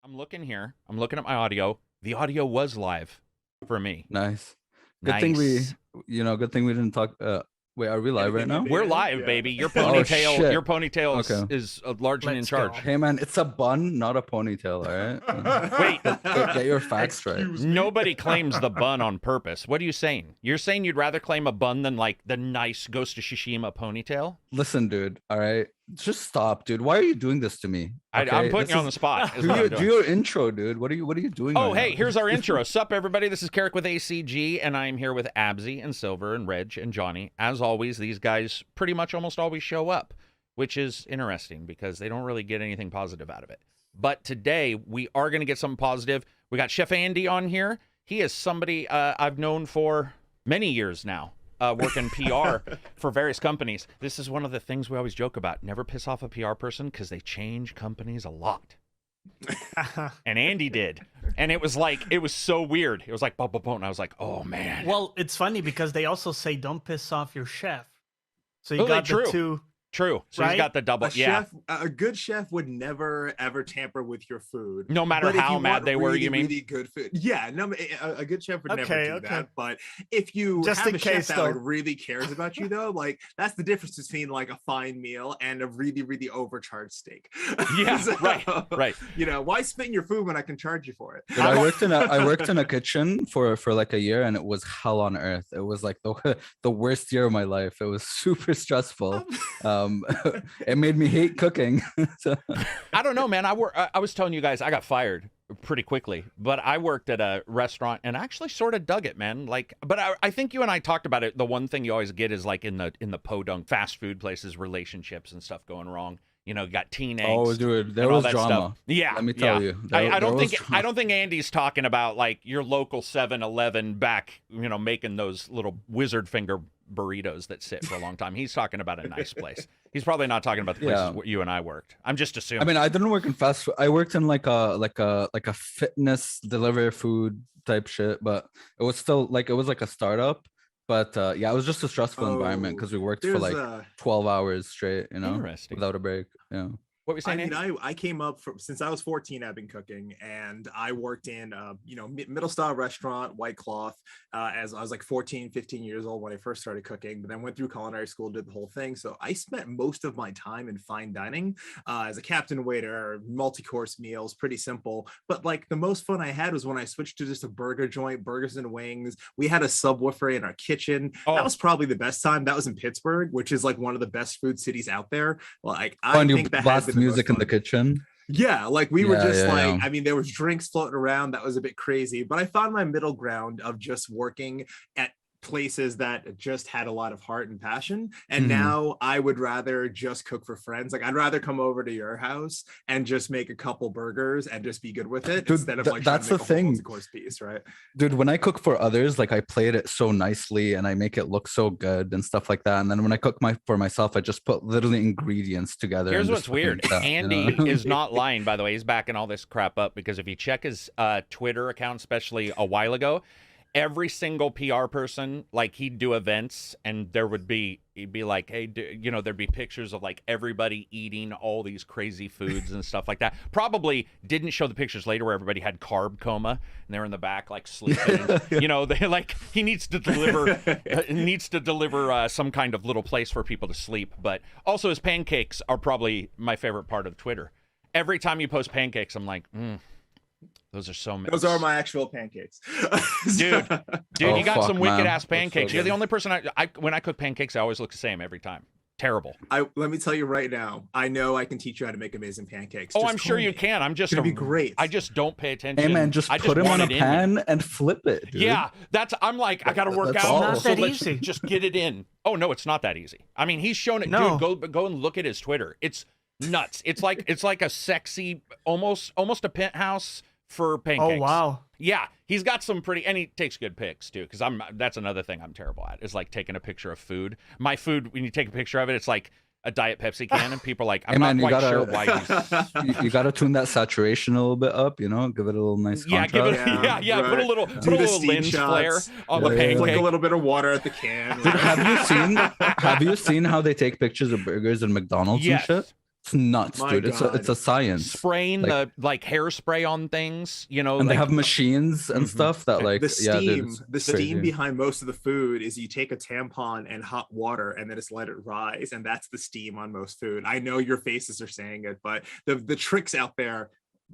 I'm looking here. I'm looking at my audio. The audio was live for me. Nice. Good thing good thing we didn't talk. Wait, are we live right now? We're live, baby. Your ponytail, shit. Your ponytail is large and in charge. Hey man, it's a bun, not a ponytail. All right. Wait, get your facts right. Nobody claims the bun on purpose. What are you saying? You're saying you'd rather claim a bun than like the nice Ghost of Tsushima ponytail? Listen, dude. All right, just stop, dude. Why are you doing this to me? Okay? I'm putting you on the spot. Do your intro, dude. What are you doing? Oh, right hey, now? here's our intro. Sup, everybody. This is Karak with ACG, and I'm here with Abssii and Silver and Reg and Johnny. As always, these guys pretty much almost always show up, which is interesting because they don't really get anything positive out of it. But today, we are going to get something positive. We got Chef Andy on here. He is somebody I've known for many years now. Working PR for various companies. This is one of the things we always joke about. Never piss off a PR person because they change companies a lot. And Andy did. And it was so weird. It was like, boom, boom, boom. And I was like, oh, man. Well, it's funny because they also say don't piss off your chef. So you got the two. True. So right? He's got the double. A good chef would never ever tamper with your food, no matter how mad they were. You mean really good food? Yeah, no, a good chef would never do that. But if you just have in a case, chef that like, really cares about you, though, like that's the difference between like a fine meal and a really really overcharged steak. Yeah, so, right. You know, why spit in your food when I can charge you for it? Dude, I worked in a kitchen for like a year, and it was hell on earth. It was like the worst year of my life. It was super stressful. It made me hate cooking. So. I don't know, man. I was telling you guys I got fired pretty quickly, but I worked at a restaurant and actually sort of dug it, man. Like, but I think you and I talked about it. The one thing you always get is like in the podunk fast food places, relationships and stuff going wrong. You know, got teen angst. Oh, dude, there was drama. Stuff. Yeah, let me tell you. I don't think Andy's talking about like your local 7-Eleven back, you know, making those little wizard finger burritos that sit for a long time. He's talking about a nice place. He's probably not talking about the places where you and I worked. I'm just assuming. I mean, I didn't work in fast food. I worked in like a fitness delivery food type shit, but it was still like it was like a startup. But yeah, it was just a stressful environment because we worked for like 12 hours straight, you know, without a break. Yeah. What were you saying? I mean, I came up from since I was 14. I've been cooking, and I worked in middle style restaurant, white cloth, as I was like 14, 15 years old when I first started cooking. But then went through culinary school, did the whole thing. So I spent most of my time in fine dining as a captain waiter, multi-course meals, pretty simple. But like the most fun I had was when I switched to just a burger joint, burgers and wings. We had a subwoofer in our kitchen. That was probably the best time. That was in Pittsburgh, which is like one of the best food cities out there. Like I think that has been music in the kitchen. Yeah, like we were just I mean, there was drinks floating around. That was a bit crazy, but I found my middle ground of just working at places that just had a lot of heart and passion. And now I would rather just cook for friends. Like I'd rather come over to your house and just make a couple burgers and just be good with it, dude, instead of like that's the thing, course piece, right? Dude, when I cook for others, like I plate it so nicely and I make it look so good and stuff like that. And then when I cook for myself, I just put literally ingredients together. Here's what's weird. Andy is not lying, by the way. He's backing all this crap up because if you check his Twitter account, especially a while ago, every single PR person, like he'd do events and he'd be like, hey, there'd be pictures of like everybody eating all these crazy foods and stuff like that. Probably didn't show the pictures later where everybody had carb coma and they're in the back like sleeping. They like he needs to deliver some kind of little place for people to sleep. But also his pancakes are probably my favorite part of Twitter. Every time you post pancakes, I'm like, those are so many. Those are my actual pancakes. Dude, you got some wicked ass pancakes. You're the only person when I cook pancakes, I always look the same every time. Terrible. Let me tell you right now, I know I can teach you how to make amazing pancakes. Oh, I'm sure you can. I'm just gonna be great. I just don't pay attention. Hey man, just put them on a pan and flip it, dude. Yeah, I'm like, I gotta work out. Not that easy. Just get it in. Oh no, it's not that easy. I mean, he's shown it. No. Dude, go and look at his Twitter. It's nuts. It's like a sexy, almost a penthouse for pancakes. Oh wow. Yeah, he's got some pretty, and he takes good pics too. Because that's another thing I'm terrible at is like taking a picture of food. My food, when you take a picture of it, it's like a Diet Pepsi can, and people are like, I'm not quite sure why he's. You gotta tune that saturation a little bit up, give it a little nice contrast. Right. Put a little lens flare on the pancake. Like a little bit of water at the can. Dude, have you seen how they take pictures of burgers in McDonald's and shit? It's nuts, My dude. It's a God. science. Spraying Like- the hairspray on things, you know, And they like have machines and Mhm. stuff that like The yeah, dude, steam, it's the steam crazy. behind most of the food is you take a tampon and hot water and then just let it rise, and that's the steam on most food. I know your faces are saying it, but the tricks out there,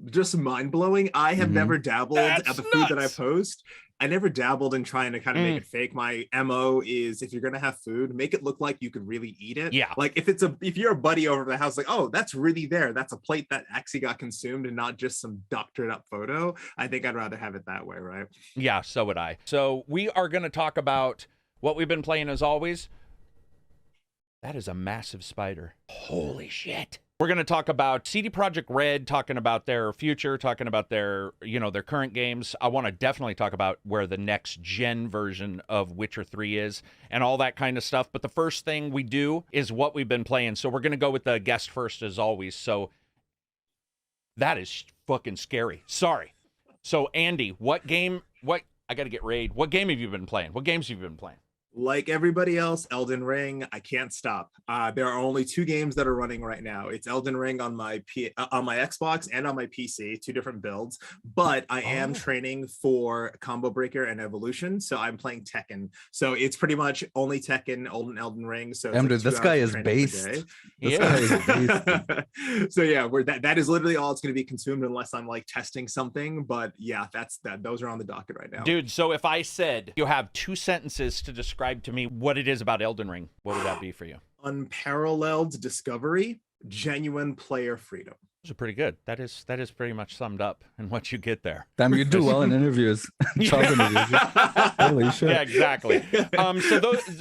just mind blowing. I have Mhm. never dabbled That's at the food that I nuts. post. I never dabbled in trying to kind of make it fake. My MO is, if you're gonna have food, make it look like you could really eat it. Yeah. Like if you're a buddy over at the house, like, oh, that's really there. That's a plate that actually got consumed and not just some doctored up photo. I think I'd rather have it that way, right? Yeah, so would I. So we are going to talk about what we've been playing as always. That is a massive spider. Holy shit. We're going to talk about CD Projekt Red, talking about their future, talking about their, you know, their current games. I want to definitely talk about where the next gen version of Witcher 3 is and all that kind of stuff. But the first thing we do is what we've been playing. So we're going to go with the guest first as always. So that is fucking scary. Sorry. So Andy, what I got to get raid. What game have you been playing? What games have you been playing? Like everybody else, Elden Ring, I can't stop. There are only 2 games that are running right now. It's Elden Ring on my Xbox and on my PC, 2 different builds. But I am training for Combo Breaker and Evolution, so I'm playing Tekken. So it's pretty much only Tekken, Elden Ring. So it's Damn, like dude, 2 this hours guy of is training per based. day. This Yeah. guy is based. So yeah, that is literally all it's going to be consumed unless I'm like testing something. But yeah, those are on the docket right now. Dude, so if I said you have 2 sentences to describe to me what it is about Elden Ring, what would that be for you? Unparalleled discovery, genuine player freedom. Those are pretty good. That is pretty much summed up in what you get there. Damn, you do well in interviews. Job interviews. Holy shit. Yeah, exactly.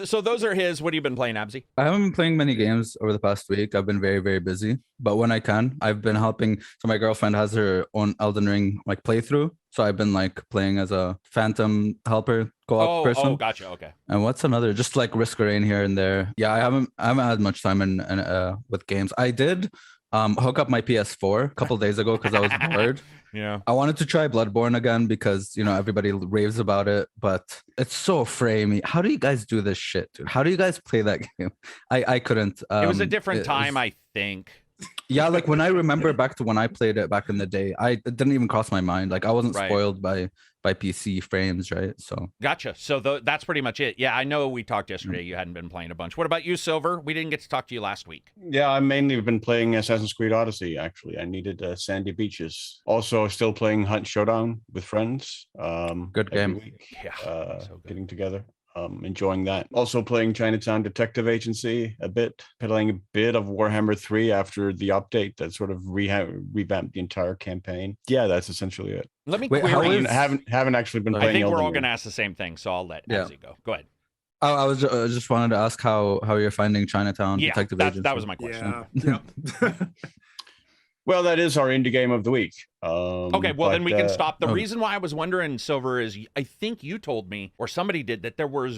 So those are his. What have you been playing, Abssii? I haven't been playing many games over the past week. I've been very, very busy. But when I can, I've been helping. So my girlfriend has her own Elden Ring like playthrough. So I've been like playing as a phantom helper co-op person. Oh, gotcha. Okay. And what's another? Just like Risk of Rain here and there. Yeah, I haven't had much time in with games. I did hook up my PS4 a couple days ago because I was bored. Yeah. I wanted to try Bloodborne again because, you know, everybody raves about it, but it's so framey. How do you guys do this shit, dude? How do you guys play that game? I couldn't. It was a different time, I think. Yeah, like when I remember back to when I played it back in the day, it didn't even cross my mind. Like I wasn't Right. spoiled by PC frames, right? So Gotcha. So that's pretty much it. Yeah, I know we talked yesterday. You hadn't been playing a bunch. What about you, Silver? We didn't get to talk to you last week. Yeah, I mainly been playing Assassin's Creed Odyssey, actually. I needed sandy beaches. Also, still playing Hunt Showdown with friends. Good every game. week, Yeah, so good. getting together. Enjoying that. Also playing Chinatown Detective Agency a bit. Playing a bit of Warhammer 3 after the update that sort of revamped the entire campaign. Yeah, that's essentially it. Let me Wait, query. how I is- haven't actually been I playing. think we're Elden all Ring. going to ask the same thing, so I'll let Yeah. Abssii go. Go ahead. I was just wanted to ask how you're finding Chinatown Yeah, Detective that Agency. was my question. Yeah. Yeah. Well, that is our indie game of the week. Okay, well, then we can stop. The okay. reason why I was wondering, Silver, is I think you told me, or somebody did, that there were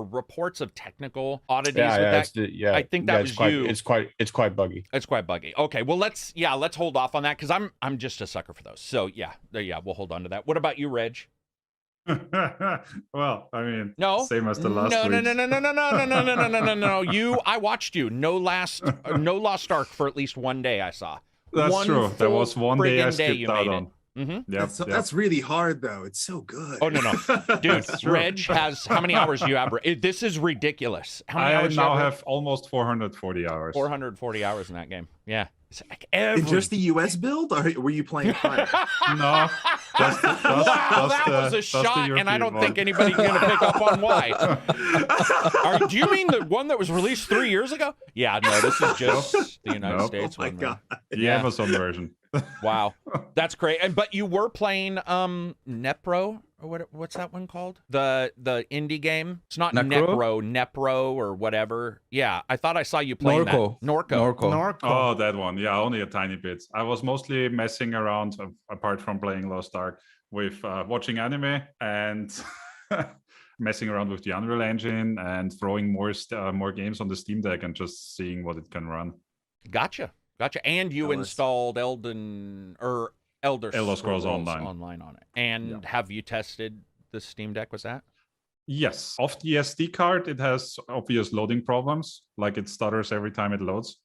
reports of technical oddities with that. I think that was quite, you. It's quite buggy. It's quite buggy. Okay, well, let's hold off on that because I'm just a sucker for those. So yeah, we'll hold on to that. What about you, Reg? Well, I mean, No, same as the last no, week. no. I watched you. No Lost Ark for at least one day. I saw. That's One true. There full was one day I friggin' skipped you out made on. it. Mm-hmm. Yep, That's really hard though. It's so good. Oh no, dude. That's true. Reg has how many hours do you have? This is ridiculous. How many I hours? now do you have almost 440 hours. 440 hours in that game. Yeah. It's like In just the US build, or were you playing pirate? No, that's the, Wow, that was a that's the shot, and I European don't one. think anybody's going to pick up on why. Do you mean the one that was released 3 years ago? Yeah, no, this is just the United Nope. States Oh my one. god. The Yeah. Amazon version. Wow, that's great. But you were playing Nepro, or what's that one called? The indie game. It's not Necro? Nepro or whatever. Yeah, I thought I saw you playing Norco. that. Norco. Norco. Oh, that one. Yeah, only a tiny bit. I was mostly messing around, apart from playing Lost Ark, with watching anime and messing around with the Unreal Engine and throwing more games on the Steam Deck and just seeing what it can run. Gotcha. And you Ellis. installed Elder Scrolls Online. on it. And have you tested the Steam Deck? Was that? Yes. Off the SD card, it has obvious loading problems, like it stutters every time it loads.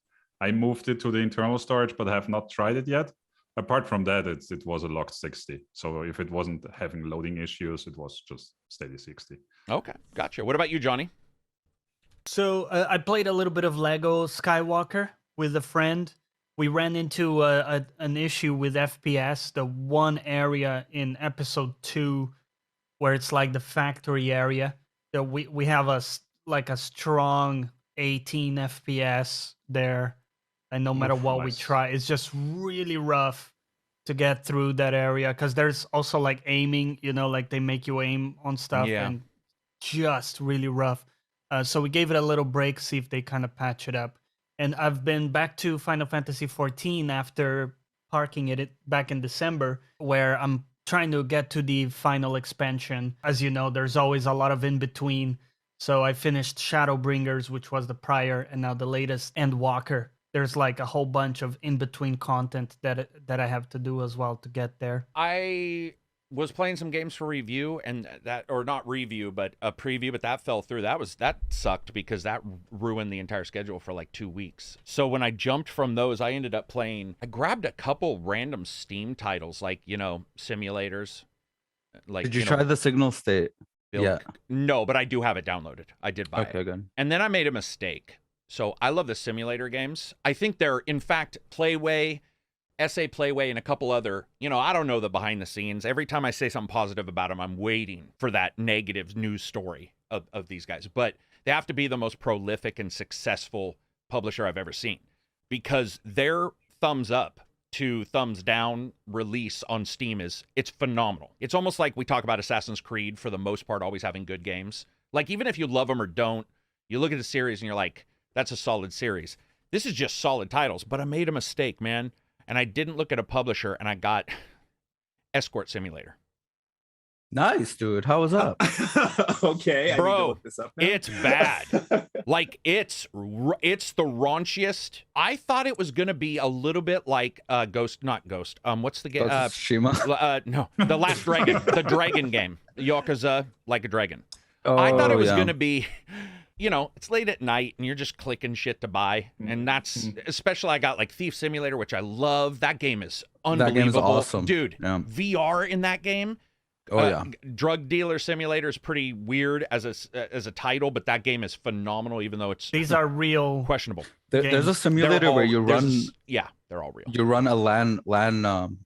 I moved it to the internal storage, but have not tried it yet. Apart from that, it was a locked 60. So if it wasn't having loading issues, it was just steady 60. Okay, gotcha. What about you, Johnny? So I played a little bit of Lego Skywalker with a friend. We ran into an issue with FPS, the one area in episode 2 where it's like the factory area. That we have a strong 18 FPS there, and no matter what we nice. try, it's just really rough to get through that area because there's also like aiming, like they make you aim on stuff, Yeah. and just really rough. So we gave it a little break, see if they kind of patch it up. And I've been back to Final Fantasy XIV after parking it back in December, where I'm trying to get to the final expansion. As you know, there's always a lot of in-between. So I finished Shadowbringers, which was the prior, and now the latest, Endwalker. There's like a whole bunch of in-between content that I have to do as well to get there. I was playing some games for review, and that, or not review, but a preview, but that fell through. That sucked because that ruined the entire schedule for like 2 weeks. So when I jumped from those, I ended up playing, I grabbed a couple random Steam titles, like, simulators. Like, Did you try the Signal State? Yeah. No, but I do have it downloaded. I did buy it. Okay, good. And then I made a mistake. So I love the simulator games. I think they're, in fact, Playway, SA Playway, and a couple other, I don't know the behind the scenes. Every time I say something positive about them, I'm waiting for that negative news story of these guys. But they have to be the most prolific and successful publisher I've ever seen, because their thumbs up to thumbs down release on Steam it's phenomenal. It's almost like we talk about Assassin's Creed, for the most part, always having good games. Like, even if you love them or don't, you look at the series and you're like, that's a solid series. This is just solid titles, but I made a mistake, man. And I didn't look at a publisher, and I got Escort Simulator. Nice, dude. How was that? Okay, I need to Bro, look this up now. it's bad. Like, it's the raunchiest. I thought it was going to be a little bit like not Ghost. What's the game? Ghost of Tsushima? No, The Last Dragon. The dragon game. Yakuza Like a Dragon. I thought it was going to be... it's late at night and you're just clicking shit to buy. And that's, especially I got like Thief Simulator, which I love. That game is unbelievable. That game is awesome. Dude, Yeah. VR in that game. Oh, yeah. Drug Dealer Simulator is pretty weird as a title, but that game is phenomenal, even though it's These are real. questionable. There's a simulator where you run... Yeah, they're all real. You run a LAN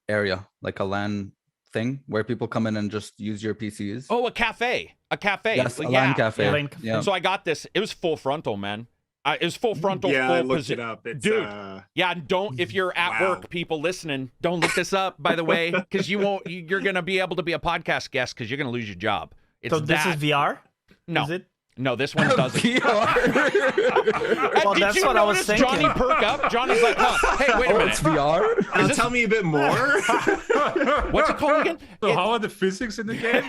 area, like a LAN thing, where people come in and just use your PCs. Oh, a cafe. Yes, a yeah. LAN cafe. Yeah. And so I got this. It was full frontal, man. It was full frontal. Yeah, full I looked it up. It's, dude. Yeah, and don't, if you're at Wow. work, people listening, don't look this up, by the way, because you're gonna be able to be a podcast guest because you're gonna lose your job. It's So this is VR? No. Is it? No, this one doesn't. Well, Did that's you what I was notice thinking. Johnny perk up? Johnny's like, huh, hey, wait a minute. It's VR? Now tell me a bit more. What's it called again? So how are the physics in the game?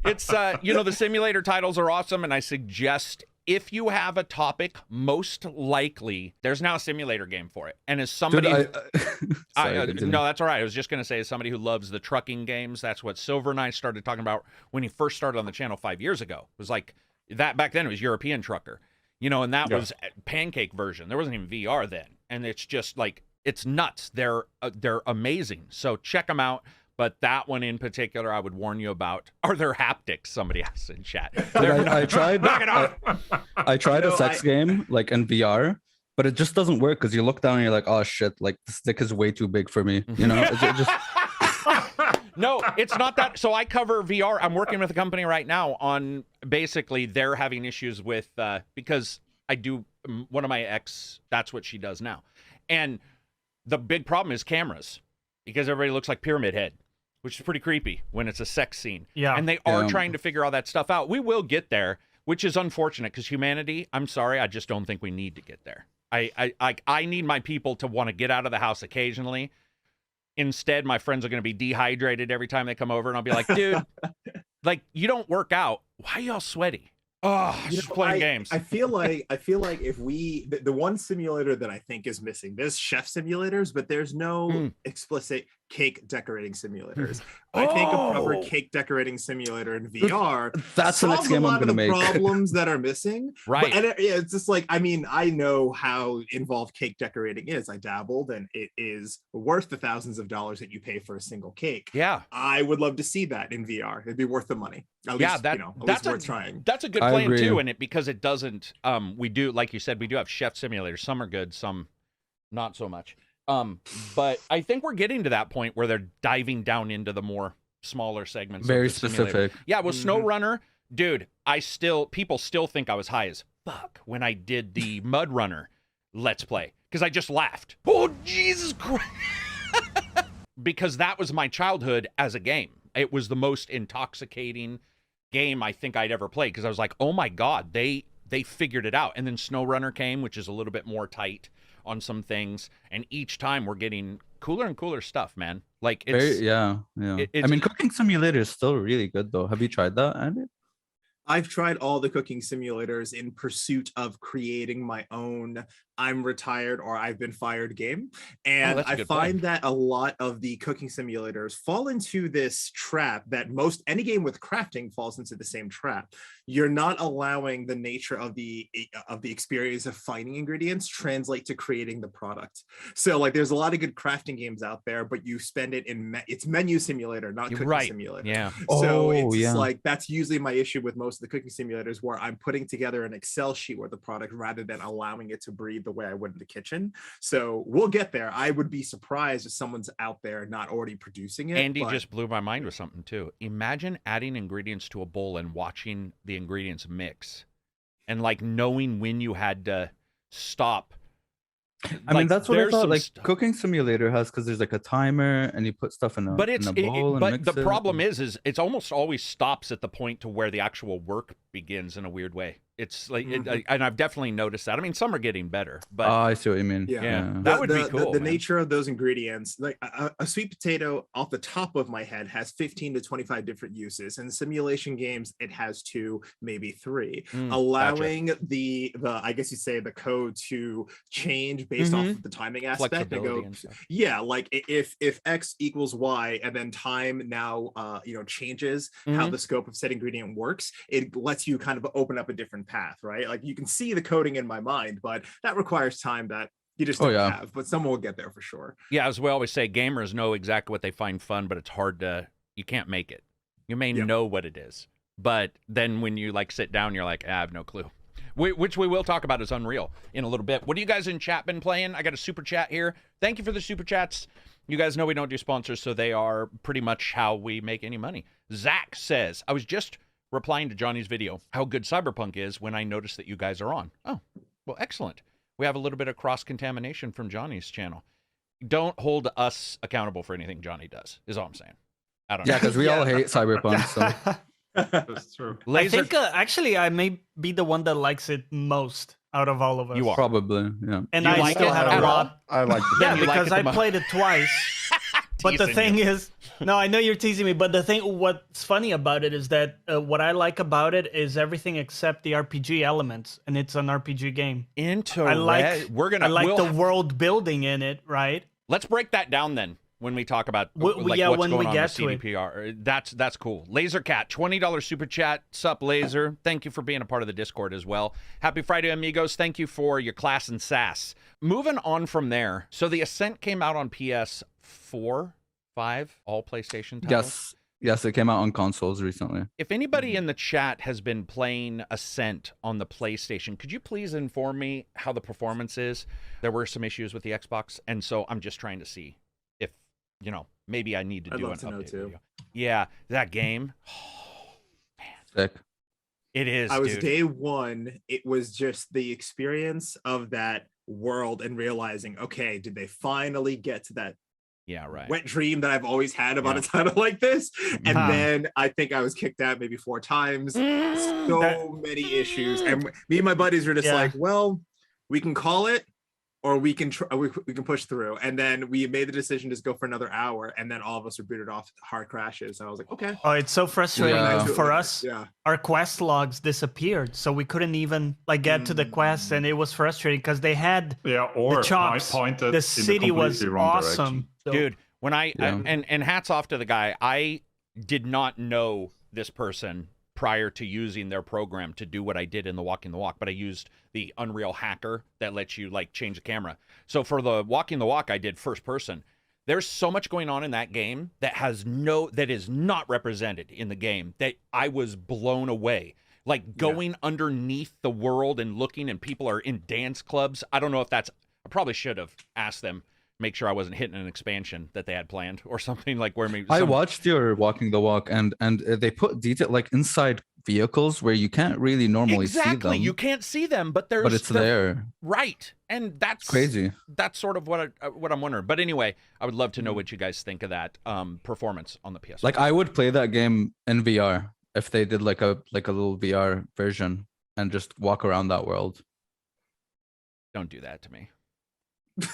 It's the simulator titles are awesome, and I suggest, if you have a topic, most likely there's now a simulator game for it. And as somebody, no, that's all right. I was just gonna say, as somebody who loves the trucking games, that's what Silver and I started talking about when he first started on the channel 5 years ago. It was like that back then. It was European Trucker, and that was pancake version. There wasn't even VR then, and it's just like, it's nuts. They're amazing. So check them out. But that one in particular, I would warn you about. Are there haptics? Somebody asked in chat. I tried. Knock it off. I tried a sex game like in VR, but it just doesn't work because you look down and you're like, oh shit, like the stick is way too big for me. It just. No, it's not that. So I cover VR. I'm working with a company right now on basically they're having issues with because I do one of my ex. That's what she does now, and the big problem is cameras, because everybody looks like Pyramid Head, which is pretty creepy when it's a sex scene. Yeah. And they are trying to figure all that stuff out. We will get there, which is unfortunate because humanity, I'm sorry, I just don't think we need to get there. I need my people to want to get out of the house occasionally. Instead, my friends are going to be dehydrated every time they come over, and I'll be like, dude, like, you don't work out. Why are y'all sweaty? Oh, just playing games. I feel like if the one simulator that I think is missing, there's chef simulators, but there's no explicit cake decorating simulators. I think a proper Oh. cake decorating simulator in VR That's the next solves game a I'm lot of gonna the make. problems that are missing. Right. And it's just like, I mean, I know how involved cake decorating is. I dabbled, and it is worth the thousands of dollars that you pay for a single cake. Yeah. I would love to see that in VR. It'd be worth the money. At Yeah, least, that, at that's least worth trying. That's a good I plan agree. too, and it because it doesn't. We do, like you said, we do have chef simulators. Some are good, some not so much. But I think we're getting to that point where they're diving down into the more smaller segments. Very of the simulator. specific. Yeah, with SnowRunner, dude, people still think I was high as fuck when I did the Mud Runner Let's Play because I just laughed. Oh Jesus Christ! Because that was my childhood as a game. It was the most intoxicating game I think I'd ever played because I was like, oh my god, they figured it out. And then SnowRunner came, which is a little bit more tight on some things, and each time we're getting cooler and cooler stuff, man. Like it's Yeah. I mean, Cooking Simulator is still really good though. Have you tried that, Andy? I've tried all the cooking simulators in pursuit of creating my own I'm retired or I've been fired game. And that's a I good find point. that a lot of the cooking simulators fall into this trap that any game with crafting falls into the same trap. You're not allowing the nature of the experience of finding ingredients translate to creating the product. So like there's a lot of good crafting games out there, but you spend it in it's menu simulator, not You're cooking right. simulator. Yeah. So it's yeah. like that's usually my issue with most of the cooking simulators, where I'm putting together an Excel sheet with the product rather than allowing it to breathe the way I would in the kitchen. So we'll get there. I would be surprised if someone's out there not already producing it. Andy but just blew my mind with something too. Imagine adding ingredients to a bowl and watching the ingredients mix, and like knowing when you had to stop. I mean, that's what I there's thought. some Like stuff- Cooking Simulator has, because there's like a timer and you put stuff in a But it's in a bowl and but mix the it. problem is it's almost always stops at the point to where the actual work begins in a weird way. It's like, and I've definitely noticed that. I mean, some are getting better, but I see what you mean. Yeah. that would be cool. The man. nature of those ingredients, like a sweet potato off the top of my head has 15 to 25 different uses. In simulation games, it has 2, maybe 3. Allowing the I guess you say the code to change based off of the timing aspect. And Flexibility go, and stuff. yeah, like if X equals Y and then time now changes how the scope of said ingredient works, it lets you kind of open up a different path, right? Like you can see the coding in my mind, but that requires time that you just don't have. But someone will get there for sure. Yeah, as we always say, gamers know exactly what they find fun, but it's hard to, you can't make it. You may know what it is, but then when you like sit down, you're like, I have no clue. Which we will talk about as Unreal in a little bit. What are you guys in chat been playing? I got a super chat here. Thank you for the super chats. You guys know we don't do sponsors, so they are pretty much how we make any money. Zach says, I was just replying to Johnny's video, how good Cyberpunk is, when I noticed that you guys are on. Oh, well, excellent. We have a little bit of cross-contamination from Johnny's channel. Don't hold us accountable for anything Johnny does, is all I'm saying. I don't know. Yeah, because we all hate Cyberpunk. So That's true. I think actually I may be the one that likes it most out of all of us. You are. probably, yeah. And You I like still it had at a all? lot. I like the Yeah, You like because it the I most. played it twice. But the Teasing thing you. is, no, I know you're teasing me, but the thing, what's funny about it is that what I like about it is everything except the RPG elements, and it's an RPG game. I like, we're gonna, I like we'll- the world building in it, right? Let's break that down then when we talk about Yeah, what's when going we on get with to it. CDPR. That's cool. Lasercat, $20 super chat. Sup, Laser. Thank you for being a part of the Discord as well. Happy Friday, amigos. Thank you for your class and sass. Moving on from there. So the Ascent came out on PS4, 5, all PlayStation titles. Yes, it came out on consoles recently. If anybody in the chat has been playing Ascent on the PlayStation, could you please inform me how the performance is? There were some issues with the Xbox, and so I'm just trying to see if, maybe I need to I'd do love an to know update too. video. Yeah, that game. Sick. It is, I was dude. day one. It was just the experience of that world and realizing, okay, did they finally get to that Yeah, right. wet dream that I've always had about Yeah. a title like this? And Huh. then I think I was kicked out maybe 4 times. So That- many issues. And me and my buddies were just Yeah. like, well, we can call it or we can we can push through. And then we made the decision to just go for another hour. And then all of us were booted off hard crashes. And I was like, okay. Oh, it's so frustrating Yeah. for us. Yeah. Our quest logs disappeared, so we couldn't even get to the quest, and it was frustrating because they had Yeah, or chops. pointed the in city was completely wrong awesome. direction. So- Dude, When Yeah. and hats off to the guy. I did not know this person prior to using their program to do what I did in the Walking the Walk, but I used the Unreal hacker that lets you like change the camera. So for the Walking the Walk, I did first person. There's so much going on in that game that is not represented in the game that I was blown away. Like going underneath the world and looking, and people are in dance clubs. I don't know if that's, I probably should have asked them, make sure I wasn't hitting an expansion that they had planned or something, like where maybe I watched your Walking the Walk, and they put detail like inside vehicles where you can't really normally see them. Exactly, you can't see them, but but it's there. Right, and that's Crazy. That's sort of what I'm wondering. But anyway, I would love to know what you guys think of that performance on the PS. Like I would play that game in VR if they did like a little VR version and just walk around that world. Don't do that to me.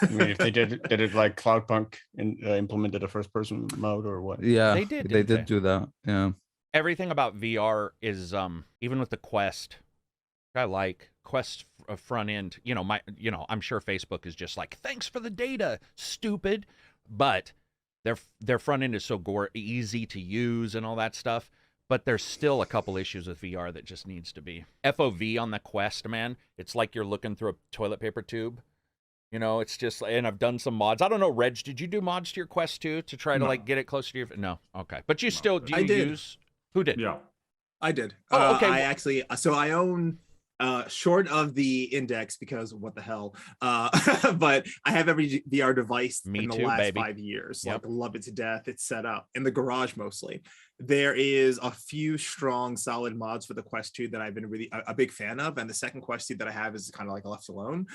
I mean, if they did it like Cloudpunk and implemented a first-person mode or what? Yeah, They did, They didn't did they? do that. Yeah. Everything about VR is even with the Quest. I like Quest front end. I'm sure Facebook is just like, thanks for the data, stupid. But their front end is so easy to use and all that stuff. But there's still a couple issues with VR that just needs to be. FOV on the Quest, man. It's like you're looking through a toilet paper tube. It's just, and I've done some mods. I don't know, Reg, did you do mods to your Quest too to try to like get it closer to your? No, okay, but you still do. You use? Who did? Yeah. I did. Oh, okay. I actually, so I own, short of the Index, because what the hell, but I have every VR device Me in the too, last baby. 5 years. Yep. Like, love it to death. It's set up in the garage mostly. There is a few strong, solid mods for the Quest 2 that I've been really a big fan of, and the second Quest 2 that I have is kind of like left alone.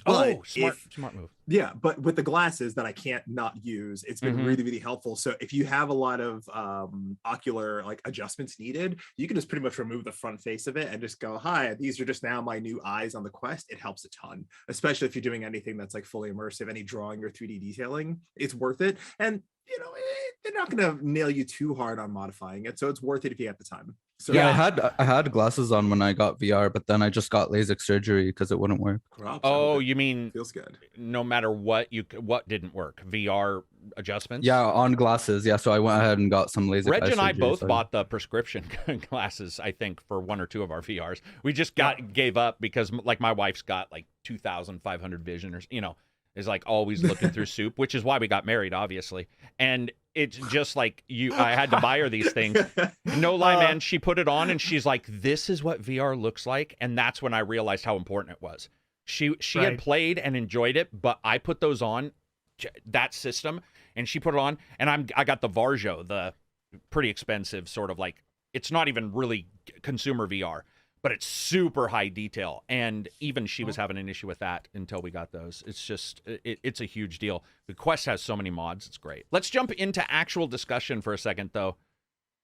Oh, smart move. Yeah, but with the glasses that I can't not use, it's been Mhm. really, really helpful. So if you have a lot of ocular like adjustments needed, you can just pretty much remove the front face of it and just go, hi, these are just now my new eyes on the Quest. It helps a ton, especially if you're doing anything that's like fully immersive, any drawing or 3D detailing. It's worth it. And they're not going to nail you too hard on modifying it, so it's worth it if you have the time. So Yeah, I had glasses on when I got VR, but then I just got LASIK surgery because it wouldn't work. props. Oh, It you mean feels good. no matter what didn't work? VR adjustments? Yeah, on glasses. Yeah, so I went ahead and got some LASIK. Reg eye and I surgery, both so- bought the prescription glasses, I think, for one or two of our VRs. We just gave up because like my wife's got like 2,500 vision, or is like always looking through soup, which is why we got married, obviously. And it's just like I had to buy her these things. No lie, man. She put it on and she's like, this is what VR looks like. And that's when I realized how important it was. She had Right. played and enjoyed it, but I put those on, that system, and she put it on, and I got the Varjo, the pretty expensive sort of like, it's not even really consumer VR, but it's super high detail. And even she was having an issue with that until we got those. It's just, it's a huge deal. The Quest has so many mods. It's great. Let's jump into actual discussion for a second, though.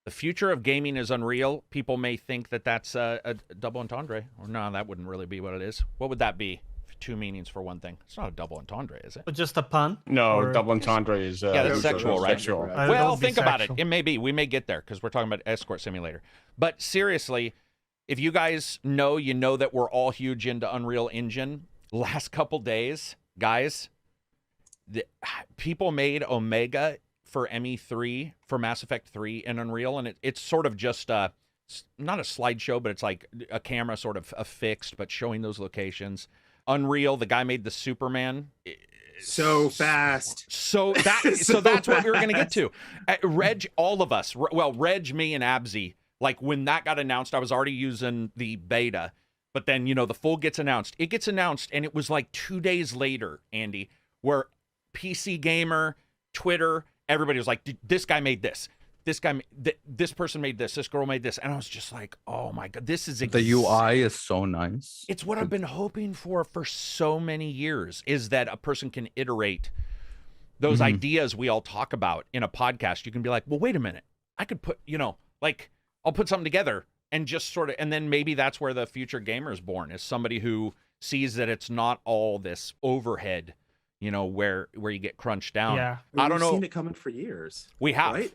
The future of gaming is unreal. People may think that that's a double entendre. Or no, that wouldn't really be what it is. What would that be? Two meanings for one thing. It's not a double entendre, is it? But just a pun? No, Or- double entendre is Yeah, that's was- sexual, was right? sexual. That Well, would be think about it. sexual. It may be. We may get there because we're talking about Escort Simulator. But seriously, if you guys know, you know that we're all huge into Unreal Engine. Last couple days, guys, people made Omega for ME3, for Mass Effect 3 in Unreal, and it's sort of just not a slideshow, but it's like a camera sort of affixed, but showing those locations. Unreal, the guy made the Superman. So fast. So that's what we were going to get to. Reg, all of us, Reg, me, and Abssii, like when that got announced, I was already using the beta, but then, the full gets announced. It gets announced, and it was like 2 days later, Andy, where PC Gamer, Twitter, everybody was like, this guy made this. This person made this. This girl made this. And I was just like, oh my God, this is The UI is so nice. It's what I've been hoping for so many years, is that a person can iterate those ideas we all talk about in a podcast. You can be like, well, wait a minute. I could put, I'll put something together and just sort of, and then maybe that's where the future gamer is born, is somebody who sees that it's not all this overhead, you know, where you get crunched down. Yeah. I don't We've know. seen it coming for years. We have. Right?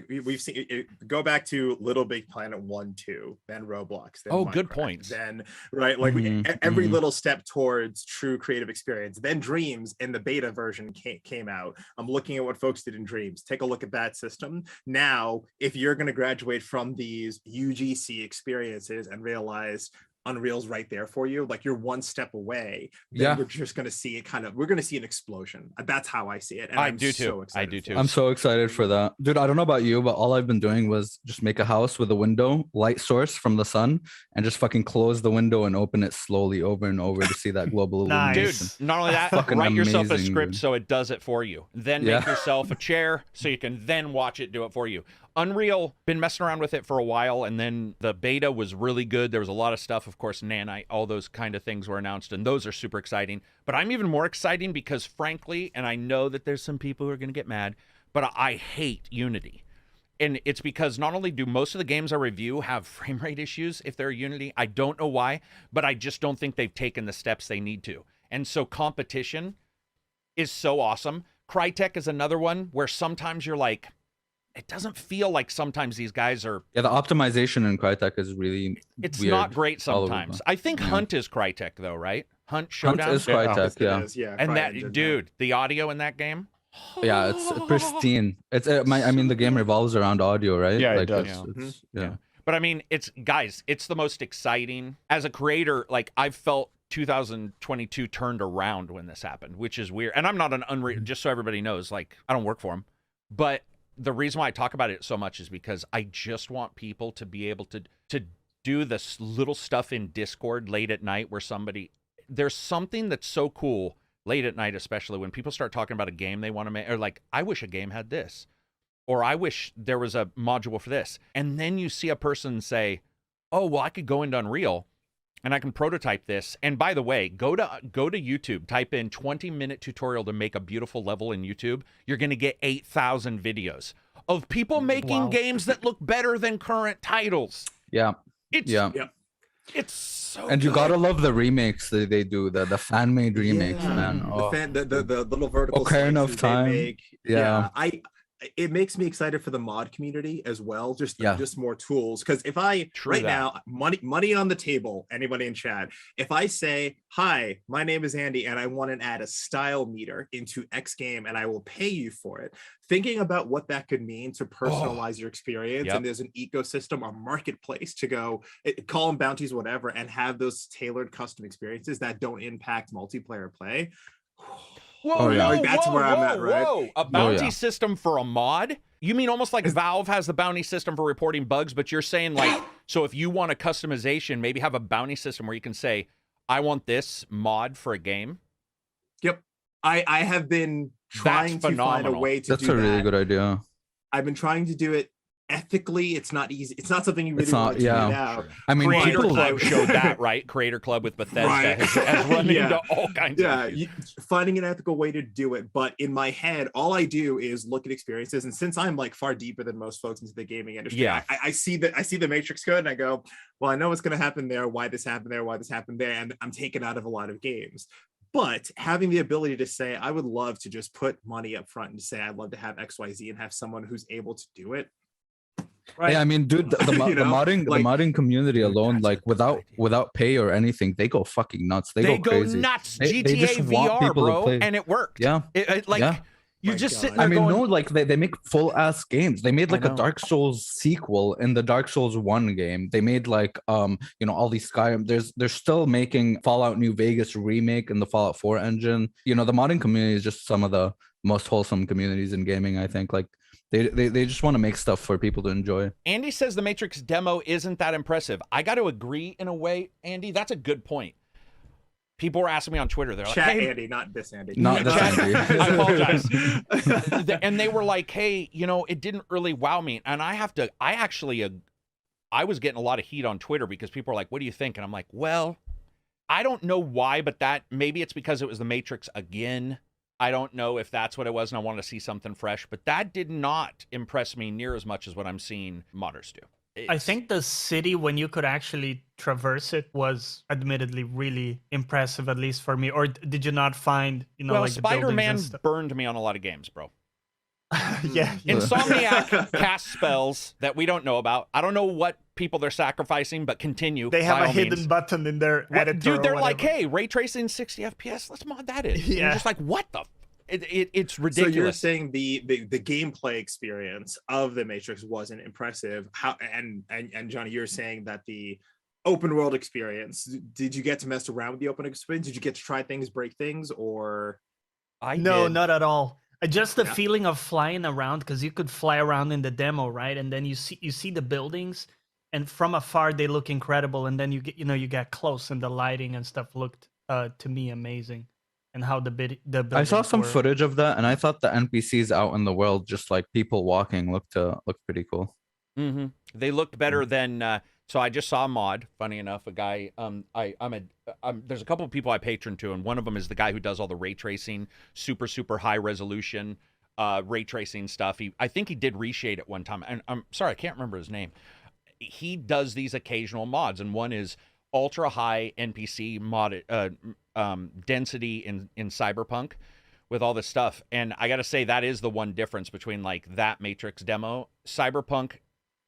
We've seen it. Go back to Little Big Planet 1, 2, then Roblox. Then Oh, good Minecraft, points. Then, right? Like every little step towards true creative experience. Then Dreams in the beta version came out. I'm looking at what folks did in Dreams. Take a look at that system. Now, if you're going to graduate from these UGC experiences and realize Unreal's right there for you, like you're one step away, then we're just going to see it we're going to see an explosion. That's how I see it. And I'm do too. so excited I do for too. it. I'm so excited for that. Dude, I don't know about you, but all I've been doing was just make a house with a window, light source from the sun, and just fucking close the window and open it slowly over and over to see that global Nice. illumination. Dude, not only that, Fucking write yourself a amazing, script dude. so it does it for you. Then make yourself a chair so you can then watch it do it for you. Unreal, been messing around with it for a while, and then the beta was really good. There was a lot of stuff, of course, Nanite, all those kind of things were announced, and those are super exciting. But I'm even more exciting because, frankly, and I know that there's some people who are going to get mad, but I hate Unity. And it's because not only do most of the games I review have frame rate issues if they're Unity, I don't know why, but I just don't think they've taken the steps they need to. And so competition is so awesome. Crytek is another one where sometimes you're like, it doesn't feel like sometimes these guys are... Yeah, the optimization in Crytek is really It's weird not great all over sometimes. the- I think Yeah. Hunt is Crytek, though, right? Hunt Showdown? Hunt is Crytek, yeah. It is, yeah. And that, CryEngine, yeah. dude, the audio in that game? Yeah, it's pristine. It's I mean, the game revolves around audio, right? Yeah, it like, does. Yeah. But I mean, it's the most exciting. As a creator, like I've felt 2022 turned around when this happened, which is weird. And I'm not an Unreal, just so everybody knows, like I don't work for them. But the reason why I talk about it so much is because I just want people to be able to do this little stuff in Discord late at night where there's something that's so cool late at night, especially when people start talking about a game they want to make, or like, I wish a game had this, or I wish there was a module for this. And then you see a person say, oh, well, I could go into Unreal and I can prototype this. And by the way, go to YouTube, type in 20-minute tutorial to make a beautiful level in YouTube. You're going to get 8,000 videos of people making games that look better than current titles. Yeah. It's so And you good. gotta love the remakes that they do, the fan-made remakes, man. Oh. The little vertical Ocarina of slices they Time. make. Yeah. It makes me excited for the mod community as well. Just more tools. Because if I True that. now money on the table, anybody in chat, if I say, hi, my name is Andy and I want to add a style meter into X game and I will pay you for it, thinking about what that could mean to personalize your experience, and there's an ecosystem, a marketplace to go call them bounties, whatever, and have those tailored custom experiences that don't impact multiplayer play. Whoa, That's where I'm at, right? Whoa. A bounty system for a mod? You mean almost like Valve has the bounty system for reporting bugs, but you're saying like, so if you want a customization, maybe have a bounty system where you can say, I want this mod for a game? Yep. I have been trying to find a way to That's do a really that. good idea. I've been trying to do it ethically. It's not easy. It's not something you really It's want not- to yeah. do now. I mean, Creator people Club showed that, right? Creator Club with Bethesda Right. has run Yeah. into all kinds of issues. Finding an ethical way to do it. But in my head, all I do is look at experiences. And since I'm like far deeper than most folks into the gaming industry, I see the Matrix code and I go, well, I know what's going to happen there, why this happened there, why this happened there. And I'm taken out of a lot of games. But having the ability to say, I would love to just put money up front and say, I'd love to have XYZ and have someone who's able to do it. Right. Yeah, I mean, dude, the modding community alone, like without pay or anything, they go fucking nuts. They go crazy. Nuts. They GTA just want VR, people to bro, play. and it worked. Yeah. You're just sitting there I mean, going, no, like they make full ass games. They made like a Dark Souls sequel in the Dark Souls 1 game. They made like all these Skyrim. They're still making Fallout New Vegas remake in the Fallout 4 engine. The modding community is just some of the most wholesome communities in gaming, I think. Like they just want to make stuff for people to enjoy. Andy says the Matrix demo isn't that impressive. I got to agree in a way, Andy. That's a good point. People were asking me on Twitter. They're like, Chat hey, Andy, not this Andy. Not this Andy. I apologize. And they were like, hey, it didn't really wow me. And I was getting a lot of heat on Twitter because people are like, what do you think? And I'm like, well, I don't know why, but maybe it's because it was the Matrix again. I don't know if that's what it was and I wanted to see something fresh, but that did not impress me near as much as what I'm seeing modders do. I think the city, when you could actually traverse it, was admittedly really impressive, at least for me. Or did you not find, well, like the buildings Spider-Man and stuff? burned me on a lot of games, bro. Yeah. Insomniac casts spells that we don't know about. I don't know what people they're sacrificing, but continue. They have by a all hidden means. button in their editor. Dude, they're or like, whatever. hey, ray tracing 60 FPS, let's mod that in. And Yeah. you're just like, what the? It's ridiculous. So you're saying the gameplay experience of the Matrix wasn't impressive? How and Johnny, you're saying that the open world experience, did you get to mess around with the open experience? Did you get to try things, break things, or? No, not at all. Just the Yeah. feeling of flying around, because you could fly around in the demo, right? And then you see the buildings, and from afar they look incredible, and then you get close, and the lighting and stuff looked to me amazing, and how the I saw buildings some were. footage of that, and I thought the NPCs out in the world, just like people walking, looked pretty cool. Mm-hmm. They looked better than. So I just saw a mod. Funny enough, a guy. There's a couple of people I patron to, and one of them is the guy who does all the ray tracing, super high resolution, ray tracing stuff. I think he did reshade at one time, and I'm sorry, I can't remember his name. He does these occasional mods, and one is ultra high NPC mod density in Cyberpunk with all this stuff. And I got to say, that is the one difference between like that Matrix demo. Cyberpunk,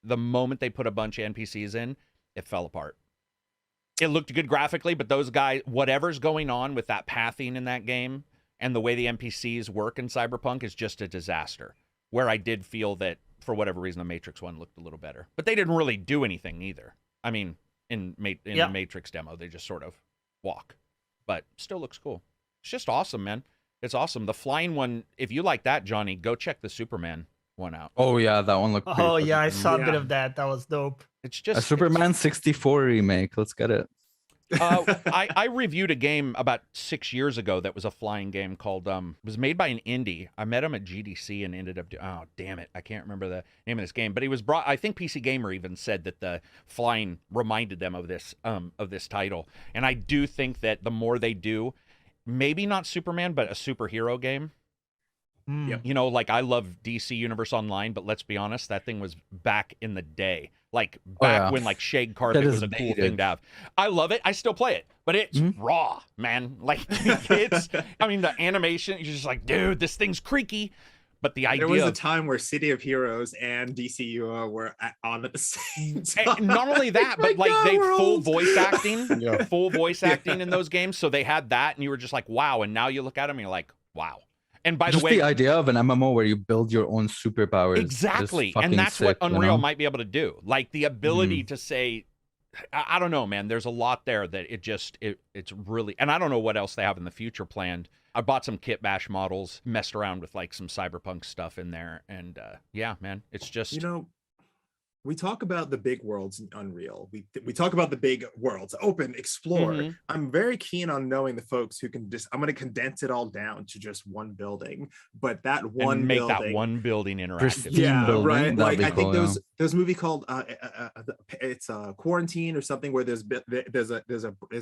the moment they put a bunch of NPCs in, it fell apart. It looked good graphically, but those guys, whatever's going on with that pathing in that game and the way the NPCs work in Cyberpunk is just a disaster. Where I did feel that, for whatever reason, the Matrix one looked a little better. But they didn't really do anything either. I mean, in the Matrix demo, they just sort of walk. But still looks cool. It's just awesome, man. It's awesome. The flying one, if you like that, Johnny, go check the Superman one out. Oh yeah, that one looked pretty Oh yeah, I fucking saw a bit Yeah. of that. That was dope. It's cool. just A Superman 64 remake. Let's get it. I reviewed a game about 6 years ago that was a flying game called it was made by an indie. I met him at GDC and ended up oh damn it, I can't remember the name of this game, but he was brought. I think PC Gamer even said that the flying reminded them of this title, and I do think that the more they do, maybe not Superman, but a superhero game. Mm. You know, like I love DC Universe Online, but let's be honest, that thing was back in the day. Like back when like shag carpet That was is a cool dated. thing to have. I love it. I still play it, but it's raw, man. Like it's, I mean, the animation, you're just like, dude, this thing's creaky. But the idea There was a of, time where City of Heroes and DCU were on at the same time. and not only that, Oh my but like God, they we're full old. voice acting, Yeah. full voice acting in those games. So they had that, and you were just like, wow. And now you look at them, and you're like, wow. And by Just the way, the idea of an MMO where you build your own superpowers. exactly, is fucking and that's sick, what you Unreal know? might be able to do. Like the ability to say, I don't know, man. There's a lot there that it's really, and I don't know what else they have in the future planned. I bought some Kit Bash models, messed around with like some Cyberpunk stuff in there, and yeah, man, it's just You know, we talk about the big worlds in Unreal. We talk about the big worlds, open, explore. Mhm. I'm very keen on knowing the folks who can I'm going to condense it all down to just one building, but that one and make building, that one building interactive. Pristine yeah, building, right. that'd Like be I think cool, there's a movie called it's Quarantine or something where there's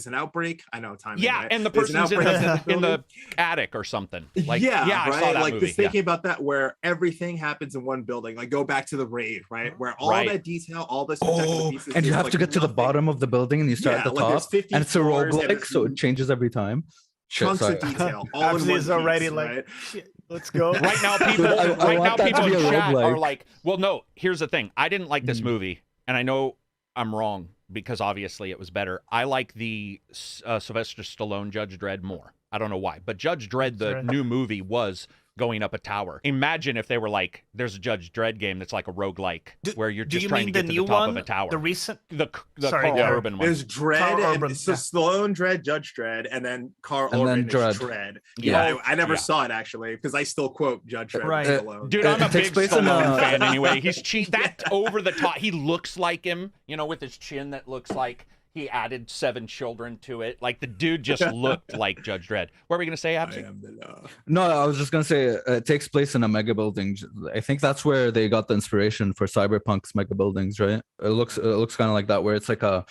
an outbreak. I know time. Yeah, right? and the There's an person's in outbreak the building. attic or something. Like, yeah, I right. saw that like movie. just thinking about that, where everything happens in one building. Like go back to the raid, right? Where all Right. that detail, all this protective Oh, pieces, and you there's, have like, to get to the nothing. bottom of the building and you start Yeah, at the like, there's top. 50 And it's a floors and roguelike, so it it's- changes every time. Shit, Chunks sorry. of detail, all in Abssii one is already piece, like, right? shit, let's go. Right now, people, I right now, want that to people be in a chat are roguelike. like, "Well, no. Here's the thing. I didn't like this Mm. movie, and I know I'm wrong because obviously it was better. I like the Sylvester Stallone Judge Dredd more. I don't know why, but Judge Dredd, the Right. new movie, was going up a tower. Imagine if they were like, "There's a Judge Dredd game that's like a roguelike where you're Do just you trying mean to the get to new the top one, of a tower." the recent? the Sorry, Carl yeah. Urban one. There's Dredd, Carl and Urban, so yeah. Stallone Dredd, Judge Dredd, and then Carl And then Urban is Dredd. Dredd. Yeah. Yeah, I never Yeah. saw it actually because I still quote Judge Dredd Right. Stallone. Dude, I'm It a takes big place in Stallone a- fan anyway. He's cheap. That over the top. He looks like him, you know, with his chin that looks like he added 7 children to it. Like the dude just looked like Judge Dredd. What were we gonna say, I Abssii? am the law. No, I was just gonna say it takes place in a mega building. I think that's where they got the inspiration for Cyberpunk's mega buildings, right? It looks kind of like that, where it's like a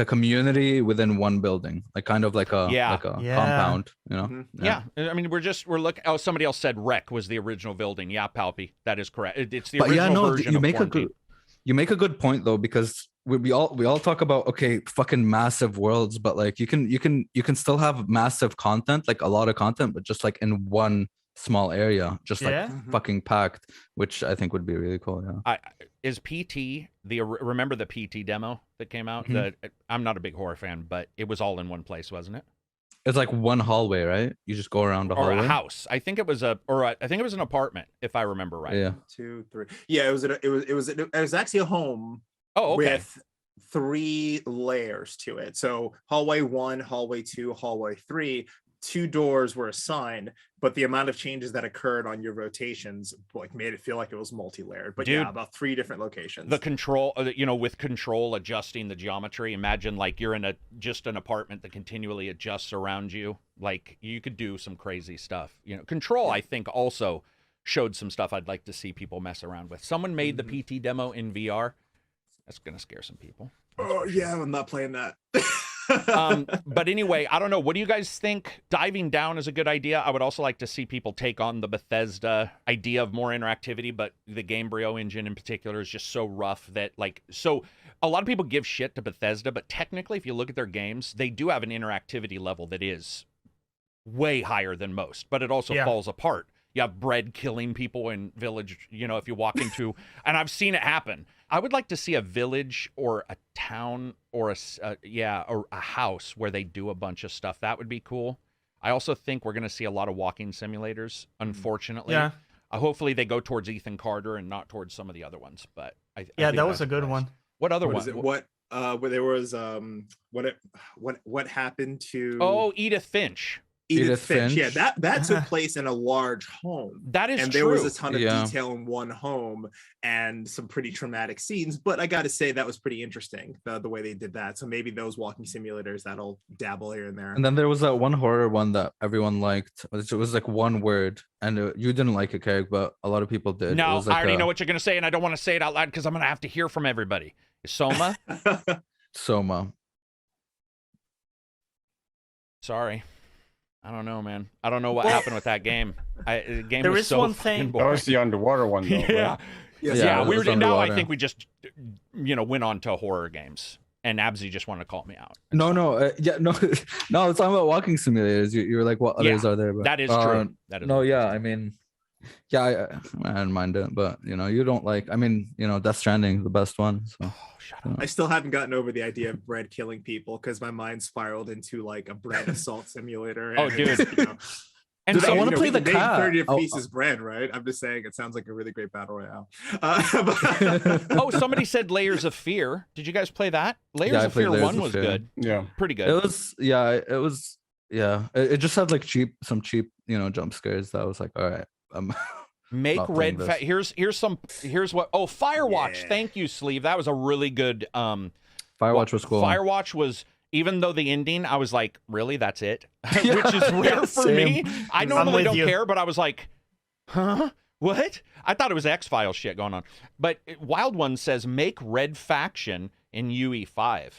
community within one building, like kind of like a Yeah. Yeah. compound, you know? Mhm. Yeah. I mean, we're looking. Oh, somebody else said Wreck was the original building. Yeah, Palpy, that is correct. It's the But original yeah, no, version you of make a Quarantine. good. You make a good point though, because we all talk about, okay, fucking massive worlds, but like you can still have massive content, like a lot of content, but just like in one small area, just like Yeah. fucking packed, which I think would be really cool. Yeah. Is PT remember the PT demo that came out? Mhm. I'm not a big horror fan, but it was all in one place, wasn't it? It's like one hallway, right? You just go around the Or hallway. a house. I think it was I think it was an apartment, if I remember right. Yeah. 1, 2, 3. Yeah, it was actually a home Oh, okay. with 3 layers to it. So hallway 1, hallway 2, hallway 3. 2 doors were assigned, but the amount of changes that occurred on your rotations like made it feel like it was multi-layered. But Dude, yeah, about 3 different locations. The control, with control adjusting the geometry. Imagine like you're in just an apartment that continually adjusts around you. Like you could do some crazy stuff. Control, I think, also showed some stuff I'd like to see people mess around with. Someone made the PT demo in VR. That's gonna scare some people. Oh yeah, I'm not playing that. But anyway, I don't know. What do you guys think? Diving down is a good idea. I would also like to see people take on the Bethesda idea of more interactivity, but the Gamebryo engine in particular is just so rough that so a lot of people give shit to Bethesda, but technically if you look at their games, they do have an interactivity level that is way higher than most, but it also falls apart. You have bread killing people in Village, if you walk into, and I've seen it happen. I would like to see a village or a town or or a house where they do a bunch of stuff. That would be cool. I also think we're going to see a lot of walking simulators, unfortunately. Yeah. Hopefully they go towards Ethan Carter and not towards some of the other ones. But I think that was a good nice. one. What other What one? is it? Where there was what happened to Edith Finch. Edith Finch. Yeah, Finch. that took place in a large home. That is and true. there was a ton of Yeah. detail in one home and some pretty traumatic scenes, but I gotta say that was pretty interesting, the way they did that. So maybe those walking simulators that'll dabble here and there. And then there was that one horror one that everyone liked. It was like one word, and you didn't like it, Karak, but a lot of people did. It No, was like I already know what you're going to say, and I don't want to say it out loud because I'm going to have to hear from everybody. Soma? Soma. Sorry. I don't know, man. I don't know what happened with that game. The game There was is so one fucking thing- That boring. was the underwater one, though. Yeah. Right? Yes, Yeah, it we was were now. I underwater. think we just, went on to horror games, and Abssii just wanted to call me out. No, no, no. It's talking about walking simulators. You were like, what others are there? But, That is true. That is no, true. yeah, I mean, yeah, I didn't mind it, but you don't like. I mean, Death Stranding, the best one. So. Oh, shut up. I still haven't gotten over the idea of bread killing people because my mind spiraled into like a bread assault simulator. Oh, and dude. it's, And Dude, I so, wanna play we the can make cat. 30 different Oh, pieces bread, right? I'm just saying it sounds like a really great battle royale. somebody said Layers of Fear. Did you guys play that? Layers I of played Fear Layers 1 of was Fear. good. Yeah. Pretty good. It was, it just had like some cheap, jump scares that was like, all right, Make not playing red. this. Here's what. Oh, Firewatch. Yeah. Thank you, Sleeve. That was a really good. Firewatch was cool. Firewatch was. Even though the ending, I was like, really, that's it? Which is Yeah, rare for me. same. I I'm normally with don't you. care, but I was like, huh? What? I thought it was X-Files shit going on. But Wild One says, make Red Faction in UE5.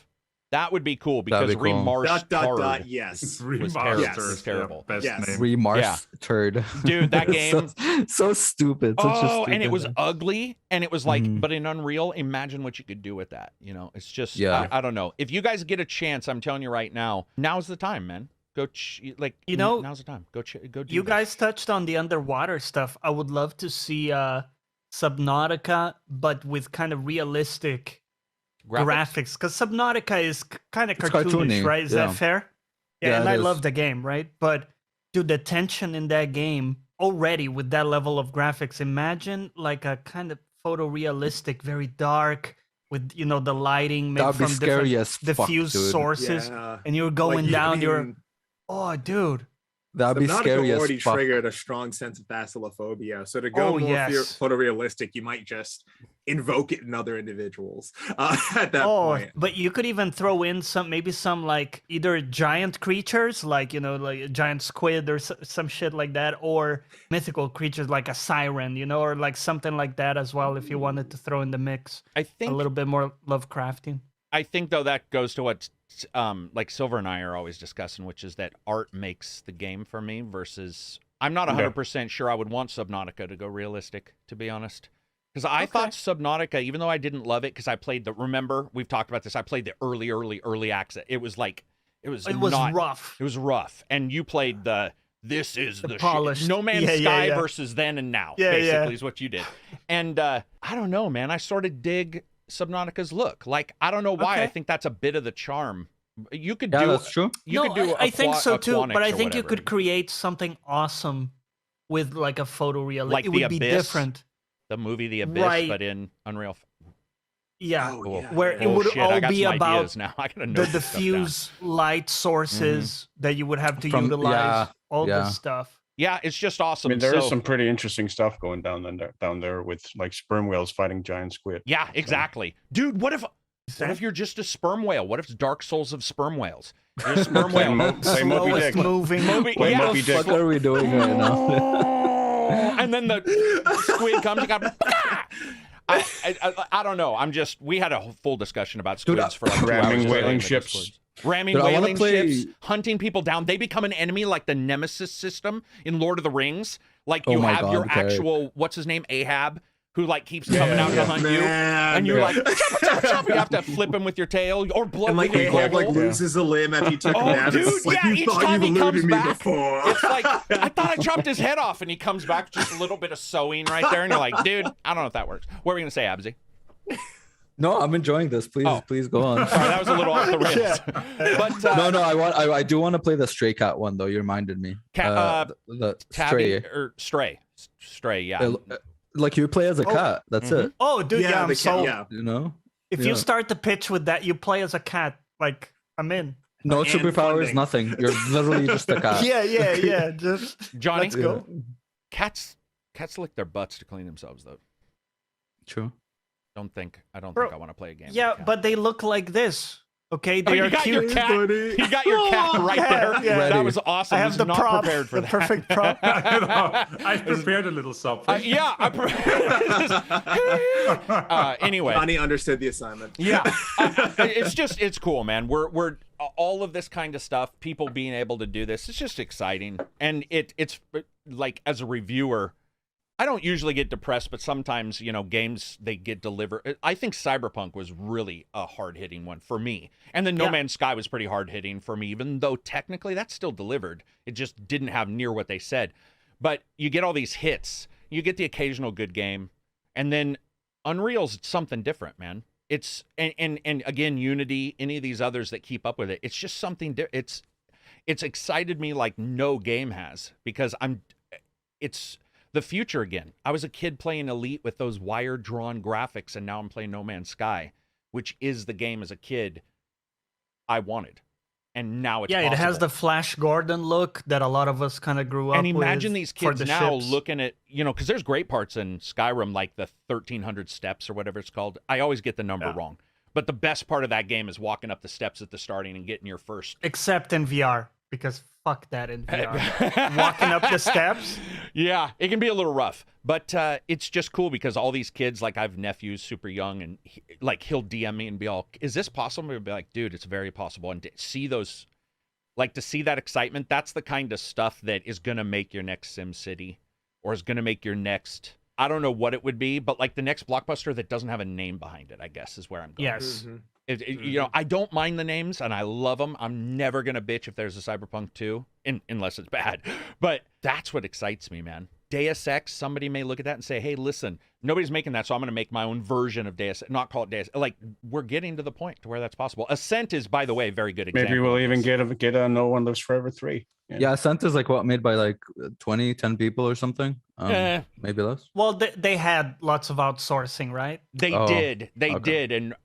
That would be cool because That'd be cool. Remastered Yes. was Remastered, terrible. Yes. Was terrible. Best Yes. name. Remastered. Dude, that game. so stupid. Such a Oh, stupid and it was name. ugly, and it was like, Mhm. but in Unreal, imagine what you could do with that. It's just, Yeah. I don't know. If you guys get a chance, I'm telling you right now, now's the time, man. Go, now's the time. Go do You this. guys touched on the underwater stuff. I would love to see Subnautica, but with kind of realistic graphics. Because Subnautica is kind of It's cartoonish, cartoony, right? Is yeah. that fair? Yeah, Yeah, and it I is. love the game, right? But dude, the tension in that game already with that level of graphics. Imagine like a kind of photorealistic, very dark, with the lighting made That'd be from scary different as fuck, diffuse dude. sources, Yeah. and you're going down. I You're mean, dude. That'd be Subnautica scary as already fuck. triggered a strong sense of basilophobia. So to go Oh, more yes. photorealistic, you might just invoke it in other individuals at that point. But you could even throw in maybe some like either giant creatures, like like a giant squid or some shit like that, or mythical creatures like a siren, or like something like that as well. If you wanted to throw in the mix, I a think little bit more Lovecraftian. I think though that goes to what like Silver and I are always discussing, which is that art makes the game for me versus I'm not 100% sure I would want Subnautica to go realistic, to be honest. Because I thought Subnautica, even though I didn't love it, because I played remember, we've talked about this, I played the early access. It was rough. It was rough. And you played this is the polished. shit. No Man's Sky versus then and now, basically, is what you did. And I don't know, man. I sort of dig Subnautica's look. Like, I don't know why. I think that's a bit of the charm. You could do that's true. I think so too, but I think you whatever. could create something awesome with like a photorealistic. Like it The would be Abyss. different. The movie The Abyss, Right. but in Unreal. Yeah, Oh, yeah, where yeah. it would Shit, I all got be some about ideas now. I gotta the note this stuff down. diffuse light sources that you would have to From- utilize. All yeah. this stuff. Yeah, it's just awesome. I mean, there is So- some pretty interesting stuff going down there with like sperm whales fighting giant squid. Yeah, exactly. Dude, what if you're just a sperm whale? What if it's Dark Souls of sperm whales? You're a sperm whale. Say Moby Slowest Dick. moving. Play yeah. Moby Dick. What are we doing right now? And then the squid comes. You got. I don't know. We had a full discussion about Dude, squids for like 2 ramming hours today whaling in the ships. Discord. Ramming Dude, I wanna whaling play- ships, hunting people down. They become an enemy like the Nemesis system in Lord of the Rings. Like Oh you my have God, your okay. actual, what's his name, Ahab, who like keeps coming out to hunt you. And you're like, chop. You have to flip him with your tail or blow And like with your Ahab like global. loses a limb after he took Oh, a nap. dude, It's like yeah, you each thought time you he comes eluded me back, before. It's like, I thought I chopped his head off, and he comes back just a little bit of sewing right there, and you're like, dude, I don't know if that works. What were we gonna say, Abssii? No, I'm enjoying this. Please, Oh. please go on. Sorry, that was a little off the rails. But No, I do want to play the Stray Cat one though. You reminded me. The Tabby Stray. or Stray, yeah. Like you play as a cat. That's it. Oh, dude, yeah, I'm the sold. cat, yeah. You know, If Yeah. you start the pitch with that, you play as a cat. Like, I'm in. no And superpowers, funding. nothing. You're literally just a cat. Yeah. Just Johnny, let's go. cats lick their butts to clean themselves, though. True. I don't think I Bro, want to play a game. with Yeah, a cat. but they look like this. Okay, Oh, they you are got cute. your cat. buddy. You got your cat right there. Yeah. That was awesome. I have was the not prop, prepared for the that. perfect prop. I know. I prepared a little something. Yeah. Anyway. Johnny understood the assignment. Yeah, it's cool, man. We're all of this kind of stuff. People being able to do this, it's just exciting, and it's like as a reviewer, I don't usually get depressed, but sometimes games they get delivered. I think Cyberpunk was really a hard hitting one for me, and then No Yeah. Man's Sky was pretty hard hitting for me, even though technically that's still delivered. It just didn't have near what they said. But you get all these hits, you get the occasional good game, and then Unreal's something different, man. It's and again, Unity, any of these others that keep up with it, it's just something. It's excited me like no game has, because it's the future again. I was a kid playing Elite with those wire drawn graphics, and now I'm playing No Man's Sky, which is the game as a kid I wanted, and now it's Yeah, it has possible. the Flash Gordon look that a lot of us kind of grew up And with. imagine these for kids the now ships. looking at, because there's great parts in Skyrim, like the 1300 steps or whatever it's called. I always get the number wrong. But the best part of that game is walking up the steps at the starting and getting your first. Except in VR, because fuck that in VR. Walking up the steps. Yeah, it can be a little rough. But it's just cool because all these kids, like I have nephews super young, and he'll DM me and be all, is this possible? And be like, dude, it's very possible. And to see those, to see that excitement, that's the kind of stuff that is going to make your next SimCity, or is going to make your next, I don't know what it would be, but like the next blockbuster that doesn't have a name behind it, I guess is where I'm going. Yes. I don't mind the names and I love them. I'm never going to bitch if there's a Cyberpunk 2, unless it's bad. But that's what excites me, man. Deus Ex, somebody may look at that and say, hey, listen, nobody's making that, so I'm going to make my own version of Deus Ex, not call it Deus. Like, we're getting to the point to where that's possible. Ascent is, by the way, a very good example. Maybe we'll even get a No One Lives Forever 3. Yeah, Ascent is like what, made by like 10 people or something? Maybe less. Well, they had lots of outsourcing, right? They Oh, did. They okay. did. And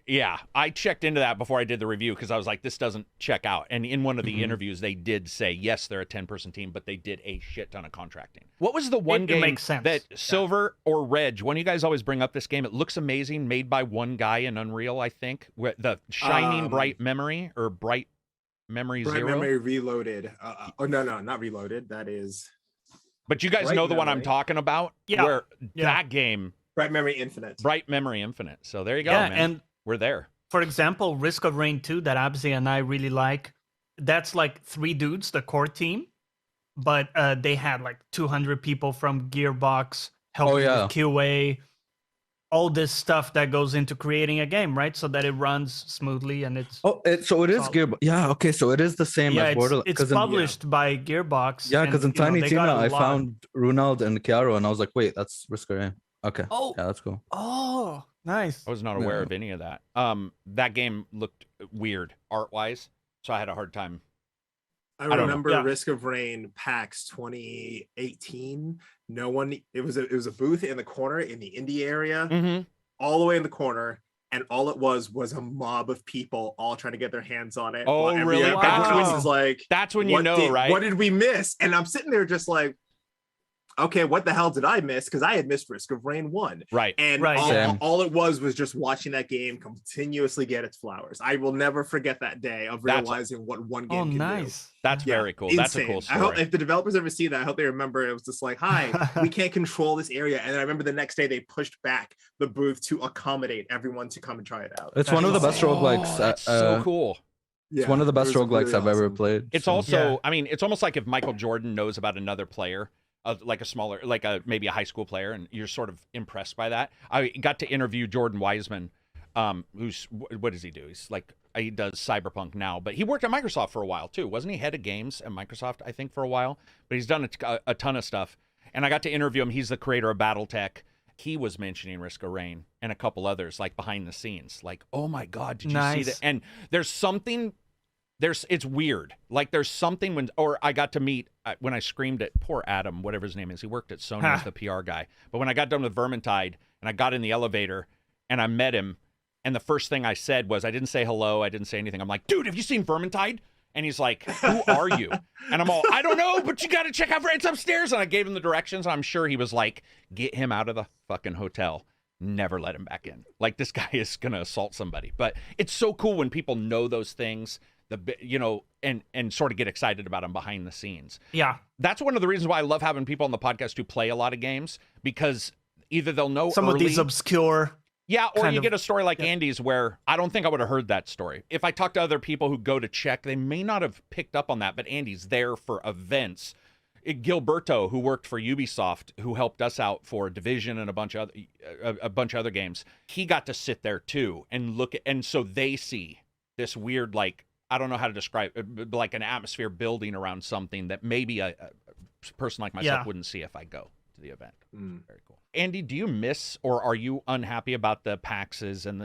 yeah, I checked into that before I did the review because I was like, this doesn't check out. And in one of the interviews, they did say, yes, they're a 10-person team, but they did a shit ton of contracting. What was the one It game makes sense. that Silver or Reg, one of you guys always bring up this game? It looks amazing, made by one guy in Unreal, I think. The Shining Bright Memory or Bright Memory Bright Zero. Memory Reloaded. No, not Reloaded. That is But you guys Bright know the one I'm Memory. talking about? Yeah. Where Yeah. that game, Bright Memory Infinite. Bright Memory Infinite. So there you go, Yeah, man. and We're there. for example, Risk of Rain 2 that Abssii and I really like, that's like 3 dudes, the core team, but they had like 200 people from Gearbox helping yeah. with QA. all this stuff that goes into creating a game, right? So that it runs smoothly and it's So it is solid. Gearbox. Yeah, okay, so it is the same yeah, as Borderlands. it's published by Gearbox. Yeah, because in and, you know, Tiny they Tina got a I lot. found Runald and Chiaro, and I was like, wait, that's Risk of Rain. Okay. Oh. Yeah, that's cool. Oh, nice. I was not aware Yeah. of any of that. That game looked weird art-wise, so I had a hard time. I don't know. remember Yeah. Risk of Rain PAX 2018. No one. It was a booth in the corner in the indie area, Mm-hmm. all the way in the corner, and all it was a mob of people all trying to get their hands on it. Oh, while really? everyone That's is like, That's when you what know, did, right? What did we miss? And I'm sitting there just like, okay, what the hell did I miss? Because I had missed Risk of Rain 1. Right. And Right, yeah. all it was just watching that game continuously get its flowers. I will never forget that day of That's- realizing what one game Oh, can do. nice. That's Yeah, very cool. That's a cool insane. I hope story. if the developers ever see that, I hope they remember it was just like, hi, we can't control this area. And I remember the next day they pushed back the booth to accommodate everyone to come and try it out. It's That's one of the best awesome. roguelikes. That's so cool. It's one of the best it was roguelikes really I've ever awesome. played. It's so- also, Yeah. I mean, it's almost like if Michael Jordan knows about another player, like a smaller, like maybe a high school player, and you're sort of impressed by that. I got to interview Jordan Wiseman, who's what does he do? He's like he does Cyberpunk now, but he worked at Microsoft for a while too, wasn't he? Head of games at Microsoft, I think, for a while. But he's done a ton of stuff, and I got to interview him. He's the creator of BattleTech. He was mentioning Risk of Rain and a couple others, like behind the scenes, like, oh my god, did you see Nice. that? And there's something. It's weird. Like there's something or I got to meet when I screamed at poor Adam, whatever his name is. He worked at Sony as the PR guy. But when I got done with Vermintide and I got in the elevator and I met him, and the first thing I said was, I didn't say hello, I didn't say anything. I'm like, dude, have you seen Vermintide? And he's like, who are you? And I'm all, I don't know, but you got to check out, it's upstairs. And I gave him the directions. I'm sure he was like, get him out of the fucking hotel. Never let him back in. Like this guy is going to assault somebody. But it's so cool when people know those things, and sort of get excited about them behind the scenes. Yeah. That's one of the reasons why I love having people on the podcast who play a lot of games, because either they'll know Some early, of these obscure. yeah, or kind you of- get a story like yeah. Andy's where I don't think I would have heard that story. If I talk to other people who go to check, they may not have picked up on that, but Andy's there for events. Gilberto, who worked for Ubisoft, who helped us out for Division and a bunch of other games, he got to sit there too and look at, and so they see this weird, like, I don't know how to describe it, like an atmosphere building around something that maybe a person like myself Yeah. wouldn't see if I go to the event. Mm. Very cool. Andy, do you miss, or are you unhappy about the PAXs and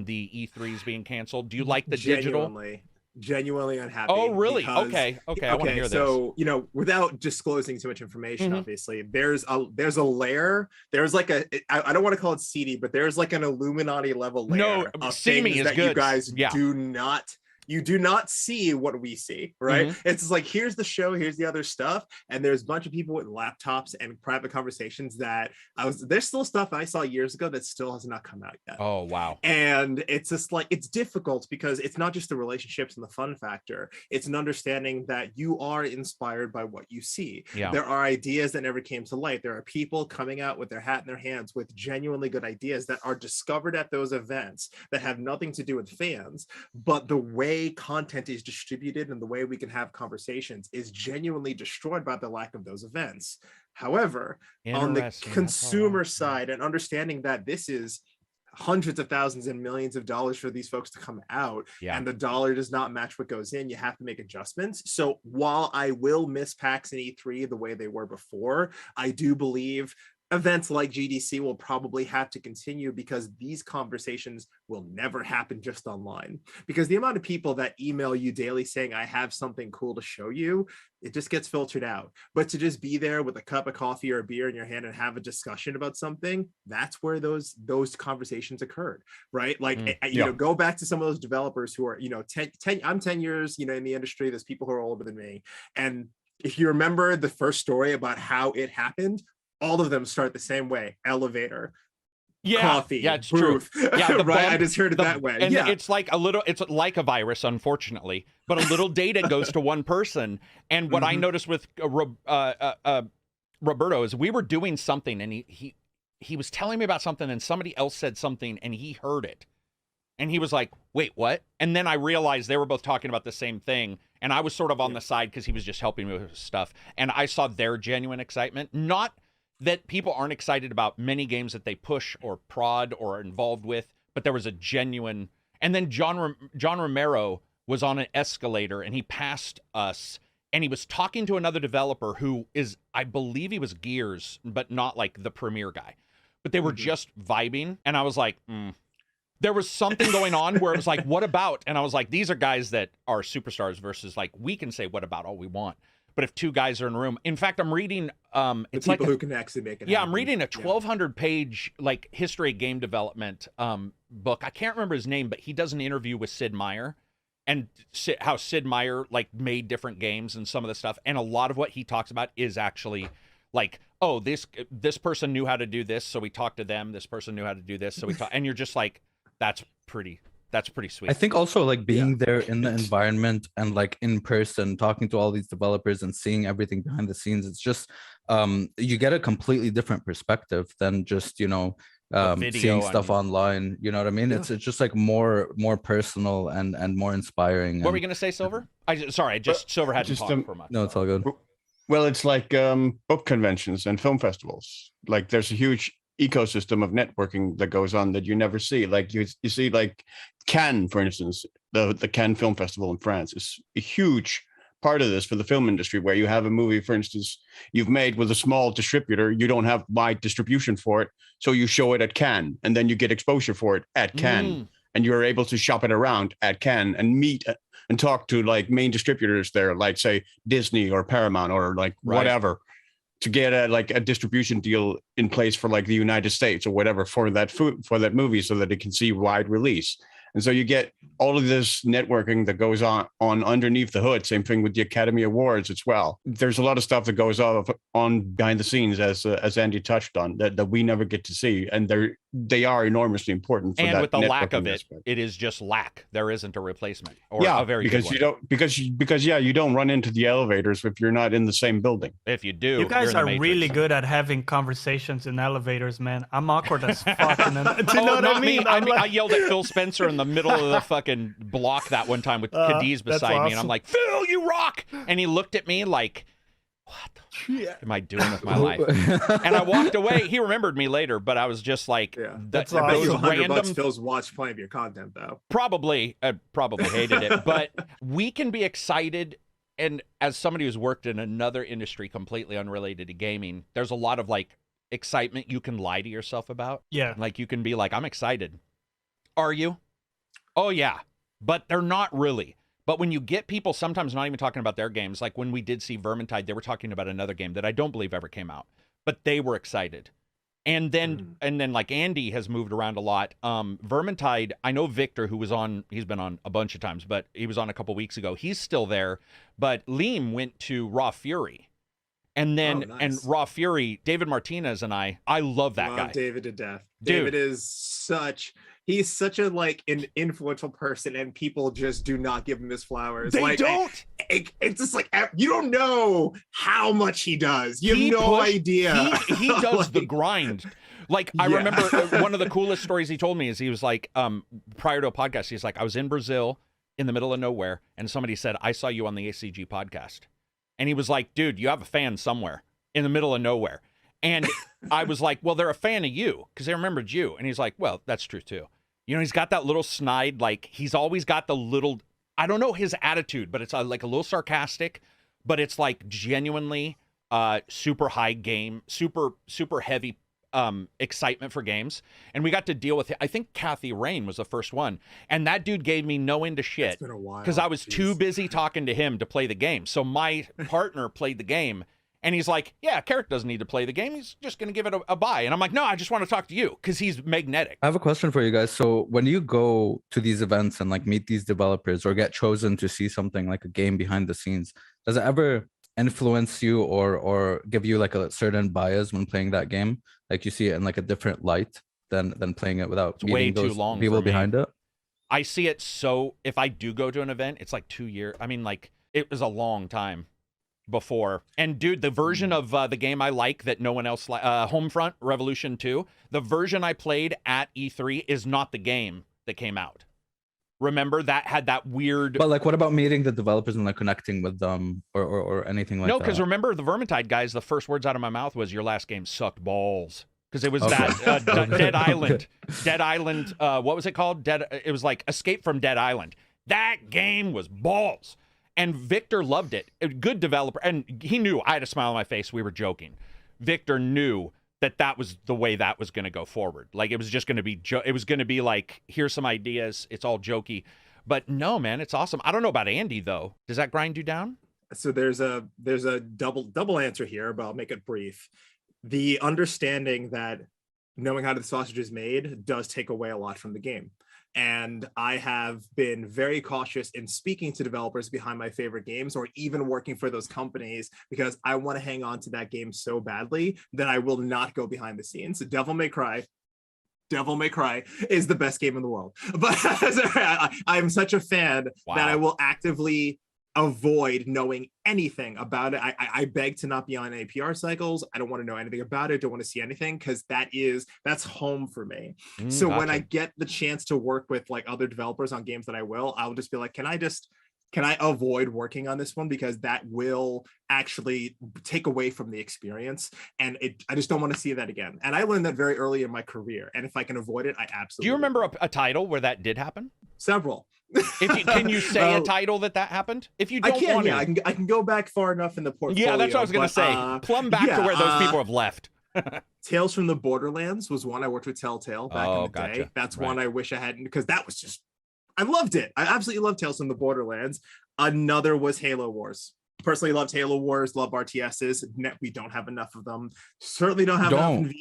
the E3s being canceled? Do you like the digital? Genuinely unhappy. Oh, really? because- Okay. I want to hear this. So, without disclosing too much information, Mhm. obviously, there's a layer. There's like I don't want to call it seedy, but there's like an Illuminati level layer No, of seamy things is that you good. guys Yeah. you do not see what we see, right? Mm-hmm. It's just like, here's the show, here's the other stuff, and there's a bunch of people with laptops and private conversations that there's still stuff I saw years ago that still has not come out yet. Oh, wow. And it's just like, it's difficult because it's not just the relationships and the fun factor. It's an understanding that you are inspired by what you see. Yeah. There are ideas that never came to light. There are people coming out with their hat in their hands with genuinely good ideas that are discovered at those events that have nothing to do with fans. But the way content is distributed and the way we can have conversations is genuinely destroyed by the lack of those events. However, on the Interesting. That's all consumer right. side, and understanding that this is hundreds of thousands and millions of dollars for these folks to come out, Yeah. and the dollar does not match what goes in, you have to make adjustments. So while I will miss PAX and E3 the way they were before, I do believe events like GDC will probably have to continue, because these conversations will never happen just online. Because the amount of people that email you daily saying, I have something cool to show you, it just gets filtered out. But to just be there with a cup of coffee or a beer in your hand and have a discussion about something, that's where those conversations occurred, right? Like, go back to some of those developers who are, 10 I'm 10 years, in the industry. There's people who are older than me. And if you remember the first story about how it happened, all of them start the same way: elevator, coffee, yeah, it's booth. true. Yeah, the right. bump, I just heard it that way. And Yeah, it's like a virus, unfortunately, but a little data goes to one person. And what I noticed with Roberto is we were doing something, and he was telling me about something, and somebody else said something, and he heard it. And he was like, wait, what? And then I realized they were both talking about the same thing. And I was sort of on the side because he was just helping me with stuff. And I saw their genuine excitement. Not that people aren't excited about many games that they push or prod or are involved with, but there was a genuine. And then John Romero was on an escalator and he passed us and he was talking to another developer who is, I believe he was Gears, but not like the premier guy. But they were just vibing, and I was like, there was something going on where it was like, what about? And I was like, these are guys that are superstars versus like, we can say what about all we want. But if two guys are in a room, in fact, I'm reading, it's people like who can actually make it yeah, happen. I'm reading a 1,200 page like history of game development book. I can't remember his name, but he does an interview with Sid Meier and how Sid Meier like made different games and some of the stuff. And a lot of what he talks about is actually like, oh, this person knew how to do this, so we talked to them. This person knew how to do this, so we talked. And you're just like, that's pretty sweet. I think also like being there in the environment and like in person, talking to all these developers and seeing everything behind the scenes, it's just you get a completely different perspective than just, you know, seeing stuff online. You know what I mean? It's just like more personal and more inspiring. What were you gonna say, Silver? Silver hadn't talked for much. No, it's all good. Well, it's like book conventions and film festivals. Like there's a huge ecosystem of networking that goes on that you never see. Like you see like Cannes, for instance, the Cannes Film Festival in France is a huge part of this for the film industry, where you have a movie, for instance, you've made with a small distributor, you don't have wide distribution for it, so you show it at Cannes, and then you get exposure for it at Cannes, and you're able to shop it around at Cannes and meet and talk to like main distributors there, like say Disney or Paramount or like whatever, to get a distribution deal in place for like the United States or whatever for that movie, so that it can see wide release. And so you get all of this networking that goes on underneath the hood. Same thing with the Academy Awards as well. There's a lot of stuff that goes on behind the scenes, as Andy touched on, that we never get to see, and they are enormously important. For and that with the lack of aspect. it is just lack. There isn't a replacement, or a very because good you don't because you don't run into the elevators if you're not in the same building. If you do, you guys you're are in the really Matrix. good at having conversations in elevators, man. I'm awkward as fuck. Do you know what not I me. mean? I yelled at Phil Spencer in the middle of the fucking block that one time with Cadiz beside me, and I'm awesome. like, Phil, you rock! And he looked at me like, what the am I doing with my life? And I walked away. He remembered me later, but I was just like, That's I bet awesome. you those $100 random. Phil's watched plenty of your content though. Probably hated it, but we can be excited. And as somebody who's worked in another industry completely unrelated to gaming, there's a lot of like excitement you can lie to yourself about. Yeah. Like you can be like, I'm excited. Are you? Oh yeah. But they're not really. But when you get people sometimes not even talking about their games, like when we did see Vermintide, they were talking about another game that I don't believe ever came out, but they were excited. And then like Andy has moved around a lot. Vermintide, I know Victor, who was on, he's been on a bunch of times, but he was on a couple weeks ago. He's still there. But Liam went to Raw Fury. And then, and Raw Fury, David Martinez and I love that guy. David to death. Dude. David is he's such a like an influential person, and people just do not give him his flowers. They like, don't. It's just like, you don't know how much he does. You have no idea. He does Like, the grind. Like I remember one of the coolest stories he told me is he was like, prior to a podcast, he's like, I was in Brazil in the middle of nowhere, and somebody said, I saw you on the ACG podcast. And he was like, dude, you have a fan somewhere in the middle of nowhere. And I was like, well, they're a fan of you because they remembered you. And he's like, well, that's true too. You know, he's got that little snide, like he's always got the little, I don't know his attitude, but it's like a little sarcastic, but it's like genuinely super high game, super heavy excitement for games. And we got to deal with it. I think Kathy Rain was the first one, and that dude gave me no end of shit. It's been a while because I was too busy talking to him to play the game. So my partner played the game, and he's like, yeah, Karak doesn't need to play the game, he's just gonna give it a buy. And I'm like, no, I just want to talk to you because he's magnetic. I have a question for you guys. So when you go to these events and like meet these developers or get chosen to see something like a game behind the scenes, does it ever influence you or give you like a certain bias when playing that game? Like you see it in like a different light than playing it without It's way meeting too those long people for me. behind it? I see it. So if I do go to an event, it's like 2 years. I mean, like it was a long time before. And dude, the version of the game I like that no one else like, Homefront Revolution 2, the version I played at E3 is not the game that came out. Remember that had that weird. But like, what about meeting the developers and like connecting with them or anything like No, that? because remember the Vermintide guys, the first words out of my mouth was your last game sucked balls. Because it was Okay. that Dead Island. Dead Island, what was it called? It was like Escape from Dead Island. That game was balls. And Victor loved it. A good developer. And he knew. I had a smile on my face. We were joking. Victor knew that was the way that was going to go forward. Like, it was just going to be, it was going to be like, here's some ideas. It's all jokey. But no, man, it's awesome. I don't know about Andy, though. Does that grind you down? So there's a double answer here, but I'll make it brief. The understanding that knowing how the sausage is made does take away a lot from the game. And I have been very cautious in speaking to developers behind my favorite games, or even working for those companies, because I want to hang on to that game so badly that I will not go behind the scenes. Devil May Cry is the best game in the world. But I'm such a fan that I will actively avoid knowing anything about it. I beg to not be on any PR cycles. I don't want to know anything about it. Don't want to see anything, because that's home for me. So when I get the chance to work with like other developers on games that I'll just be like, can I avoid working on this one, because that will actually take away from the experience, and I just don't want to see that again. And I learned that very early in my career, and if I can avoid it, I absolutely. Do you remember a title where that did happen? Several. Can you say a title that happened? If you don't want to, I can go back far enough in the portfolio. Yeah, that's what I was going to say. Plumb back to where those people have left. Tales from the Borderlands was one I worked with Telltale back in the day. That's one I wish I hadn't, because that was just, I loved it. I absolutely loved Tales from the Borderlands. Another was Halo Wars. Personally loved Halo Wars, love RTSs. We don't have enough of them. Certainly don't have enough in VR.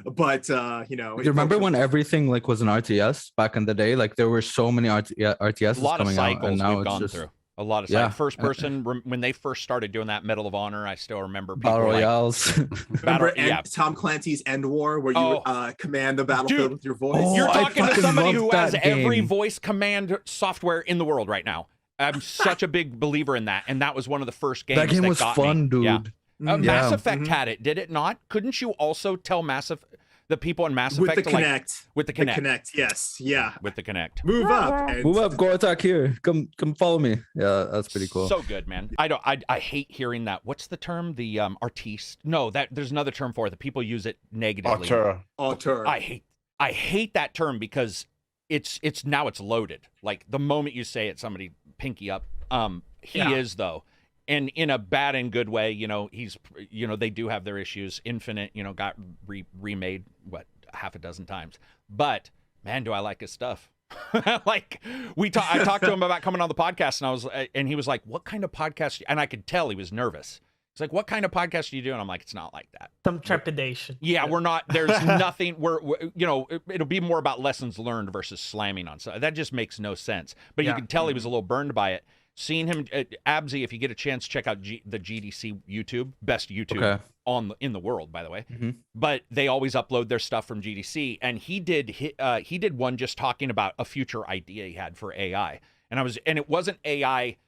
But you remember when everything like was an RTS back in the day? Like there were so many RTSs coming out, and now it's just through. A lot of first person. When they first started doing that Medal of Honor, I still remember battle royales. Remember Tom Clancy's End War, where you command the battlefield with your voice? You're talking to somebody who has every voice command software in the world right now. I'm such a big believer in that, and that was one of the first games. That game was fun, dude. Yeah. Mass Effect had it, did it not? Couldn't you also tell the people in Mass Effect with the Kinect? With the Kinect, yes, yeah. With the Kinect. Move up, go attack here. Come follow me. Yeah, that's pretty cool. So good, man. I hate hearing that. What's the term? The artiste? No, there's another term for it. The people use it negatively. Auteur. I hate that term, because it's loaded. Like the moment you say it, somebody pinky up. He is though. And in a bad and good way, they do have their issues. Infinite, got remade, half a dozen times. But man, do I like his stuff. Like I talked to him about coming on the podcast, and he was like, "What kind of podcast?" And I could tell he was nervous. He's like, "What kind of podcast do you do?" And I'm like, "It's not like that." Some trepidation. Yeah, we're not. There's nothing. It'll be more about lessons learned versus slamming on. So that just makes no sense. But you can tell he was a little burned by it. Seeing him, Abssii, if you get a chance, check out the GDC YouTube, best YouTube in the world, by the way. But they always upload their stuff from GDC, and he did one just talking about a future idea he had for AI, and it wasn't AI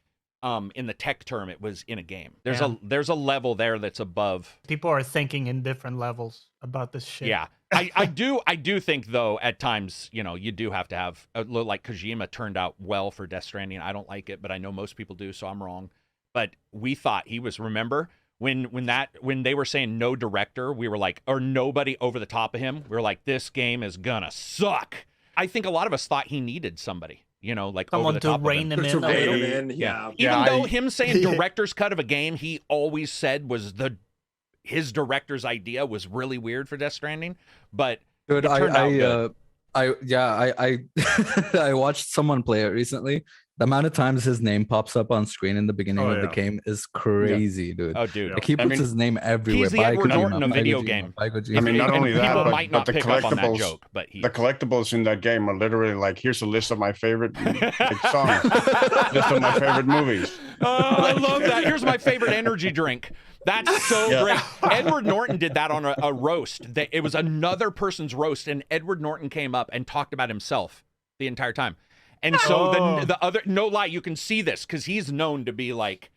in the tech term, it was in a game. There's a level there that's above. People are thinking in different levels about this shit. Yeah. I do think though at times, you do have to have a little, like Kojima turned out well for Death Stranding. I don't like it, but I know most people do, so I'm wrong. But we thought he was, remember when they were saying no director, we were like, or nobody over the top of him, we were like, this game is gonna suck. I think a lot of us thought he needed somebody, like someone over the top to rein him in. Yeah. Even though him saying director's cut of a game, he always said was his director's idea was really weird for Death Stranding, but dude, it turned out good. I watched someone play it recently. The amount of times his name pops up on screen in the beginning of the game is crazy, dude. Oh, dude. Like he puts his name everywhere. He's the Edward Norton of video game. I mean, not only that, people might not pick up on that joke, but the collectibles in that game are literally like, here's a list of my favorite songs, list of my favorite movies. Oh, I love that. Here's my favorite energy drink. That's so great. Edward Norton did that on a roast. It was another person's roast, and Edward Norton came up and talked about himself the entire time. And so the other, no lie, you can see this because he's known to be like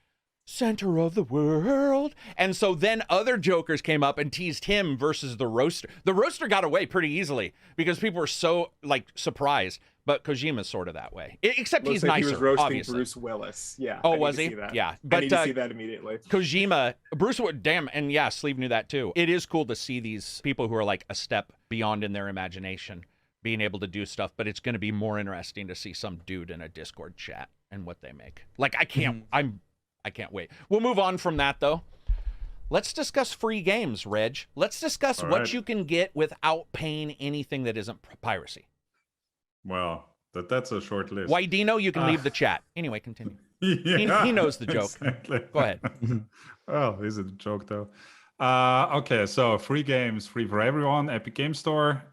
center of the world. And so then other jokers came up and teased him versus the roaster. The roaster got away pretty easily because people were so like surprised. But Kojima's sort of that way, except Looks he's like nicer. he was roasting obviously. Bruce Willis. Yeah. Oh, I need was to he? see that. Yeah. I But need to see that immediately. Kojima, Bruce would damn, and yeah, Sleeve knew that too. It is cool to see these people who are like a step beyond in their imagination being able to do stuff, but it's going to be more interesting to see some dude in a Discord chat and what they make. Like I can't wait. We'll move on from that though. Let's discuss free games, Reg. Let's discuss what you can get without paying anything that isn't piracy. Well, that's a short list. Why, Dino, you can leave the chat. Anyway, continue. Yeah, he knows the joke. Exactly. Go ahead. Oh, is it a joke though? Okay, so free games, free for everyone. Epic Game Store,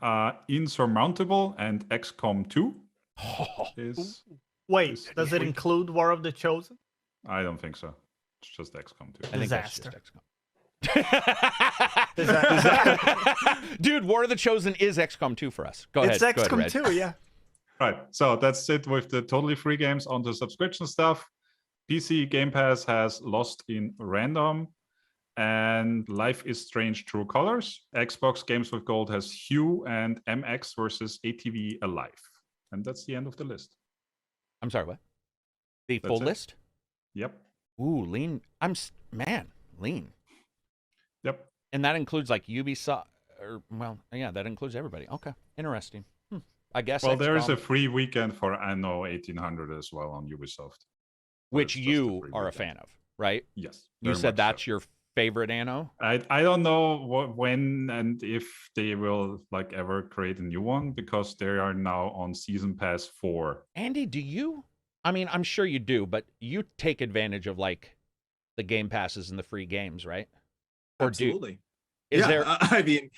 Insurmountable and XCOM 2 is. Wait, does it free. include War of the Chosen? I don't think so. It's just XCOM 2. I think that's just Disaster. XCOM. Dude, War of the Chosen is XCOM 2 for us. Go ahead. It's Go ahead, XCOM Reg. 2, yeah. Right, so that's it with the totally free games. On the subscription stuff, PC Game Pass has Lost in Random and Life is Strange True Colors. Xbox Games with Gold has Hue and MX versus ATV Alive. And that's the end of the list. I'm sorry, what? The full it. list? Yep. Ooh, lean. Lean. Yep. And that includes like Ubisoft, or well, yeah, that includes everybody. Okay, interesting. I guess. Well, there is XCOM, a free weekend for Anno 1800 as well on Ubisoft. which It's just a you free are a weekend. fan of, right? Yes. You very said much so. that's your favorite Anno. I don't know when and if they will like ever create a new one because they are now on Season Pass 4. Andy, do you? I mean, I'm sure you do, but you take advantage of like the game passes and the free games, right? Or Absolutely. Is yeah, there? I mean,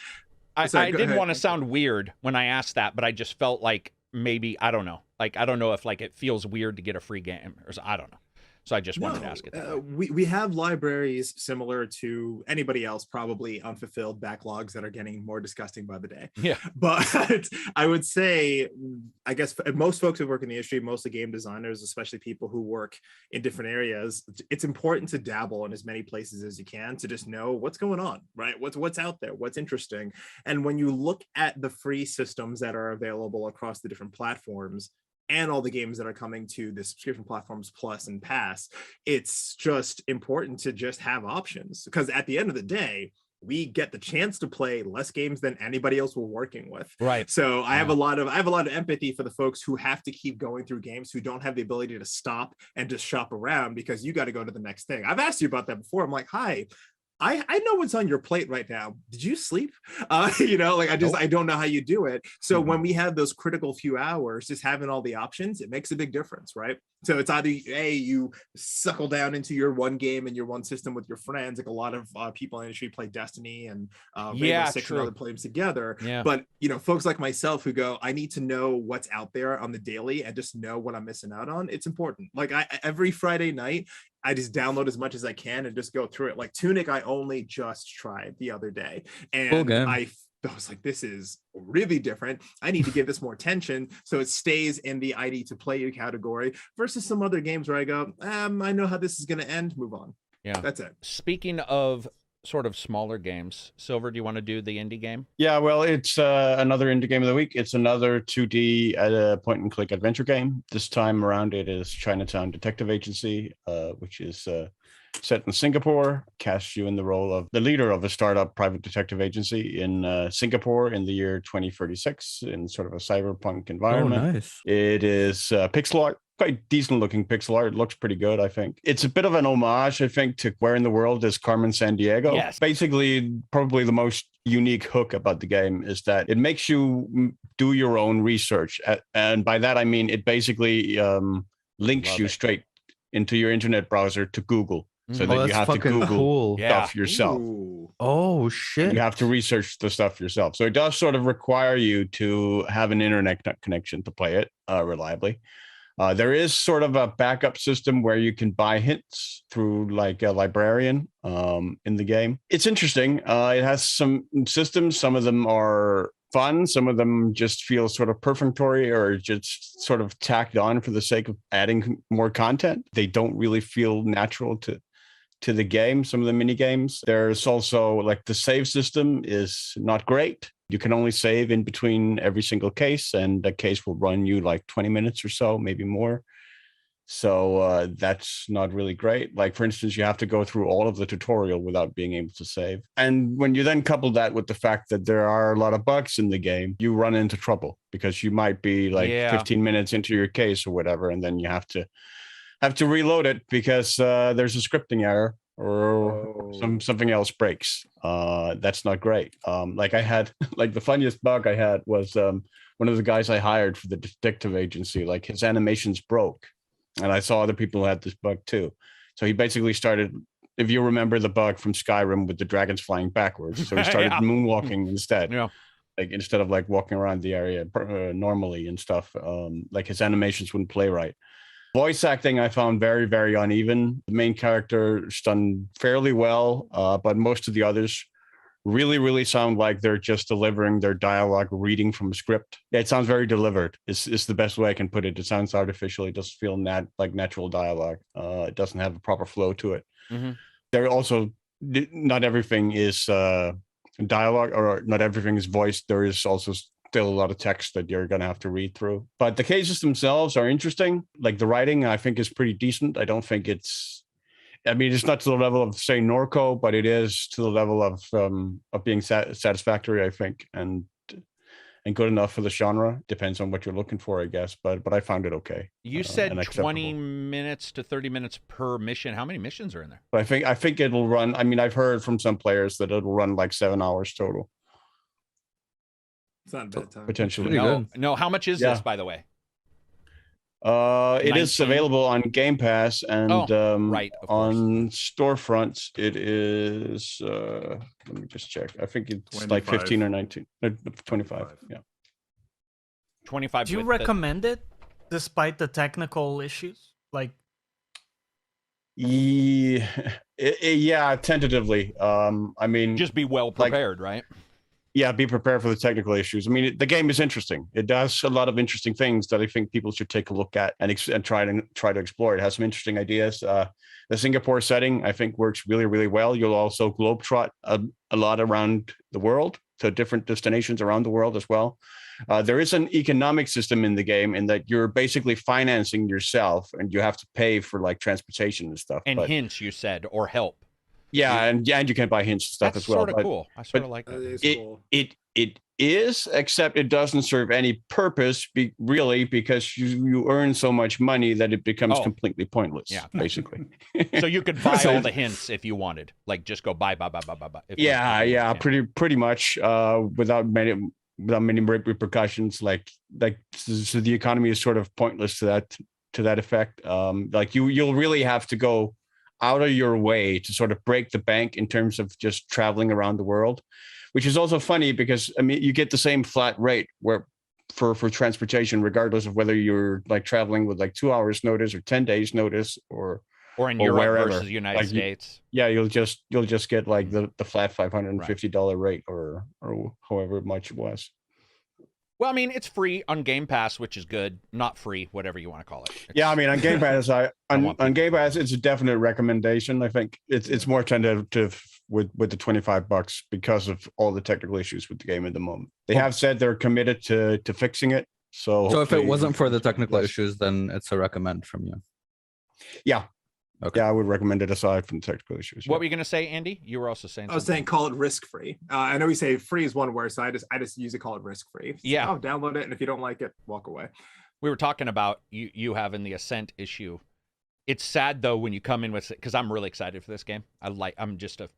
I sorry, go didn't ahead. want to sound weird when I asked that, but I just felt like maybe I don't know. Like I don't know if like it feels weird to get a free game or I don't know. So I just wanted to ask it. That way. We have libraries similar to anybody else, probably unfulfilled backlogs that are getting more disgusting by the day. Yeah. But I would say, I guess most folks who work in the industry, mostly game designers, especially people who work in different areas, it's important to dabble in as many places as you can to just know what's going on, right? What's out there, what's interesting. And when you look at the free systems that are available across the different platforms, and all the games that are coming to the subscription platforms Plus and Pass, it's just important to just have options because at the end of the day, we get the chance to play less games than anybody else we're working with. Right. So I have a lot of empathy for the folks who have to keep going through games who don't have the ability to stop and just shop around because you got to go to the next thing. I've asked you about that before. I'm like, hi, I know what's on your plate right now. Did you sleep? I don't know how you do it. So when we have those critical few hours, just having all the options, it makes a big difference, right? So it's either you suckle down into your one game and your one system with your friends, like a lot of people in the industry play Destiny and Rainbow Six and other games together. Yeah. But folks like myself who go, I need to know what's out there on the daily and just know what I'm missing out on. It's important. Like every Friday night, I just download as much as I can and just go through it. Like Tunic, I only just tried the other day, and I was like, this is really different. I need to give this more attention so it stays in the ID to play category versus some other games where I go, I know how this is going to end. Move on. Yeah, that's it. Speaking of sort of smaller games, Silver, do you want to do the indie game? Yeah, well, it's another indie game of the week. It's another 2D point-and-click adventure game. This time around, it is Chinatown Detective Agency, which is set in Singapore. Casts you in the role of the leader of a startup private detective agency in Singapore in the year 2036 in sort of a cyberpunk environment. Oh, nice. It is pixel art. Quite decent looking pixel art. It looks pretty good, I think. It's a bit of an homage, I think, to Where in the World is Carmen Sandiego. Yes. Basically, probably the most unique hook about the game is that it makes you do your own research. And by that, I mean, it basically links you straight into your internet browser to Google. So that you have to Google stuff yourself. Ooh. Oh, shit. You have to research the stuff yourself. So it does sort of require you to have an internet connection to play it reliably. There is sort of a backup system where you can buy hints through like a librarian in the game. It's interesting. It has some systems. Some of them are fun. Some of them just feel sort of perfunctory or just sort of tacked on for the sake of adding more content. They don't really feel natural to to the game, some of the mini games. There's also like the save system is not great. You can only save in between every single case, and the case will run you like 20 minutes or so, maybe more. So that's not really great. Like, for instance, you have to go through all of the tutorial without being able to save. And when you then couple that with the fact that there are a lot of bugs in the game, you run into trouble because you might be like 15 minutes into your case or whatever, and then you have to reload it because there's a scripting error or something else breaks. That's not great. Like I had, like the funniest bug I had was one of the guys I hired for the detective agency, like his animations broke. And I saw other people who had this bug too. So he basically started, if you remember the bug from Skyrim with the dragons flying backwards. So he started moonwalking instead. Yeah. Like instead of like walking around the area normally and stuff, like his animations wouldn't play right. Voice acting I found very, very uneven. The main character is done fairly well, but most of the others really, really sound like they're just delivering their dialogue, reading from a script. Yeah, it sounds very delivered. It's the best way I can put it. It sounds artificial. It doesn't feel like natural dialogue. It doesn't have a proper flow to it. Mm-hmm. There also, not everything is dialogue, or not everything is voiced. There is also still a lot of text that you're going to have to read through. But the cases themselves are interesting. Like the writing, I think, is pretty decent. I don't think it's not to the level of, say, Norco, but it is to the level of being satisfactory, I think, and good enough for the genre. Depends on what you're looking for, I guess. But I found it okay. You said 20 minutes to 30 minutes per mission. How many missions are in there? But I think it'll run. I mean, I've heard from some players that it'll run like 7 hours total. It's not a bad time. Potentially. No. How much is this, by the way? It is available on Game Pass and on storefronts. It is. Let me just check. I think it's 25. Like 15 or 19. 25. Yeah. 25. Do you recommend it despite the technical issues? Like. Yeah, tentatively. I mean, just be well prepared, right? Yeah, be prepared for the technical issues. I mean, the game is interesting. It does a lot of interesting things that I think people should take a look at and try to explore. It has some interesting ideas. The Singapore setting, I think, works really, really well. You'll also globetrot a lot around the world to different destinations around the world as well. There is an economic system in the game in that you're basically financing yourself and you have to pay for like transportation and stuff. And hints, you said, or help. Yeah, and you can buy hints and stuff as well. That's sort of cool. I sort of like that. It is, except it doesn't serve any purpose, really, because you earn so much money that it becomes completely pointless. Yeah, basically. So you could buy all the hints if you wanted, like just go buy. Yeah, pretty much without many repercussions. Like so the economy is sort of pointless to that effect. Like you'll really have to go out of your way to sort of break the bank in terms of just traveling around the world, which is also funny because, I mean, you get the same flat rate for transportation, regardless of whether you're like traveling with like 2 hours notice or 10 days notice or in Europe wherever. Versus the United States. You'll just get like the flat $550 rate or however much it was. Well, I mean, it's free on Game Pass, which is good. Not free, whatever you want to call it. I mean, on Game Pass, on Game Pass, it's a definite recommendation. I think it's more tentative with the $25 because of all the technical issues with the game at the moment. They have said they're committed to fixing it. So if it wasn't for the technical issues, then it's a recommend from you. Yeah. Okay. Yeah, I would recommend it aside from the technical issues. What were you going to say, Andy? You were also saying. I was saying call it risk-free. I know we say free is one word, so I just use it, call it risk-free. Yeah. So, download it, and if you don't like it, walk away. We were talking about you having the Ascent issue. It's sad though when you come in with, because I'm really excited for this game. I'm just a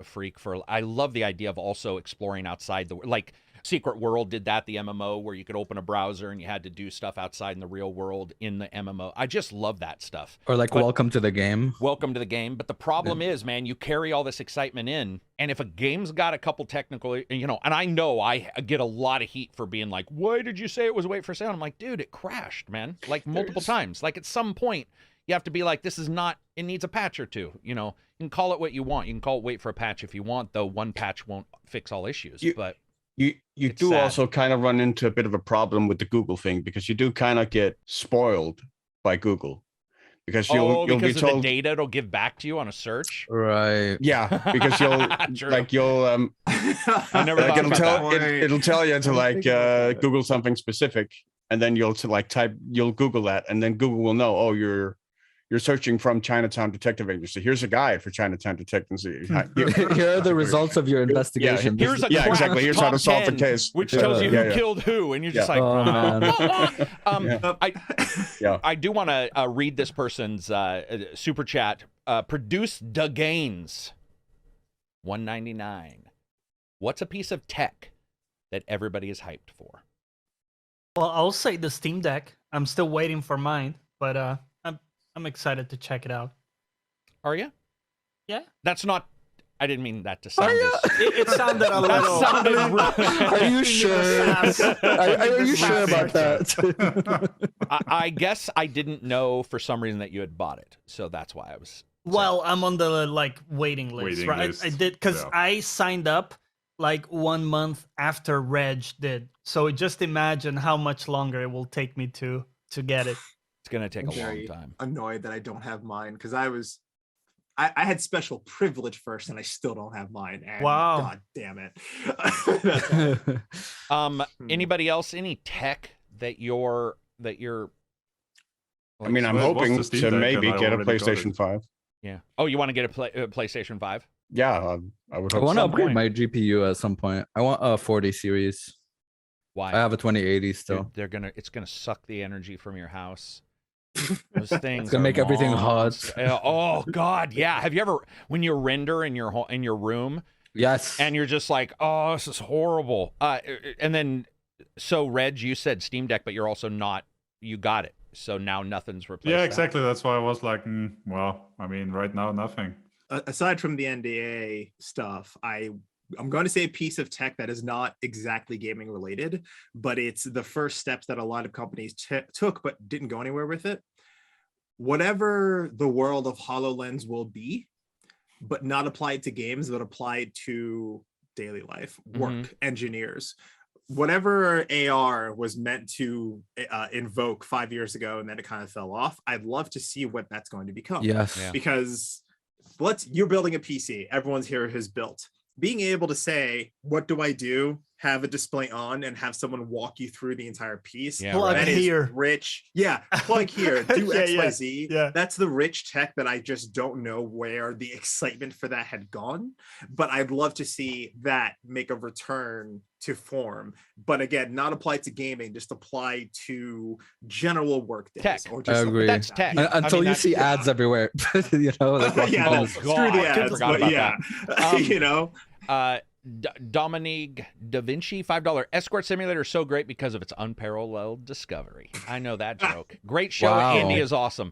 freak for. I love the idea of also exploring outside like Secret World did that, the MMO, where you could open a browser and you had to do stuff outside in the real world in the MMO. I just love that stuff. Or like welcome to the game. Welcome to the game. But the problem is, man, you carry all this excitement in, and if a game's got a couple technical, and I know I get a lot of heat for being like, why did you say it was wait for sale? I'm like, dude, it crashed, man. Like multiple times. Like at some point, you have to be like, this is not, it needs a patch or two. You can call it what you want. You can call it wait for a patch if you want, though one patch won't fix all issues. But you do sad. Also kind of run into a bit of a problem with the Google thing, because you do kind of get spoiled by Google, because Oh, you'll because be of the told. data it'll give back to you on a search. Right. Yeah, because True. you'll I never like thought it'll about tell that. it'll tell you to I didn't like think about that. Google something specific, and then you'll Google that, and then Google will know, oh, you're searching from Chinatown Detective Agency. Here's a guide for Chinatown Detective Agency. Here are the results of your investigation. Here's a Yeah, crack exactly. Here's how top to solve the 10, case. which Yeah, tells you who yeah. killed who, and you're just Yeah. like, Oh, man. Yeah. I do want to read this person's super chat. Produce the gains, $1.99. What's a piece of tech that everybody is hyped for? Well, I'll say the Steam Deck. I'm still waiting for mine, but I'm excited to check it out. Are you? Yeah. That's not. I didn't mean that to sound. ya? as- It sounded a That little. sounded Are you sure? Are you sure about that? I guess I didn't know for some reason that you had bought it, so that's why I was. Well, I'm on the waiting list, Waiting right? list, I did because yeah. I signed up like 1 month after Reg did. So just imagine how much longer it will take me to get it. It's gonna take I'm a long very time. annoyed that I don't have mine because I had special privilege first and I still don't have mine. And Wow. God damn it. That's all. Anybody else? Any tech that you're? I mean, I'm So it was hoping the Steam to Deck, maybe and I get a already got it. PlayStation 5. Yeah. Oh, you want to get a PlayStation 5? Yeah, I would I hope want to so. upgrade point. my GPU at some point. I want a 40 series. Why? I have a 2080 still. Dude, it's gonna suck the energy from your house. Those things It's gonna are make everything hot. monster- Oh God, yeah. Have you ever, when you render in your room, Yes. and you're just like, oh, this is horrible. And then, so Reg, you said Steam Deck, but you're also not. You got it, so now nothing's replaced. Yeah, that. exactly. That's why I was like, well, I mean, right now, nothing. Aside from the NDA stuff, I'm going to say a piece of tech that is not exactly gaming related, but it's the first steps that a lot of companies took but didn't go anywhere with it. Whatever the world of HoloLens will be, but not applied to games, but applied to daily life, work, engineers. Whatever AR was meant to invoke 5 years ago, and then it kind of fell off. I'd love to see what that's going to become. Yes. Yeah. Because you're building a PC. Everyone's here has built. Being able to say, what do I do? Have a display on and have someone walk you through the entire piece. Yeah, Plug right. That is here. rich. Yeah, plug here, do Yeah, XYZ. yeah. That's the rich tech that I just don't know where the excitement for that had gone. But I'd love to see that make a return to form. But again, not applied to gaming, just applied to general work days. Tech. Or I just agree. That's tech. Yeah. Until you that's- see ads everywhere. you know, like walking Yeah, down Oh, the street. God. Screw the I ads, forgot but about yeah. that. You know? Dominique Da Vinci, $5. Escort Simulator is so great because of its unparalleled discovery. I know that joke. Great show. Wow. Andy is awesome.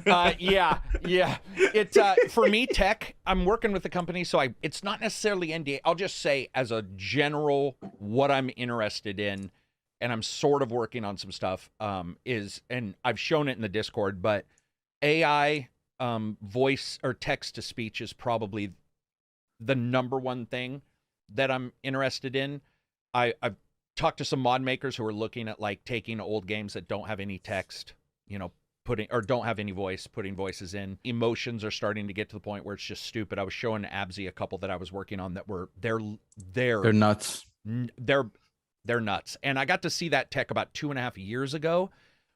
Yeah. It for me, tech. I'm working with the company, so it's not necessarily NDA. I'll just say as a general what I'm interested in, and I'm sort of working on some stuff. Is, and I've shown it in the Discord, but AI, voice or text to speech is probably the number one thing that I'm interested in. I've talked to some mod makers who are looking at like taking old games that don't have any text, don't have any voice, putting voices in. Emotions are starting to get to the point where it's just stupid. I was showing Abssii a couple that I was working on that They're nuts. they're nuts. And I got to see that tech about 2.5 years ago,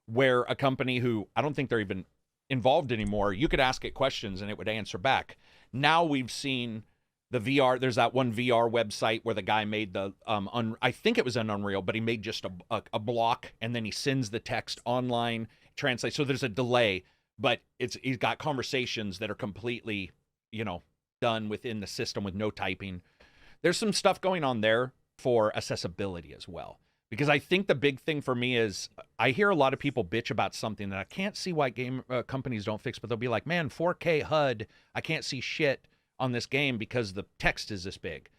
where a company who I don't think they're even involved anymore, you could ask it questions and it would answer back. Now we've seen the VR, there's that one VR website where the guy made the, I think it was an Unreal, but he made just a block and then he sends the text online, translates. So there's a delay, but he's got conversations that are completely, done within the system with no typing. There's some stuff going on there for accessibility as well. Because I think the big thing for me is I hear a lot of people bitch about something that I can't see why game companies don't fix, but they'll be like, man, 4K HUD, I can't see shit on this game because the text is this big.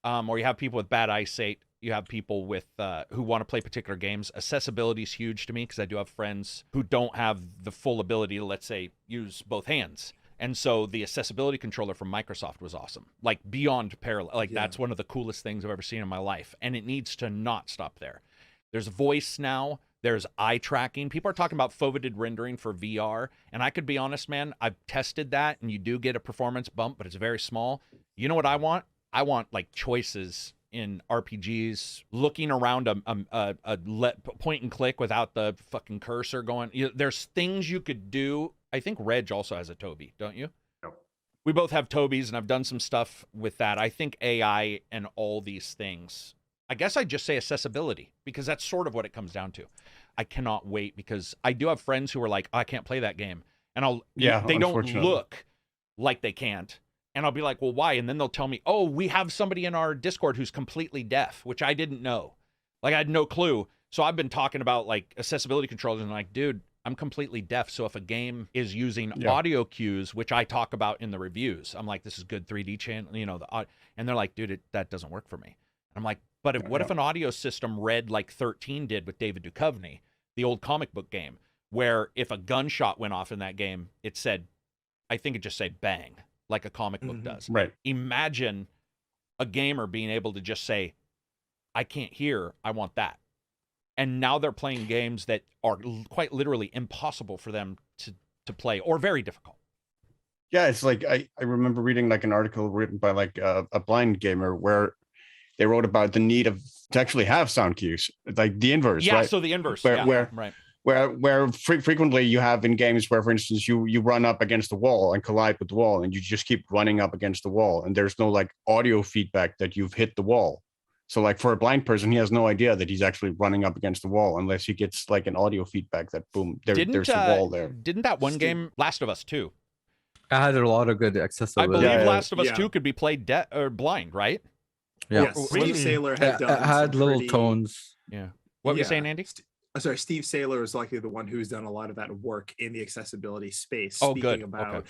Or you have people with bad eyesight. You have people with who want to play particular games. Accessibility is huge to me because I do have friends who don't have the full ability to, let's say, use both hands. And so the accessibility controller from Microsoft was awesome, like beyond parallel. Like that's one of the coolest things I've ever seen in my life. And it needs to not stop there. There's voice now. There's eye tracking. People are talking about foveated rendering for VR. And I could be honest, man, I've tested that, and you do get a performance bump, but it's very small. You know what I want? I want like choices in RPGs, looking around a point and click without the fucking cursor going. There's things you could do. I think Reg also has a Toby, don't you? We both have Tobys, and I've done some stuff with that. I think AI and all these things, I guess I'd just say accessibility, because that's sort of what it comes down to. I cannot wait, because I do have friends who are like, oh, I can't play that game. And they don't look like they can't. And I'll be like, well, why? And then they'll tell me, oh, we have somebody in our Discord who's completely deaf, which I didn't know. Like, I had no clue. So I've been talking about like accessibility controls, and like, dude, I'm completely deaf. So if a game is using audio cues, which I talk about in the reviews, I'm like, this is good 3D channel, and they're like, dude, that doesn't work for me. And I'm like, but what if an audio system read like 13 did with David Duchovny, the old comic book game, where if a gunshot went off in that game, it said, I think it just said bang, like a comic book does. Right. Imagine a gamer being able to just say, I can't hear, I want that. And now they're playing games that are quite literally impossible for them to play, or very difficult. Yeah, it's like I remember reading like an article written by like a blind gamer where they wrote about the need to actually have sound cues, like the inverse. Yeah, right? so the inverse. Where frequently you have in games where, for instance, you run up against the wall and collide with the wall, and you just keep running up against the wall, and there's no like audio feedback that you've hit the wall. So like for a blind person, he has no idea that he's actually running up against the wall unless he gets like an audio feedback that boom, there's a wall there. Didn't that one game, Last of Us 2? I had a lot of good accessibility. I believe Last of Us 2 could be played or blind, right? Yeah. Yes, Really? Steve Saylor had done had some little pretty- tones. Yeah. What were you saying, Andy? Sorry, Steve Saylor is likely the one who's done a lot of that work in the accessibility space. Oh, speaking good. about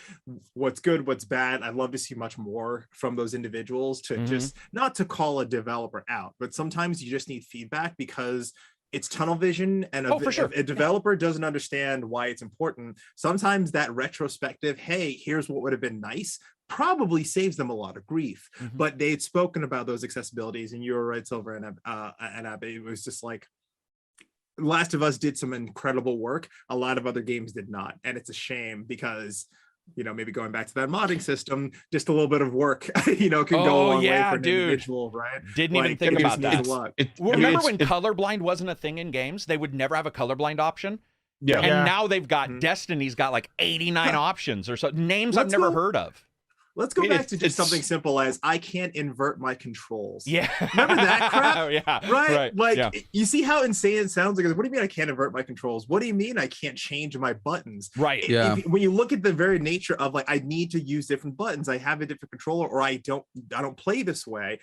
what's good, what's bad. I'd love to see much more from those individuals to just not to call a developer out, but sometimes you just need feedback because it's tunnel vision, and if a developer doesn't understand why it's important, sometimes that retrospective, hey, here's what would have been nice, probably saves them a lot of grief. But they'd spoken about those accessibilities, and you were right, Silver and Abby. It was just like, Last of Us did some incredible work. A lot of other games did not. And it's a shame because, maybe going back to that modding system, just a little bit of work, can go a long way for an individual, right? Didn't even think about that. Remember when colorblind wasn't a thing in games? They would never have a colorblind option. Yeah. And now they've got Destiny's got like 89 options or so. Names I've never heard of. Let's go back to just something simple as I can't invert my controls. Yeah. Remember that crap? Yeah. Right? Like, you see how insane it sounds? Like, what do you mean I can't invert my controls? What do you mean I can't change my buttons? Right. Yeah. When you look at the very nature of like, I need to use different buttons, I have a different controller, or I don't play this way.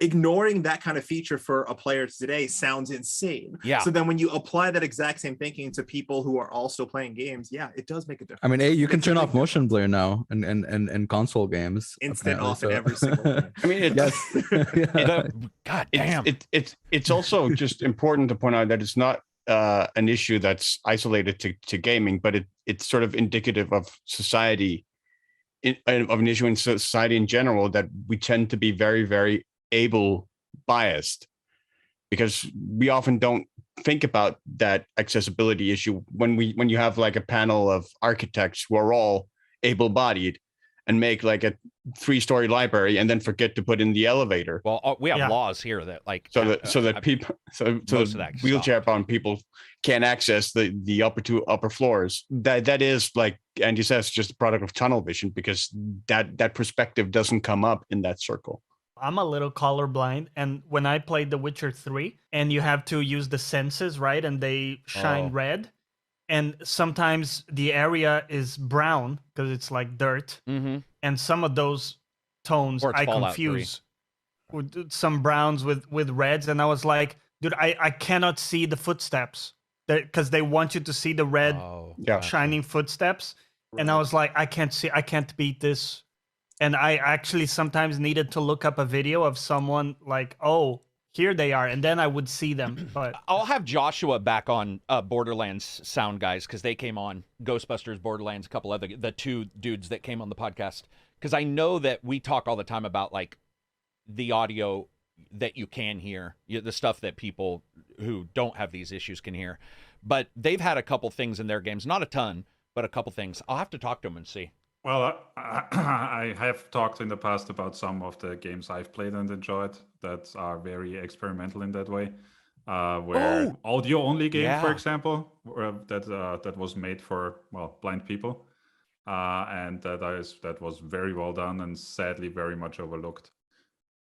Ignoring that kind of feature for a player today sounds insane. Yeah. So then when you apply that exact same thinking to people who are also playing games, yeah, it does make a difference. I mean, you can turn off motion blur now and console games. Instant off in every single game. I mean, God damn. It's also just important to point out that it's not an issue that's isolated to gaming, but it's sort of indicative of society, of an issue in society in general, that we tend to be very, very able biased, because we often don't think about that accessibility issue when you have like a panel of architects who are all able-bodied and make like a 3-story library and then forget to put in the elevator. Well, we have laws here that like wheelchair bound people can't access the upper floors. That is, like Andy says, just a product of tunnel vision, because that perspective doesn't come up in that circle. I'm a little colorblind, and when I played The Witcher 3, and you have to use the senses, right, and they shine red, and sometimes the area is brown because it's like dirt, and some of those tones I confuse with some browns with reds, and I was like, dude, I cannot see the footsteps because they want you to see the red shining footsteps, and I was like, I can't beat this. And I actually sometimes needed to look up a video of someone like, oh, here they are, and then I would see them. But I'll have Joshua back on Borderlands sound guys, because they came on Ghostbusters, Borderlands, a couple other, the two dudes that came on the podcast, because I know that we talk all the time about like the audio that you can hear, the stuff that people who don't have these issues can hear. But they've had a couple things in their games, not a ton, but a couple things. I'll have to talk to them and see. Well, I have talked in the past about some of the games I've played and enjoyed that are very experimental in that way. Where audio-only game, for example, that was made for blind people, and that was very well done and sadly very much overlooked.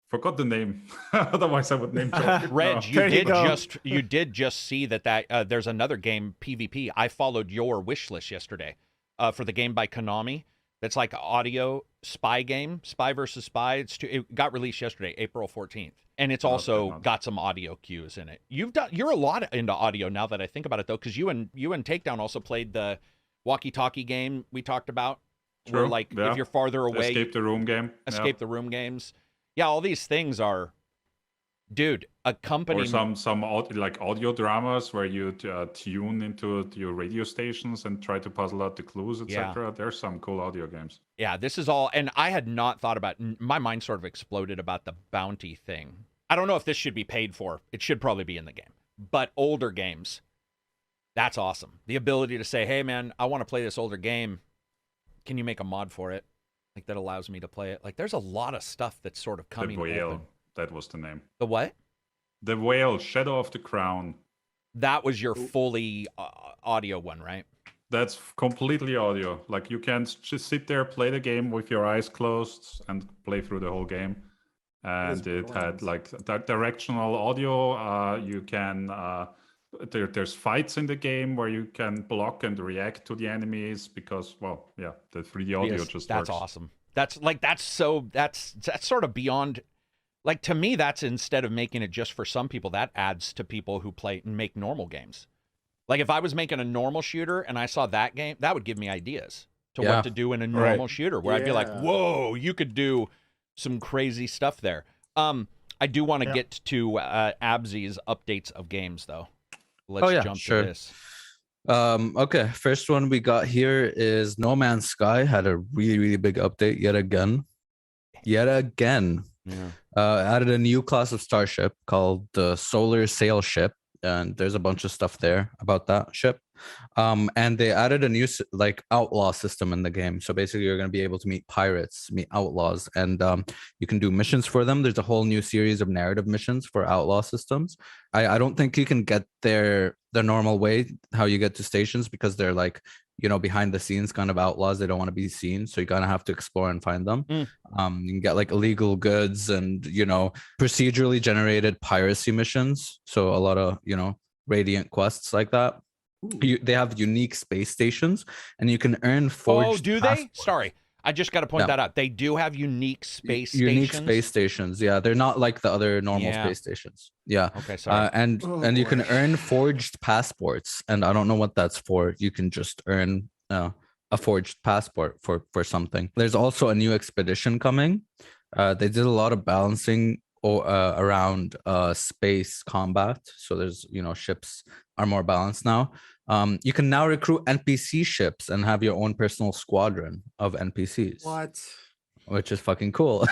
Forgot the name. Otherwise, I would name drop it. Reg, No. you did just see that there's another game, PvP. I followed your wish list yesterday for the game by Konami. That's like an audio spy game, Spy versus Spy. It got released yesterday, April 14th, and it's also got some audio cues in it. You're a lot into audio now that I think about it, though, because you and Takedown also played the walkie-talkie game we talked about. True. Where if you're farther away, Escape the Room game. The Room games. Yeah, all these things are, dude, a company. Or some audio dramas where you tune into your radio stations and try to puzzle out the clues, etc. There's some cool audio games. Yeah, this is all, and I had not thought about. My mind sort of exploded about the bounty thing. I don't know if this should be paid for. It should probably be in the game, but older games, that's awesome. The ability to say, "Hey, man, I want to play this older game. Can you make a mod for it?" Like that allows me to play it. Like there's a lot of stuff that's sort of coming. The Whale, open. that was the name. The what? The Whale, Shadow of the Crown. That was your fully audio one, right? That's completely audio. Like you can just sit there, play the game with your eyes closed, and play through the whole game. And it had like that directional audio. You can. There's fights in the game where you can block and react to the enemies because, the 3D audio just that's works. Awesome. That's sort of beyond. Like to me, that's instead of making it just for some people, that adds to people who play and make normal games. Like if I was making a normal shooter and I saw that game, that would give me ideas to what to do in a normal shooter where I'd be like, whoa, you could do some crazy stuff there. I do want to get to Abssii's updates of games though. Let's jump to this. Okay, first one we got here is No Man's Sky had a really, really big update yet again. Yeah. Added a new class of starship called the Solar Sail Ship, and there's a bunch of stuff there about that ship. And they added a new outlaw system in the game. So basically you're going to be able to meet pirates, meet outlaws, and you can do missions for them. There's a whole new series of narrative missions for outlaw systems. I don't think you can get there the normal way, how you get to stations, because they're behind the scenes kind of outlaws. They don't want to be seen, so you're gonna have to explore and find them. You can get illegal goods and procedurally generated piracy missions, so a lot of radiant quests like that. They have unique space stations, and you can earn forged. Oh, do they? Sorry, I just got to point that out. They do have unique space stations. Yeah, they're not like the other normal space stations. Yeah. Okay, sorry. And you can earn forged passports, and I don't know what that's for. You can just earn a forged passport for something. There's also a new expedition coming. They did a lot of balancing around space combat, so there's ships are more balanced now. You can now recruit NPC ships and have your own personal squadron of NPCs. What? Which is fucking cool.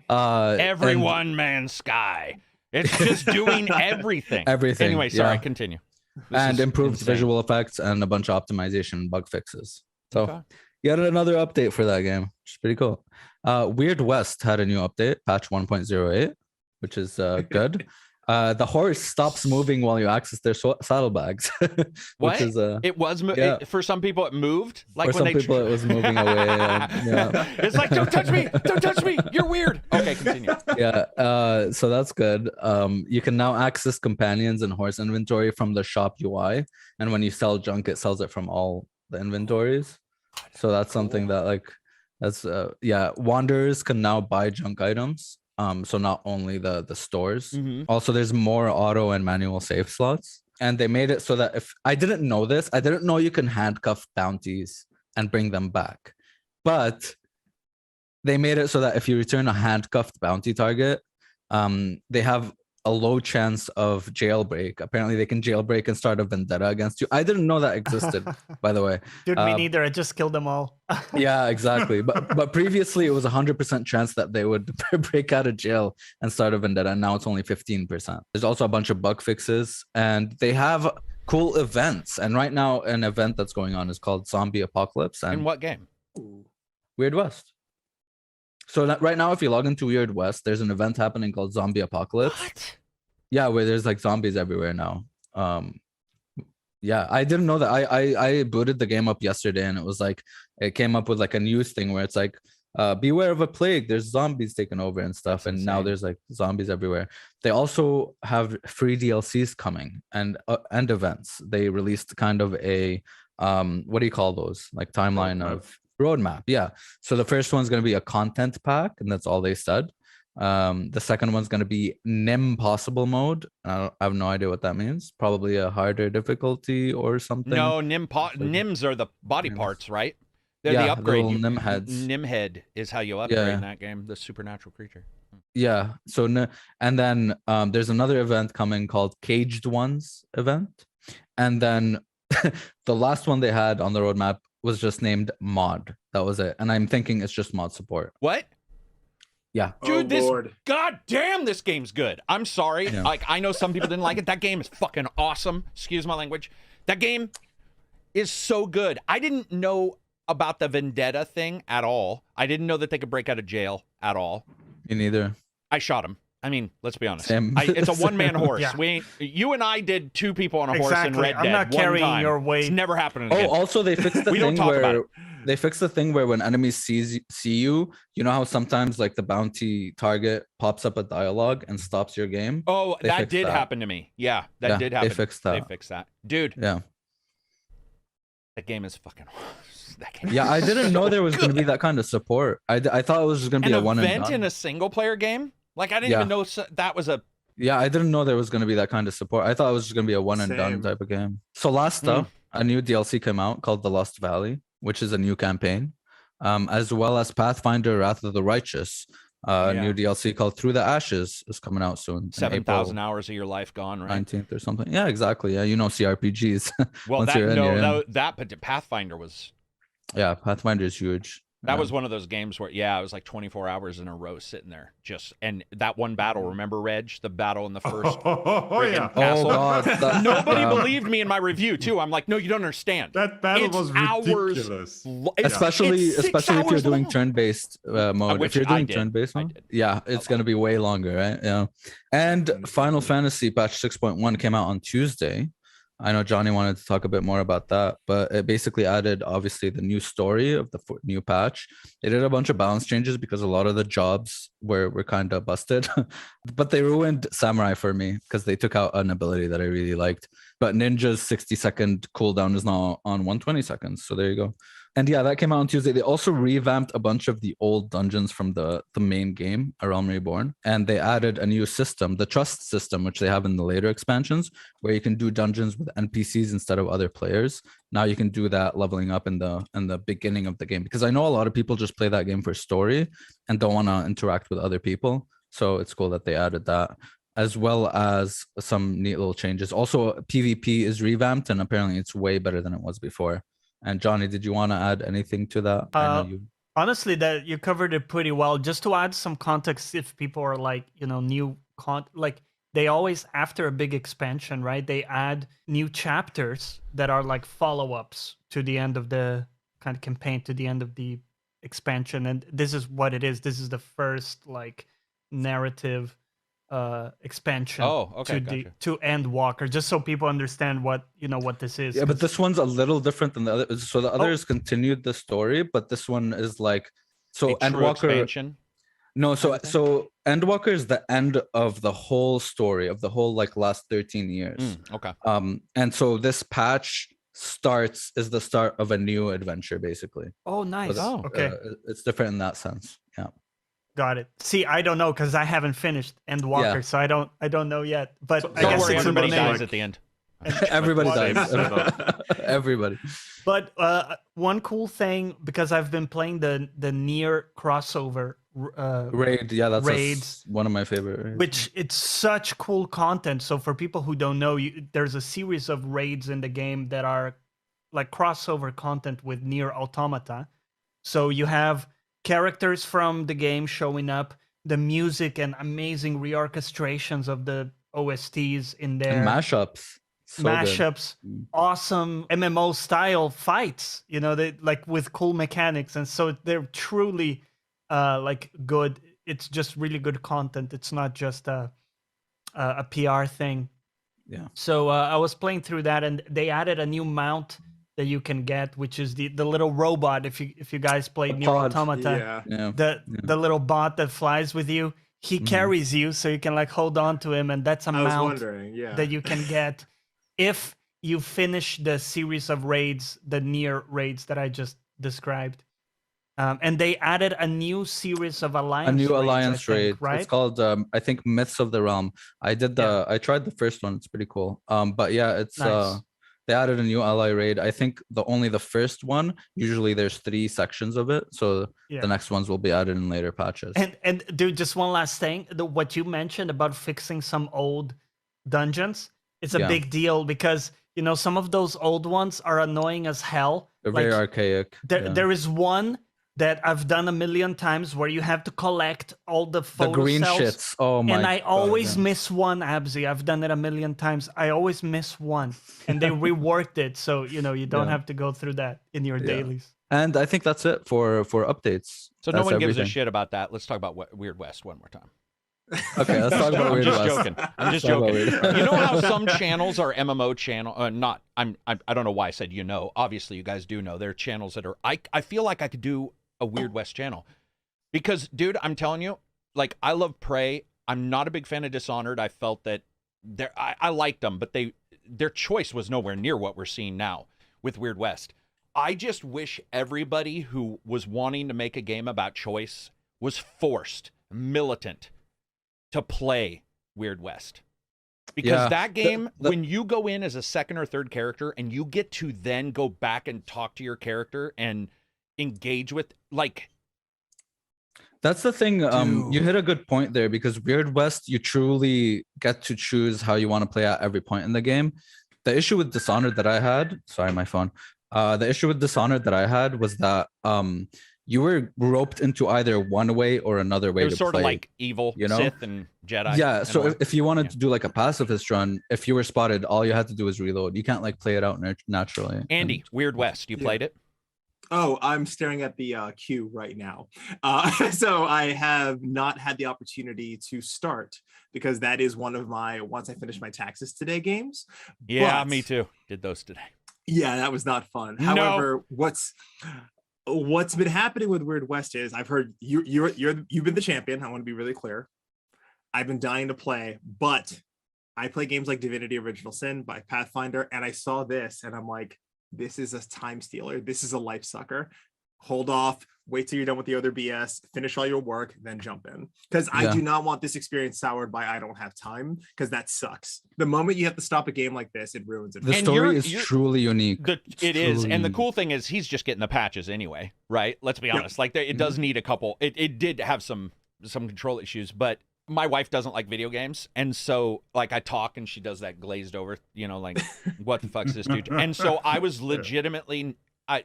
Every one man sky. It's just doing everything. Everything. Anyway, sorry, continue. And improved visual effects and a bunch of optimization and bug fixes. So yet another update for that game, which is pretty cool. Weird West had a new update, patch 1.08, which is good. The horse stops moving while you access their saddlebags. What? It was for some people it moved. Like for some people it was moving away. It's like, don't touch me, don't touch me. You're weird. Okay, continue. Yeah. So that's good. You can now access companions and horse inventory from the shop UI, and when you sell junk, it sells it from all the inventories. So that's something that wanderers can now buy junk items. So not only the stores, also there's more auto and manual save slots, and they made it so that if I didn't know this, I didn't know you can handcuff bounties and bring them back, but they made it so that if you return a handcuffed bounty target, they have a low chance of jailbreak. Apparently, they can jailbreak and start a vendetta against you. I didn't know that existed, by the way. Dude, me neither. I just killed them all. Yeah, exactly. But previously, it was 100% chance that they would break out of jail and start a vendetta, and now it's only 15%. There's also a bunch of bug fixes, and they have cool events. And right now, an event that's going on is called Zombie Apocalypse. And In what game? Weird West. So right now, if you log into Weird West, there's an event happening called Zombie Apocalypse. What? Yeah, where there's like zombies everywhere now. Yeah, I didn't know that. I booted the game up yesterday, and it was like it came up with like a news thing where it's like, beware of a plague. There's zombies taking over and stuff, That's and now insane. there's like zombies everywhere. They also have free DLCs coming and events. They released kind of a what do you call those? Like timeline of roadmap. Yeah. So the first one's going to be a content pack, and that's all they said. The second one's going to be Nimpossible mode. I have no idea what that means. Probably a harder difficulty or something. No, Nims are the body parts, right? They're Yeah, the the upgrade. little Nim heads. Nim head is how you upgrade Yeah. in that game, the supernatural creature. Yeah. So and then there's another event coming called Caged Ones event, and then the last one they had on the roadmap was just named Mod. That was it. And I'm thinking it's just mod support. What? Yeah. Dude, Oh, god damn, this game's good. I'm sorry. Yeah. Like, I know some people didn't like it. That game is fucking awesome. Excuse my language. That game is so good. I didn't know about the vendetta thing at all. I didn't know that they could break out of jail at all. Me neither. I shot him. I mean, let's be honest. Same. It's a one-man horse. Yeah. You and I did 2 people on a horse in Exactly. Red Dead. I'm not one carrying time. your weight. It's never happening Oh, again. also they fixed the We don't thing talk about where it. they fixed the thing where when enemies see you, you know how sometimes like the bounty target pops up a dialogue and stops your game. Oh, They that fixed did that. happen to me. Yeah, that Yeah, did they happen. fixed They that. fixed that. Dude, Yeah. that game is fucking that game Yeah, I is didn't so know there was going to be good. that kind of support. I thought it was just going to be An a one and event done. in a single player game? Like, I didn't Yeah. even know that was a Yeah, I didn't know there was going to be that kind of support. I thought it was just going to be a one and done Same. type of game. So last up, a new DLC came out called The Lost Valley, which is a new campaign, as well as Pathfinder Wrath of the Righteous. A Yeah. new DLC called Through the Ashes is coming out soon. in 7,000 April hours of your life gone, right? 19th or something. Yeah, exactly. Yeah, you know CRPGs. Well, Once that you're in, you're in. that Pathfinder was Yeah, Pathfinder is huge. that Yeah. was one of those games where it was like 24 hours in a row sitting there and that one battle. Remember, Reg, the battle in the first Oh yeah, friggin' castle? Oh god, that- Nobody yeah. believed me in my review too. I'm like, no, you don't understand. that battle It's was hours ridiculous. Especially it's 6 especially if you're hours doing long. turn-based mode. Which If you're I doing did. turn-based I one, did. yeah, it's gonna be way longer, right? Yeah. And Final Fantasy patch 6.1 came out on Tuesday. I know Johnny wanted to talk a bit more about that, but it basically added obviously the new story of the new patch. They did a bunch of balance changes because a lot of the jobs were kind of busted, but they ruined Samurai for me because they took out an ability that I really liked. But Ninja's 60-second cooldown is now on 120 seconds. So there you go. And yeah, that came out on Tuesday. They also revamped a bunch of the old dungeons from the main game, A Realm Reborn, and they added a new system, the trust system, which they have in the later expansions, where you can do dungeons with NPCs instead of other players. Now you can do that leveling up in the beginning of the game, because I know a lot of people just play that game for story and don't want to interact with other people. So it's cool that they added that, as well as some neat little changes. Also, PvP is revamped, and apparently it's way better than it was before. And Johnny, did you want to add anything to that? I know you. Honestly, that you covered it pretty well. Just to add some context, if people are like, new like they always, after a big expansion, right? They add new chapters that are like follow-ups to the end of the kind of campaign, to the end of the expansion. And this is what it is. This is the first like narrative expansion to Endwalker, just so people understand what this is. Yeah, but this one's a little different than the other. So the others continued the story, but this one is like, so a true Endwalker. expansion. No, so Endwalker is the end of the whole story of the whole like last 13 years. Okay. And so this patch is the start of a new adventure, basically. Oh, nice. So Okay. It's different in that sense. Yeah. Got it. See, I don't know because I haven't finished Endwalker, Yeah. so I don't know yet. But So I Don't guess worry, it's in the everybody name. dies at the end. Everybody Same dies. setup. Everybody. But one cool thing, because I've been playing the Nier crossover Raid, yeah, that's raids, one of my favorite raids. which it's such cool content. So for people who don't know, there's a series of raids in the game that are like crossover content with Nier Automata. So you have characters from the game showing up, the music and amazing reorchestrations of the OSTs in there, And mashups. So good. mashups, awesome MMO style fights, you know, they like with cool mechanics, and so they're truly like good. It's just really good content. It's not just a PR thing. Yeah. So I was playing through that, and they added a new mount that you can get, which is the little robot. If you guys played Nier pod. Automata, Yeah. the little bot that flies with you, he carries you, so you can like hold on to him, and that's a I was mount wondering, yeah. that you can get if you finish the series of raids, the Nier raids that I just described. And they added a new series of alliance. A new raids, alliance I think, raid. right? It's called I think Myths of the Realm. I tried the first one. It's pretty cool. But yeah, it's Nice. they added a new ally raid. I think only the first one. Usually there's 3 sections of it, so Yeah. the next ones will be added in later patches. And dude, just one last thing. What you mentioned about fixing some old dungeons, it's a Yeah. big deal because, you know, some of those old ones are annoying as hell. They're very archaic. Yeah. There is one that I've done a million times where you have to collect all the The photo green cells. shits. Oh my And I God, always yeah. miss one, Abssii. I've done it a million times. I always miss one. And they reworked it. So, you know, you don't Yeah. have to go through that in your dailies. And I think that's it for updates. So no That's one gives a everything. shit about that. Let's talk about Weird West one more time. Okay, let's talk about I'm Weird just West. joking. I'm just Talk about joking. Weird West. You know how some channels are MMO channel? Not. I don't know why I said you know. Obviously, you guys do know. There are channels that are. I feel like I could do a Weird West channel because, dude, I'm telling you, like I love Prey. I'm not a big fan of Dishonored. I felt that I liked them, but their choice was nowhere near what we're seeing now with Weird West. I just wish everybody who was wanting to make a game about choice was forced, militant, to play Weird West. Because Yeah, that game, when you go in as a second or third character and you get to then go back and talk to your character and engage with, like... That's the thing. You hit a good point there because Weird West, you truly get to choose how you want to play at every point in the game. The issue with Dishonored that I had, sorry, my phone. The issue with Dishonored that I had was that you were roped into either one way or another way It was to sort play. of like evil, you know? Sith, and Jedi. Yeah, and so all. if you wanted to do like a pacifist run, if you were spotted, all you had to do was reload. You can't like play it out naturally. Andy, Weird West, you played it? Oh, I'm staring at the queue right now. So I have not had the opportunity to start because that is one of my, once I finish my taxes today games. Yeah, But- me too. Did those today. Yeah, that was not fun. No. However, what's been happening with Weird West is I've heard you've been the champion. I want to be really clear. I've been dying to play, but I play games like Divinity Original Sin by Pathfinder, and I saw this and I'm like, this is a time stealer. This is a life sucker. Hold off, wait till you're done with the other BS, finish all your work, then jump in. Because I do not want this experience soured by I don't have time, because that sucks. The moment you have to stop a game like this, it ruins it. The And story you're- is truly unique. It is, and the truly cool thing is he's just getting the patches anyway, right? Let's be honest. Like it does need a couple. It did have some control issues, but my wife doesn't like video games, and so like I talk and she does that glazed over, you know, like what the fuck's this dude? And so I was legitimately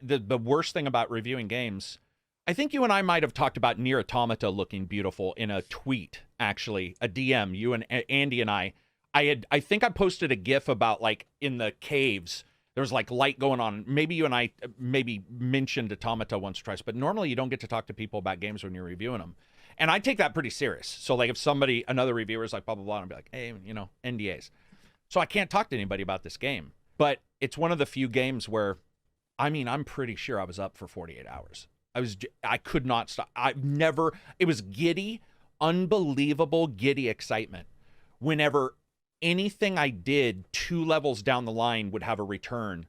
the worst thing about reviewing games. I think you and I might have talked about Nier Automata looking beautiful in a tweet, actually, a DM. You and Andy and I think I posted a GIF about like in the caves. There was like light going on. Maybe you and I maybe mentioned Automata once or twice, but normally you don't get to talk to people about games when you're reviewing them. And I take that pretty serious. So like if another reviewer is like blah, blah, blah, and I'll be like, hey, you know, NDAs. So I can't talk to anybody about this game. But it's one of the few games where, I mean, I'm pretty sure I was up for 48 hours. I could not stop. It was giddy, unbelievable giddy excitement whenever anything I did 2 levels down the line would have a return.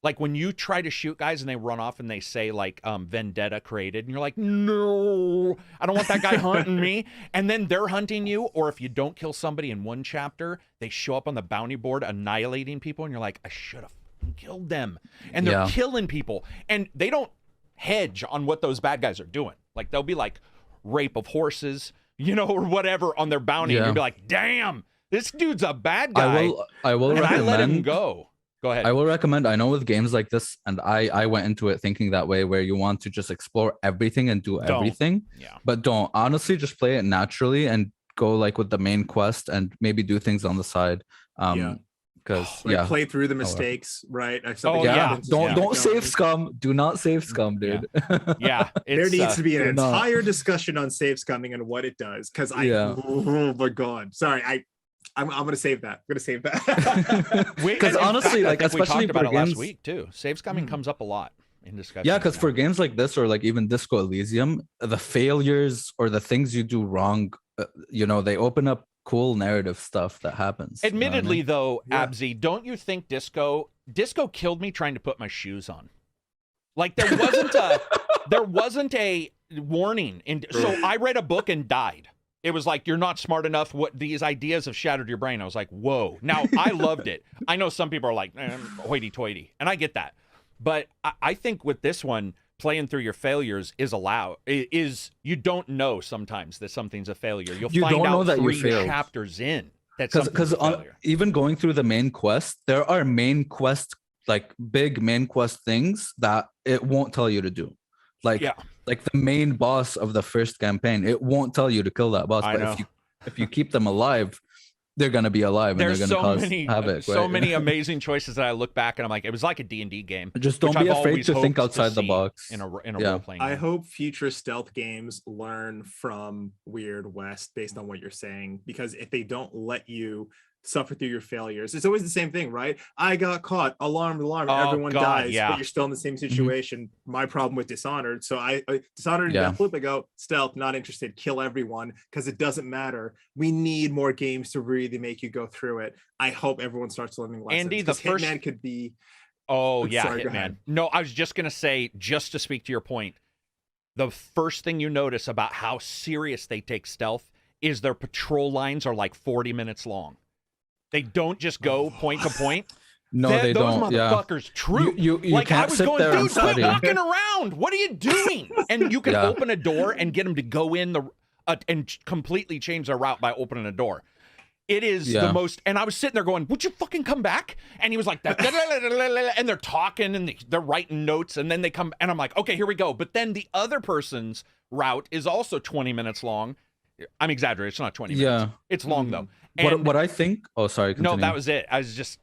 Like when you try to shoot guys and they run off and they say like Vendetta created, and you're like, no, I don't want that guy hunting me. And then they're hunting you. Or if you don't kill somebody in one chapter, they show up on the bounty board annihilating people. And you're like, I should have killed them. And they're killing people. And they don't hedge on what those bad guys are doing. Like they'll be like rape of horses, or whatever on their bounty. And Yeah. you'd be like, damn, this dude's a bad guy. I will and recommend. I let him go. Go ahead. I will recommend. I know with games like this, and I went into it thinking that way, where you want to just explore everything and do everything. Yeah. But don't. Honestly, just play it naturally and go like with the main quest and maybe do things on the side. Because play through the mistakes, right? If something yeah. happens, Don't keep save going. scum. Do not save scum, dude. Yeah. There needs to be an no. entire discussion on save scumming and what it does. Because oh my god, sorry, I'm gonna save that. I'm gonna save that. Because honestly, like, we especially talked about for it last games, week too. Save scumming comes up a lot in discussion. yeah, because for games like this, or like even Disco Elysium, the failures or the things you do wrong, they open up cool narrative stuff that happens. Admittedly, though, Yeah. Abssii, don't you think Disco killed me trying to put my shoes on? Like there wasn't a warning, so I read a book and died. It was like, you're not smart enough. What these ideas have shattered your brain. I was like, whoa. Now I loved it. I know some people are like, hoity-toity, and I get that. But I think with this one, playing through your failures is allowed. You don't know sometimes that something's a failure. You find don't know out that you 3 failed. chapters in that Because something's a failure. even going through the main quest, there are main quest, like big main quest things that it won't tell you to do. Like the main boss of the first campaign, it won't tell you to kill that boss. I But know. if you keep them alive, they're gonna be alive, There's and they're gonna so cause many, havoc. so right? many amazing choices that I look back and I'm like, it was like a D&D game. Just don't which be I've afraid always to think hoped to outside the see box. in a Yeah. role-playing I game. hope future stealth games learn from Weird West based on what you're saying, because if they don't let you suffer through your failures, it's always the same thing, right? I got caught, alarm, Oh, everyone God, dies, yeah. but you're still in the same situation. My problem with Dishonored, so I Dishonored and Deathloop, I go stealth, not interested, kill everyone, because it doesn't matter. We need more games to really make you go through it. I hope everyone starts learning lessons. Andy, the because first- Hitman could be Oh, yeah, sorry, go Hitman. ahead. No, I was just going to say, just to speak to your point, the first thing you notice about how serious they take stealth is their patrol lines are like 40 minutes long. They don't just go point to point. No, they those don't. Yeah. motherfuckers troop. You Like, can't I was sit going, there and dude, quit study. walking around. What are you doing? And you can Yeah. open a door and get them to go in and completely change their route by opening a door. It is the most, and I was sitting there going, would you fucking come back? And he was like, and they're talking and they're writing notes, and then they come, and I'm like, okay, here we go. But then the other person's route is also 20 minutes long. I'm exaggerating. It's not 20 minutes. Yeah. It's long, though. And What I think, oh, sorry. no, Continue. that was it. I was just,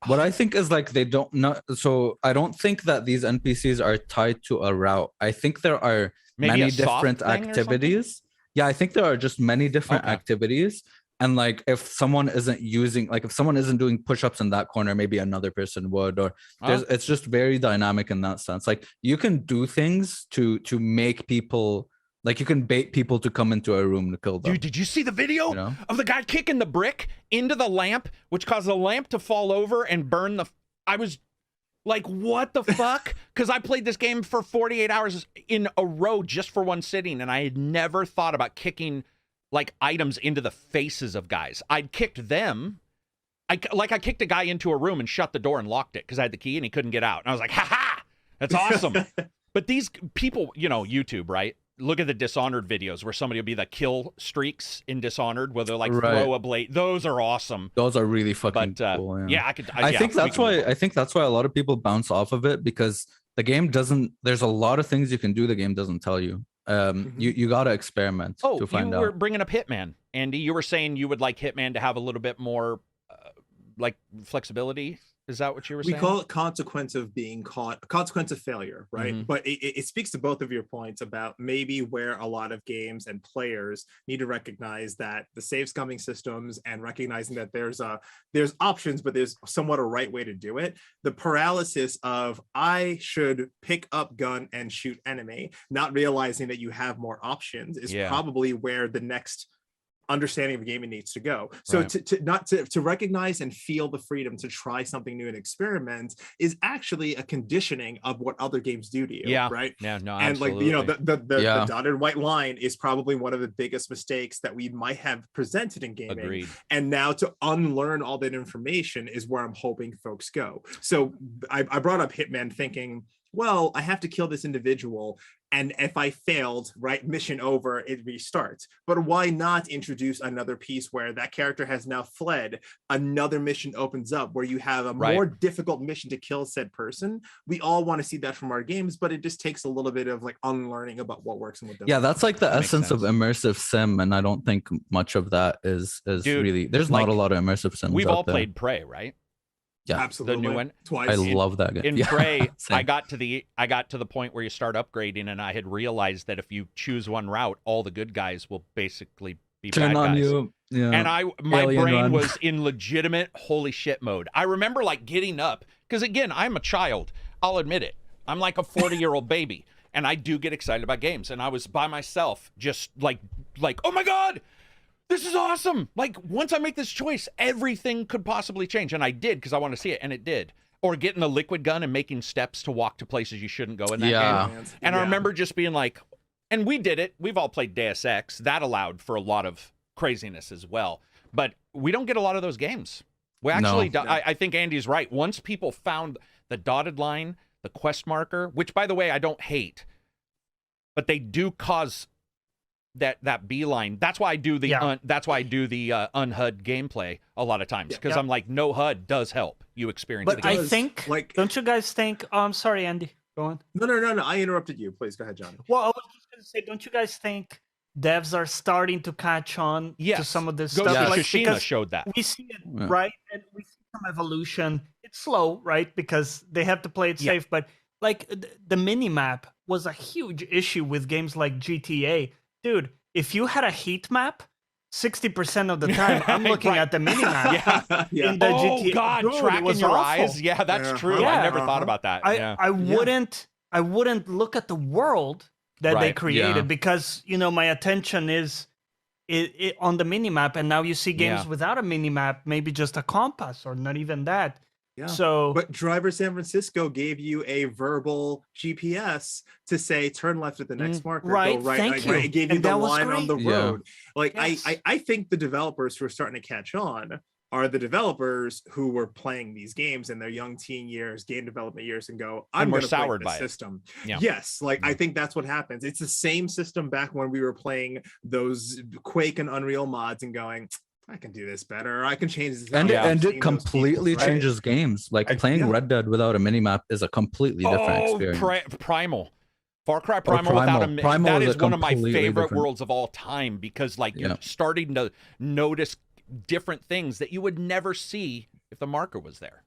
What I think is like they don't know. So I don't think that these NPCs are tied to a route. I think there are maybe many a soft different thing or something? activities. Yeah, I think there are just many different Okay. activities. And like if someone isn't if someone isn't doing push-ups in that corner, maybe another person would. Or it's just very dynamic in that sense. Like you can do things to make people, like you can bait people to come into a room to kill them. Dude, did you see the video You know? of the guy kicking the brick into the lamp, which caused the lamp to fall over and burn the... I was like, what the fuck? Because I played this game for 48 hours in a row just for one sitting, and I had never thought about kicking like items into the faces of guys. I'd kicked them. I kicked a guy into a room and shut the door and locked it because I had the key and he couldn't get out. And I was like, ha-ha, that's awesome. But these people, YouTube, right? Look at the Dishonored videos where somebody will be the kill streaks in Dishonored, where they're like throw a blade. Those are awesome. Those are really fucking But cool. yeah, I think that's why a lot of people bounce off of it, because the game doesn't. There's a lot of things you can do. The game doesn't tell you. You gotta experiment to find you were out. bringing up Hitman, Andy. You were saying you would like Hitman to have a little bit more like flexibility. Is that what you were saying? We call it consequence of being caught, consequence of failure, right? Mhm. But it speaks to both of your points about maybe where a lot of games and players need to recognize that the save scumming systems and recognizing that there's options, but there's somewhat a right way to do it. The paralysis of I should pick up gun and shoot enemy, not realizing that you have more options is probably where the next understanding of gaming needs to go. So Right. to recognize and feel the freedom to try something new and experiment is actually a conditioning of what other games do to you. Yeah. Right. Yeah. No. And Absolutely. the dotted white line is probably one of the biggest mistakes that we might have presented in gaming. Agreed. And now to unlearn all that information is where I'm hoping folks go. So I brought up Hitman thinking well, I have to kill this individual, and if I failed, right, mission over, it restarts. But why not introduce another piece where that character has now fled, another mission opens up where you have a more difficult mission to kill said person? We all want to see that from our games, but it just takes a little bit of like unlearning about what works and what doesn't. Yeah, that's like the That makes essence of sense. immersive sim, and I don't think much of that is Dude, really. There's like, not a lot of immersive sims. We've out all there. played Prey, right? Yeah, Absolutely. The new one. Twice. I love that game. In Yeah, Prey, same. I got to the point where you start upgrading, and I had realized that if you choose one route, all the good guys will basically be Turn bad on guys. you. Yeah. And my Alien brain run. was in legitimate holy shit mode. I remember like getting up, because again, I'm a child. I'll admit it. I'm like a 40-year-old baby, and I do get excited about games. And I was by myself, just like, oh my God, this is awesome. Like, once I make this choice, everything could possibly change. And I did, because I want to see it, and it did. Or getting a liquid gun and making steps to walk to places you shouldn't go in that game. And I remember just being like, and we did it. We've all played Deus Ex. That allowed for a lot of craziness as well. But we don't get a lot of those games. We actually, I think Andy's right. Once people found the dotted line, the quest marker, which, by the way, I don't hate, but they do cause that beeline. That's why I do the unHUD gameplay a lot of times, because I'm like, no HUD does help you experience But the game. I think, like, don't you guys think? Oh, I'm sorry, Andy. Go on. No. I interrupted you. Please go ahead, John. Well, I was just going to say, don't you guys think devs are starting to catch on to some of this Ghost stuff? of Like, Tsushima because showed that. we see it, right? And we see some evolution. It's slow, right? Because they have to play it safe. But like the mini map was a huge issue with games like GTA. Dude, if you had a heat map, 60% of the time I'm looking at the mini map. In the GTA. God, Dude, tracking it was your awful. eyes. Yeah, that's true. I never thought about that. I wouldn't look at the world that they created because my attention is it on the mini map, and now you see games without a mini map, maybe just a compass or not even that. Yeah. So, but Driver San Francisco gave you a verbal GPS to say turn left at the next marker. Right. Go right. Thank you. It gave you And the that was line on the great. road. Like Yes. I think the developers who are starting to catch on are the developers who were playing these games in their young teen years, game development years, and go, I'm more going to play soured this by it. system. Yeah. Yes, like I think that's what happens. It's the same system back when we were playing those Quake and Unreal mods and going, I can do this better. I can change this. And Seeing it those completely people, right? changes games. Like playing Red Dead without a minimap is a completely different experience. Primal. Far Cry Primal without a Primal that is is a one of my completely favorite different- worlds of all time, because like you're starting to notice different things that you would never see if the marker was there.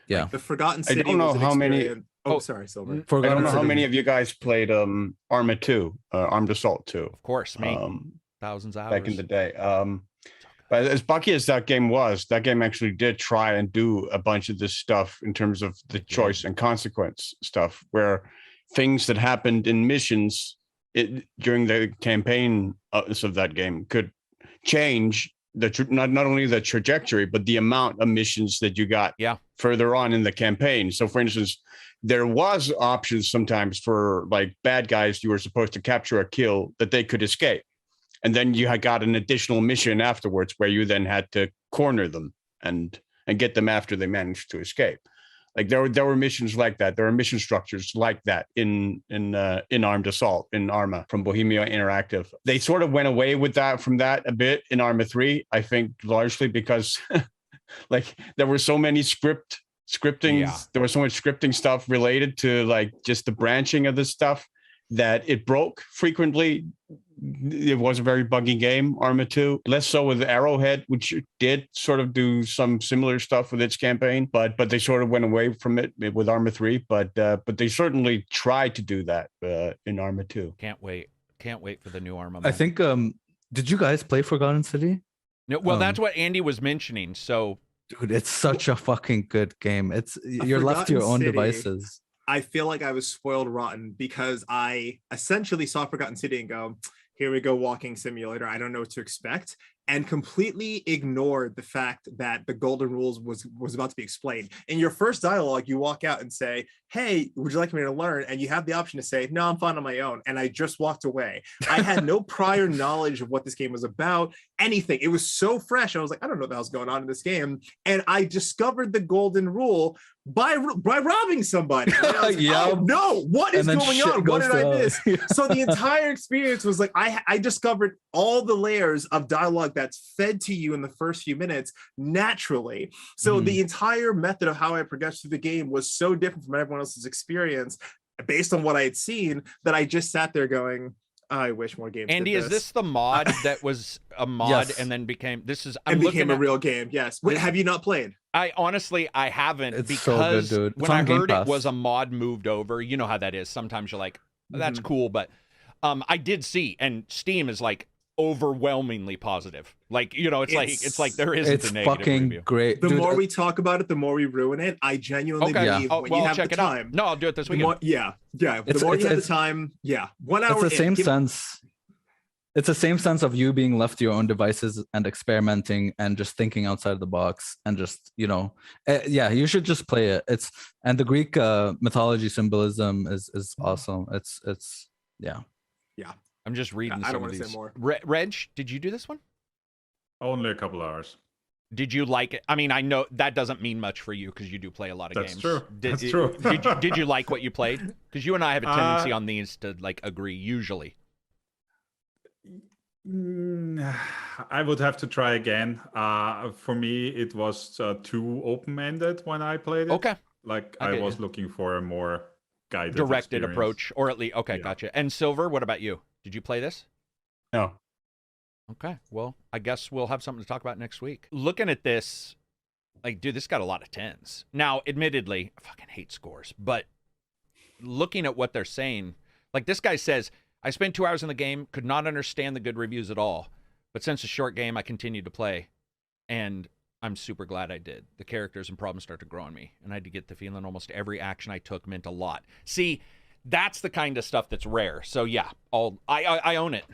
Yeah. Like the Forgotten City. I don't know was an how many. experience- Oh, sorry, Silver. I don't know how many of you guys played Arma 2, Armed Assault 2. Of course, me. Thousands of hours. Back in the day. But as bucky as that game was, that game actually did try and do a bunch of this stuff in terms of the choice and consequence stuff, where things that happened in missions during the campaign of that game could change not only the trajectory, but the amount of missions that you got further on in the campaign. So for instance, there was options sometimes for like bad guys you were supposed to capture a kill that they could escape. And then you had got an additional mission afterwards where you then had to corner them and get them after they managed to escape. Like there were missions like that. There are mission structures like that in Armed Assault, in Arma from Bohemia Interactive. They sort of went away from that a bit in Arma 3, I think largely because like there were so many scripting. There was so much scripting stuff related to like just the branching of this stuff that it broke frequently. It was a very buggy game, Arma 2. Less so with Arrowhead, which did sort of do some similar stuff with its campaign, but they sort of went away from it with Arma 3. But they certainly tried to do that in Arma 2. Can't wait for the new Arma. I think. Did you guys play Forgotten City? No, well, that's what Andy was mentioning. So, dude, it's such a fucking good game. You're left to your own devices. I feel like I was spoiled rotten because I essentially saw Forgotten City and go, here we go, walking simulator. I don't know what to expect, and completely ignored the fact that the golden rules was about to be explained. In your first dialogue, you walk out and say, hey, would you like me to learn? And you have the option to say, no, I'm fine on my own. And I just walked away. I had no prior knowledge of what this game was about, anything. It was so fresh. I was like, I don't know what the hell's going on in this game. And I discovered the golden rule by robbing somebody. Like, oh, no, what is going on? What did I miss? So the entire experience was like, I discovered all the layers of dialogue that's fed to you in the first few minutes naturally. So the entire method of how I progressed through the game was so different from everyone else's experience based on what I had seen that I just sat there going, I wish more games. Andy, is this the mod that was a mod and then became became a real game? Yes. Wait, have you not played? I honestly haven't, it's because so good, dude. When I heard it was a mod moved over, you know how that is. Sometimes you're like, that's cool, but I did see, and Steam is like overwhelmingly positive. Like, you know, it's like there isn't a negative fucking review. Great. The more we talk about it, the more we ruin it. I genuinely believe when you have the time. No, I'll do it this weekend. The more you have the time, 1 hour. It's the same sense. It's the same sense of you being left to your own devices and experimenting and just thinking outside the box and just, you know, you should just play it. And the Greek mythology symbolism is awesome. It's yeah. I'm just reading I some don't of want to these. say more. Reg, did you do this one? Only a couple hours. Did you like it? I mean, I know that doesn't mean much for you because you do play a lot of games. That's true. Did you like what you played? Because you and I have a tendency on these to like agree usually. I would have to try again. For me, it was too open-ended when I played it. Okay. Like I was looking for a more guided, directed experience. approach, or at least gotcha. And Silver, what about you? Did you play this? No. Okay, well, I guess we'll have something to talk about next week. Looking at this, like, dude, this got a lot of 10s. Now, admittedly, I fucking hate scores, but looking at what they're saying, like this guy says, I spent 2 hours in the game, could not understand the good reviews at all, but since a short game, I continued to play, and I'm super glad I did. The characters and problems start to grow on me, and I had to get the feeling almost every action I took meant a lot. See, that's the kind of stuff that's rare. So yeah, I own it.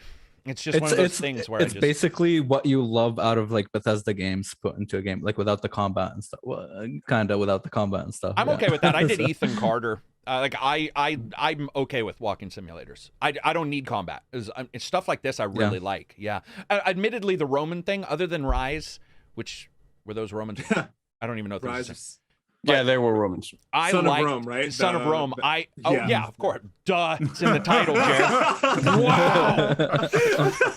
It's just one of those things where it's basically what you love out of like Bethesda games put into a game, like without the combat and stuff. Well, kind of without the combat and stuff. I'm okay with that. I did Ethan Carter. I'm okay with walking simulators. I don't need combat. It's stuff like this I really like. Yeah. Admittedly, the Roman thing, other than Rise, which were those Romans? I don't even know if Rise. Yeah, they were Romans. Son of Rome, right? Son of Rome. Yeah, of course. Duh. It's in the title, Jared. Wow.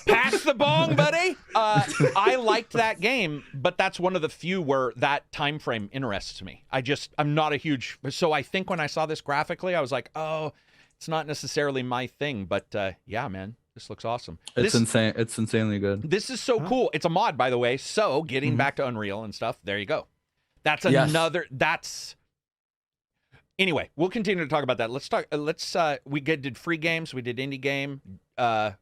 Pass the bong, buddy. I liked that game, but that's one of the few where that time frame interests me. I'm not a huge. So I think when I saw this graphically, I was like, oh, it's not necessarily my thing, but yeah, man. This looks awesome. It's insane. It's insanely good. This is so cool. It's a mod, by the way. So getting back to Unreal and stuff, there you go. That's another. Anyway, we'll continue to talk about that. Let's talk. We did free games. We did indie game.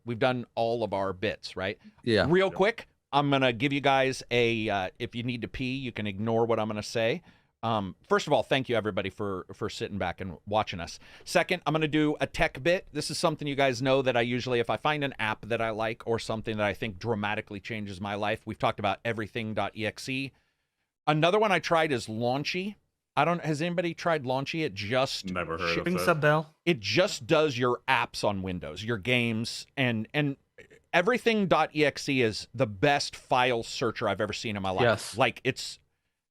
We've done all of our bits, right? Yeah. Real quick, I'm gonna give you guys a. If you need to pee, you can ignore what I'm gonna say. First of all, thank you everybody for sitting back and watching us. Second, I'm gonna do a tech bit. This is something you guys know that I usually, if I find an app that I like or something that I think dramatically changes my life, we've talked about everything.exe. Another one I tried is Launchy. Has anybody tried Launchy? It just never heard of rings a bell. It just does your apps on Windows, your games, and everything.exe is the best file searcher I've ever seen in my life. Yes. Like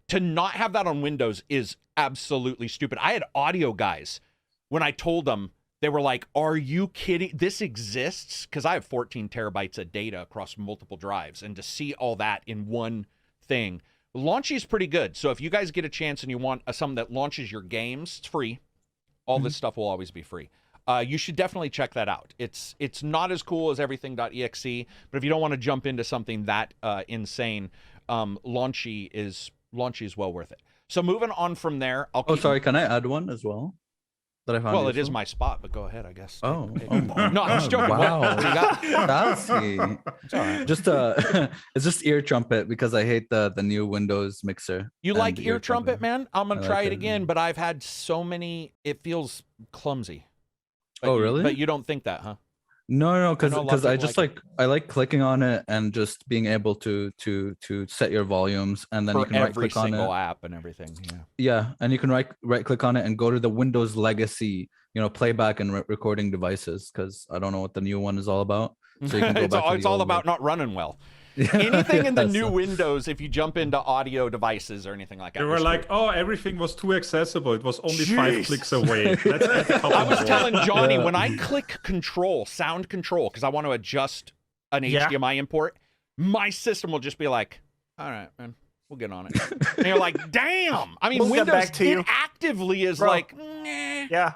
to not have that on Windows is absolutely stupid. I had audio guys when I told them, they were like, are you kidding? This exists? Because I have 14 terabytes of data across multiple drives, and to see all that in one thing. Launchy is pretty good. So if you guys get a chance and you want something that launches your games, it's free. All this stuff will always be free. You should definitely check that out. It's not as cool as everything.exe, but if you don't want to jump into something that insane, Launchy is well worth it. So moving on from there, sorry, can I add one as well? That I found well, useful? It is my spot, but go ahead, I guess. Oh no, I'm just joking. Wow. That's it's all right. Just it's just ear trumpet because I hate the new Windows mixer. You like ear trumpet, man? I'm gonna try it again, but I've had so many. It feels clumsy. Really? But you don't think that, huh? No, I know a lot of because I people just like I like clicking on it and just being able to set your volumes, and then you for can right every click on single it. app and everything. Yeah. Yeah, and you can right click on it and go to the Windows legacy, playback and recording devices, because I don't know what the new one is all about. So you can go back to It's the all old about not running well. Yeah, Anything in the yeah, new so- Windows, if you jump into audio devices or anything like that. They you're were like, screwed. oh, everything was too accessible. It was only 5 Jeez. clicks away. Let's add a couple I was more. telling Johnny Yeah. when I click control, sound control, because I want to adjust an Yeah. HDMI import, my system will just be like, all right, man, we'll get on it. And you're like, damn. I mean, We'll get Windows back to you. it actively is Bro. like, nah. Yeah.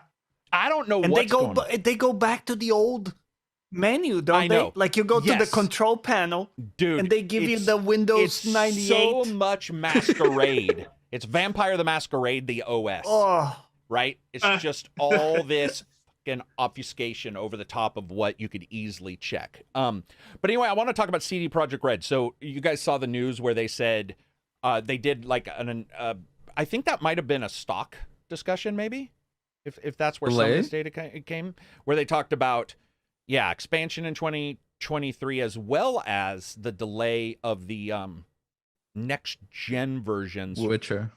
I don't know And what's going on. they go back to the old menu, don't I they? know. Like you go to the Yes. control panel Dude, and they give you it's- the Windows it's 98. so much Masquerade. It's Vampire the Masquerade, the OS, Oh, right? It's just all this fucking obfuscation over the top of what you could easily check. But anyway, I want to talk about CD Projekt Red. So you guys saw the news where they said they did like I think that might have been a stock discussion, maybe, if that's where some of Delay? this data came, where they talked about expansion in 2023 as well as the delay of the next gen versions Witcher.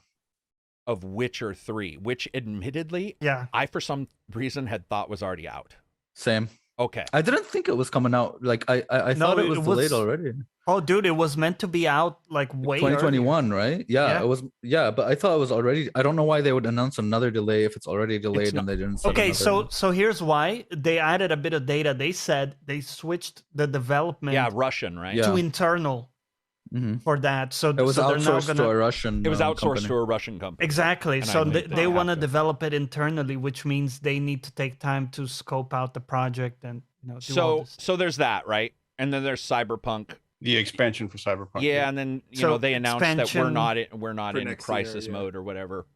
of Witcher 3, which admittedly yeah. I for some reason had thought was already out. Same. Okay. I didn't think it was coming out. Like I No, thought it it was was- delayed already. Oh, dude, it was meant to be out like way 2021, right? Yeah, Yeah. it was. Yeah, but I thought it was already. I don't know why they would announce another delay if it's already delayed not- and they didn't. set Okay, another- so here's why they added a bit of data. They said they switched the development Yeah, Russian, right? Yeah. to internal Mhm. for that. So it was so they're now outsourced to gonna a Russian. It was outsourced company. to a Russian company. exactly. And I So knew they, that they would want to happen. develop it internally, which means they need to take time to scope out the project and do all So this. so there's that, right? And then there's Cyberpunk. The expansion for Cyberpunk. Yeah, and then you So know they announced that expansion we're not for in next year, crisis yeah. mode or whatever.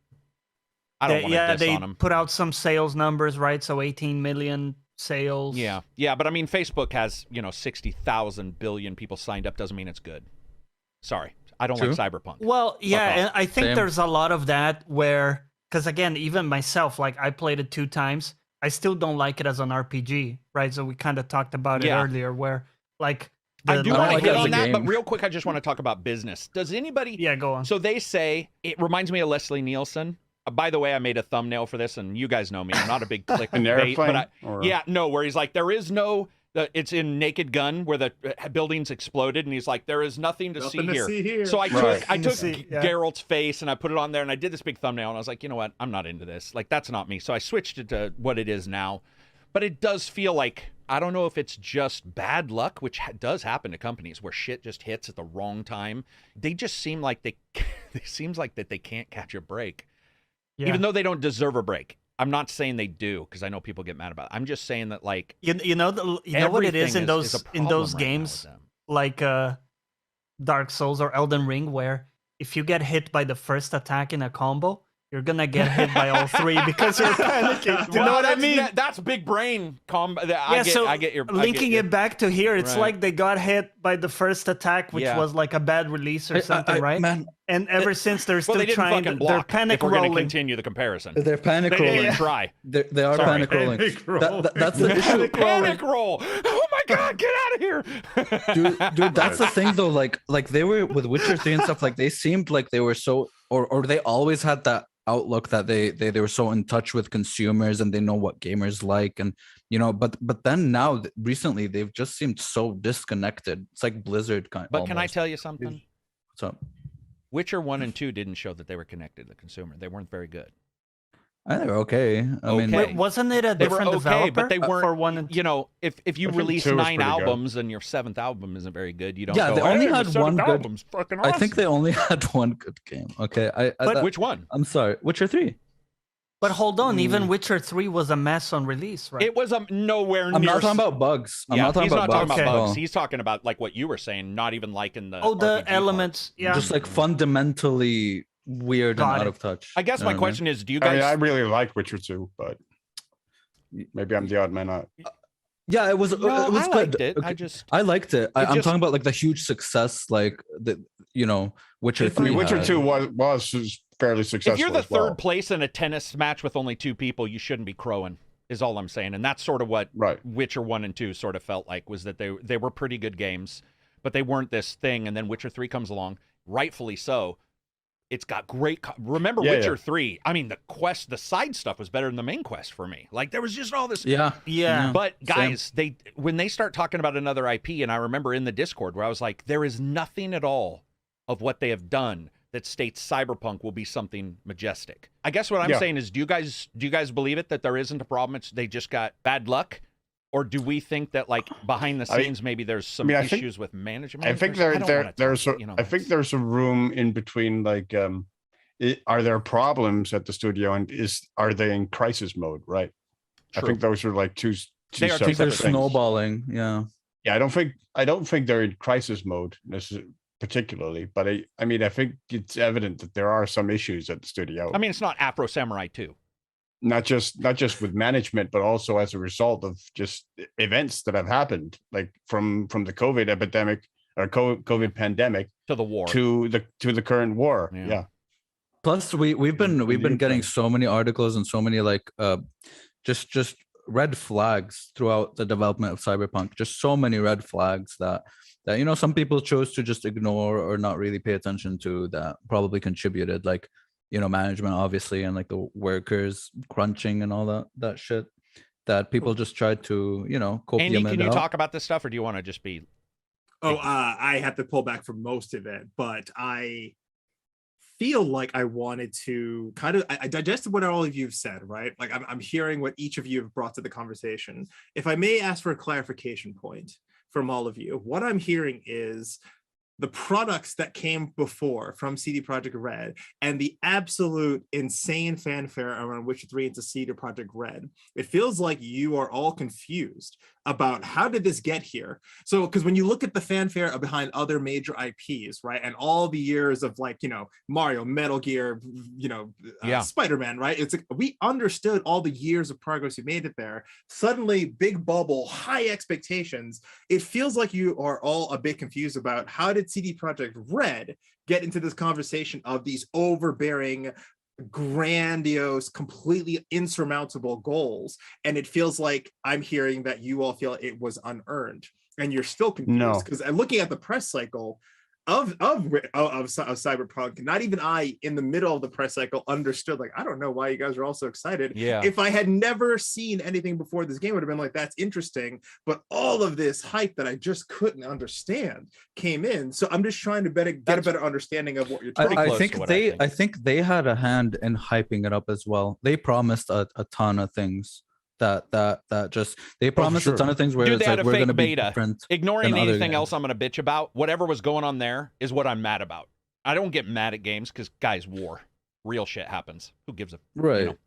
I don't want to yeah, diss they on them. put out some sales numbers, right? So 18 million sales. Yeah, but I mean, Facebook has 60,000 billion people signed up. Doesn't mean it's good. Sorry, I don't True. like Cyberpunk. Well, yeah, off. and I think Same. there's a lot of that where, because again, even myself, like I played it 2 times, I still don't like it as an RPG, right? So we kind of talked about it Yeah. earlier, where like I the- do I want to like it hit as a on that, but game. real quick, I just want to talk about business. Does anybody? yeah, go on. So they say it reminds me of Leslie Nielsen. By the way, I made a thumbnail for this, and you guys know me. I'm not a big clickbait, An airplane. but or- where he's like, there is no. It's in Naked Gun where the buildings exploded, and he's like, there is nothing to Nothing see to here. see here. So I Right. took Nothing to see, yeah. Geralt's face and I put it on there, and I did this big thumbnail, and I was like, you know what? I'm not into this. Like, that's not me. So I switched it to what it is now. But it does feel like, I don't know if it's just bad luck, which does happen to companies where shit just hits at the wrong time. They just seem like it seems like that they can't catch a break, Yeah. even though they don't deserve a break. I'm not saying they do, because I know people get mad about it. I'm just saying that, like, you know what it is everything in is those a in problem those right now games with them. like Dark Souls or Elden Ring, where if you get hit by the first attack in a combo, you're gonna get hit by all 3 because you're panicking. Do you know what I mean? That's big brain combo. Yeah, so I get your linking it back to here, it's Right. like they got hit by the first attack, which Yeah. was like a bad release or something, right? Man, And ever since they're Well, still they didn't trying, fucking they're block. panic if we're going to rolling. continue the comparison, they're panic they didn't rolling. even try. They are Sorry. panic rolling. Panic That's the issue. Panic roll! Oh my god, get out of here! Dude, that's the thing though. Like they were with Witcher 3 and stuff. Like they seemed like they were so, or they always had that outlook that they were so in touch with consumers and they know what gamers like, and but then now recently they've just seemed so disconnected. It's like Blizzard kind. But can I almost. tell you something? What's up? Witcher 1 and 2 didn't show that they were connected to the consumer. They weren't very good. I think they're okay. I mean, Okay. Wait, wasn't it a They were different okay, developer? but they weren't. for 1 and 2. You know, if you I think release 2 was 9 pretty good. albums and your 7th album isn't very good, you don't. Yeah, go, they only "Hey, the had 7th one good- album's fucking I think awesome." they only had one good game. Okay, Which one? I'm sorry, Witcher 3. But hold on, even Witcher 3 was a mess on release, right? It was nowhere near. I'm not talking about bugs. I'm yeah, not talking he's about not talking bugs. about at bugs. all. He's talking about like what you were saying, not even liking the. oh, the RPG part. elements, yeah. Just like fundamentally weird Got and out it. of touch. I guess You know my what I mean? question is, do you I mean, guys? I really like Witcher 2, but maybe I'm the odd man out. Yeah, it was. No, it was I good. liked it. I Okay. just. I liked it. I'm just- talking about like the huge success, like the Witcher I 3. mean, Witcher had. 2 was fairly successful. If you're the as well. third place in a tennis match with only 2 people, you shouldn't be crowing. is all I'm saying. And that's sort of what Right. Witcher 1 and 2 sort of felt like, was that they were pretty good games, but they weren't this thing. And then Witcher 3 comes along, rightfully so. It's got great. Remember Witcher 3? I mean, the side stuff was better than the main quest for me. Like, there was just all this. Yeah. But guys, when they start talking about another IP, and I remember in the Discord where I was like, there is nothing at all of what they have done that states Cyberpunk will be something majestic. I guess what I'm saying is, do you guys believe it, that there isn't a problem? They just got bad luck? Or do we think that, like, behind the scenes, maybe there's some issues with management? I think there's a room in between, like, are there problems at the studio, and are they in crisis mode, right? True. I think those are like two I think they're separate things. snowballing. Yeah. Yeah, I don't think they're in crisis mode particularly, but I think it's evident that there are some issues at the studio. I mean, it's not Afro Samurai 2. Not just with management, but also as a result of just events that have happened, like from the COVID epidemic or COVID pandemic to the war, to the current war. Yeah. Plus, we've been getting so many articles and so many, like, just red flags throughout the development of Cyberpunk. Just so many red flags that some people chose to just ignore or not really pay attention to, that probably contributed, like, management, obviously, and like the workers crunching and all that shit, that people just tried to, copium. Andy, can you talk about this stuff, or do you want to just be? I have to pull back from most of it, but I feel like I wanted to I digested what all of you have said, right? Like, I'm hearing what each of you have brought to the conversation. If I may ask for a clarification point from all of you, what I'm hearing is the products that came before from CD Projekt Red and the absolute insane fanfare around Witcher 3 into CD Projekt Red. It feels like you are all confused about how did this get here? So, because when you look at the fanfare behind other major IPs, right, and all the years of, like, Mario, Metal Gear, Spider-Man, right? It's like, we understood all the years of progress you made it there. Suddenly, big bubble, high expectations. It feels like you are all a bit confused about how did CD Projekt Red get into this conversation of these overbearing, grandiose, completely insurmountable goals. And it feels like I'm hearing that you all feel it was unearned, and you're still confused, because looking at the press cycle of Cyberpunk, not even I, in the middle of the press cycle, understood, like, I don't know why you guys are all so excited. Yeah. If I had never seen anything before this game, would have been like, that's interesting, but all of this hype that I just couldn't understand came in. So I'm just trying to get a better understanding of what you're talking about. I think they had a hand in hyping it up as well. They promised a ton of things. They promised a ton of things where Dude, it's they like, had a we're fake going to be beta. different. Ignoring than other anything games. else I'm going to bitch about, whatever was going on there is what I'm mad about. I don't get mad at games because, guys, war, real shit happens. Who gives a right?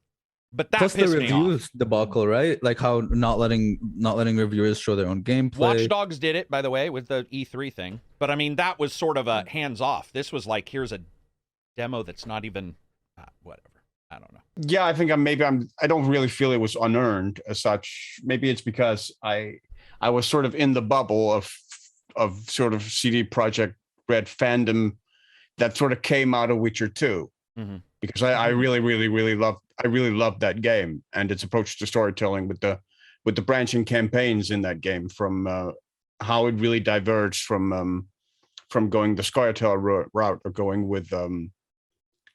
But that plus the pissed me off. reviews debacle, right? Like how not letting reviewers show their own gameplay. Watch Dogs did it, by the way, with the E3 thing. But I mean, that was sort of a hands off. This was like, here's a demo that's not even whatever. I don't know. Yeah, I think I don't really feel it was unearned as such. Maybe it's because I was sort of in the bubble of sort of CD Projekt Red fandom that sort of came out of Witcher 2. Mm-hmm. Because I really loved that game and its approach to storytelling with the branching campaigns in that game, from how it really diverged from going the Skytale route or going with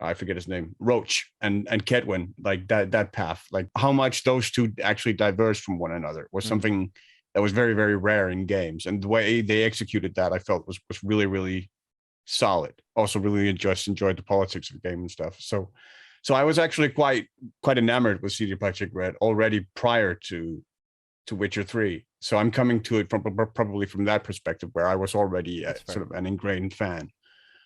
I forget his name, Roach and Kedwin, like that path, like how much those two actually diverged from one another was something that was very, very rare in games. And the way they executed that, I felt was really, really solid. Also really enjoyed the politics of the game and stuff. So I was actually quite enamored with CD Projekt Red already prior to Witcher 3. So I'm coming to it probably from that perspective, where I was already sort of an ingrained fan.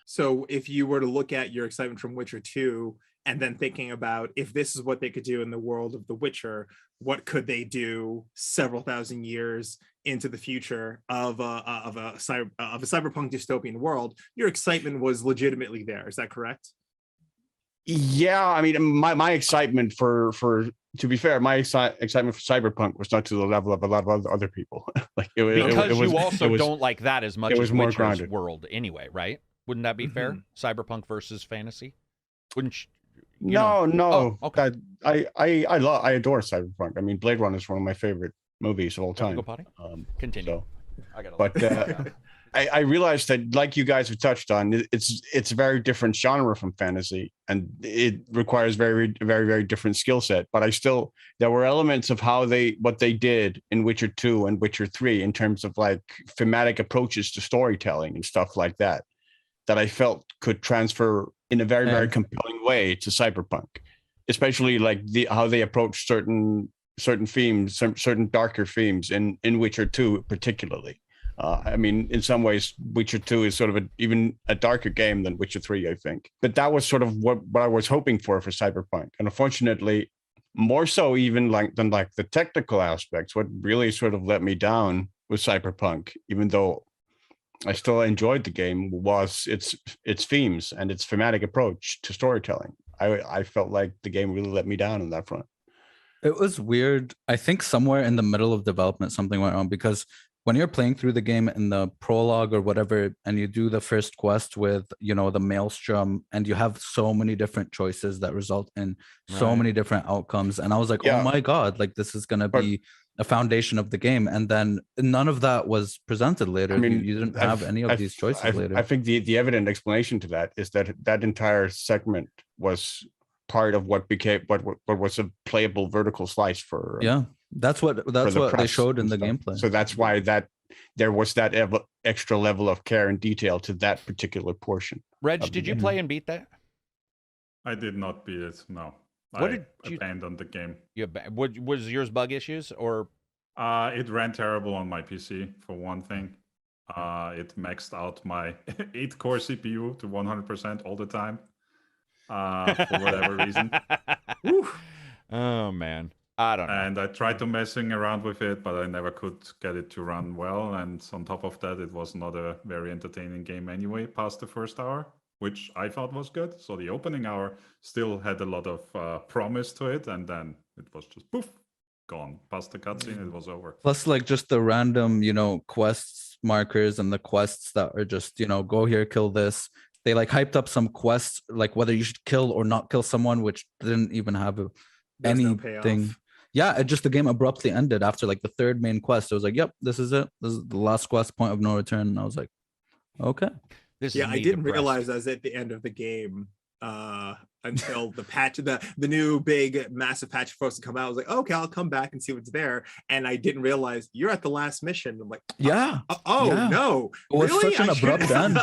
So if you were to look at your excitement from Witcher 2 and then thinking about, if this is what they could do in the world of The Witcher, what could they do several thousand years into the future of a cyberpunk dystopian world, your excitement was legitimately there. Is that correct? Yeah, I mean, my excitement for to be fair, my excitement for Cyberpunk was not to the level of a lot of other people. Like you also don't like that as much as Witcher's grounded. world anyway, right? Wouldn't that be fair? Cyberpunk versus fantasy? Wouldn't know? No. Oh, okay. I adore Cyberpunk. I mean, Blade Runner is one of my favorite movies of all Have to time. go potty? Continue. So, I gotta but look. I realized that, like you guys have touched on, it's a very different genre from fantasy, and it requires very different skill set. But there were elements of what they did in Witcher 2 and Witcher 3 in terms of like thematic approaches to storytelling and stuff like that I felt could transfer in a very compelling way to Cyberpunk, especially like how they approach certain themes, certain darker themes in Witcher 2 particularly. I mean, in some ways, Witcher 2 is sort of even a darker game than Witcher 3, I think. But that was sort of what I was hoping for Cyberpunk. And unfortunately, more so even than the technical aspects, what really sort of let me down with Cyberpunk, even though I still enjoyed the game, was its themes and its thematic approach to storytelling. I felt like the game really let me down on that front. It was weird. I think somewhere in the middle of development, something went wrong, because when you're playing through the game in the prologue or whatever, and you do the first quest with, the Maelstrom, and you have so many different choices that result in so many different outcomes. And I was like, oh my God, like this is going to be a foundation of the game. And then none of that was presented later. I mean, you didn't have any of these choices later. I think the evident explanation to that is that entire segment was part of what was a playable vertical slice for that's what they showed in the gameplay. So that's why there was that extra level of care and detail to that particular portion. Reg, did you play and beat that? I did not beat it. No, I abandoned the game. Was yours bug issues or? It ran terrible on my PC for one thing. It maxed out my 8-core CPU to 100% all the time. For whatever reason. Oh man, I don't know. And I tried to messing around with it, but I never could get it to run well. And on top of that, it was not a very entertaining game anyway past the first hour, which I thought was good. So the opening hour still had a lot of promise to it, and then it was just poof, gone. Past the cutscene, it was over. Plus, like, just the random, quests markers and the quests that are just, go here, kill this. They like hyped up some quests, like whether you should kill or not kill someone, which didn't even have anything. The game abruptly ended after like the third main quest. It was like, yep, this is it. This is the last quest, point of no return. And I was like, okay. I didn't realize I was at the end of the game until the patch, the new big massive patch supposed to come out. I was like, okay, I'll come back and see what's there. And I didn't realize you're at the last mission. I'm like, no, it was really? such an abrupt end.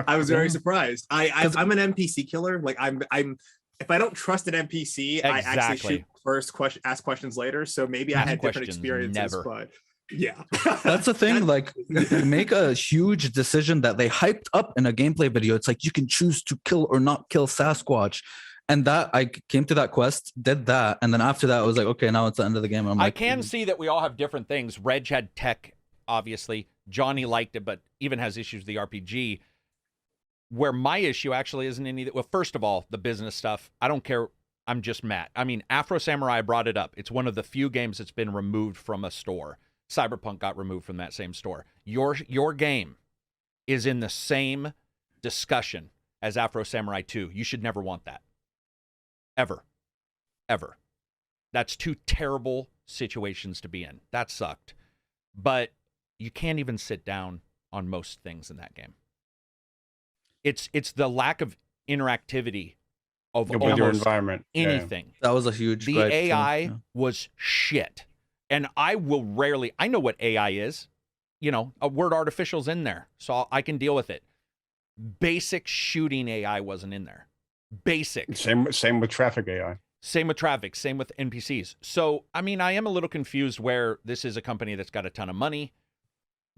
I was very surprised. I'm an NPC killer. Like I'm if I don't trust an NPC, I actually shoot first, ask questions later. So maybe I had different experiences, but yeah, that's the thing. Like, you make a huge decision that they hyped up in a gameplay video. It's like you can choose to kill or not kill Sasquatch, and that I came to that quest, did that, and then after that, I was like, okay, now it's the end of the game. I can see that we all have different things. Reg had tech, obviously. Johnny liked it, but even has issues with the RPG. Where my issue actually isn't any. Well, first of all, the business stuff. I don't care. I'm just mad. I mean, Afro Samurai brought it up. It's one of the few games that's been removed from a store. Cyberpunk got removed from that same store. Your game is in the same discussion as Afro Samurai 2. You should never want that. Ever. That's two terrible situations to be in. That sucked. But you can't even sit down on most things in that game. It's the lack of interactivity of with your environment. Anything. That was a huge. The AI was shit. And I will rarely, I know what AI is. A word artificial's in there, so I can deal with it. Basic shooting AI wasn't in there. Basic. Same with traffic AI. Same with traffic, same with NPCs. So, I mean, I am a little confused where this is a company that's got a ton of money,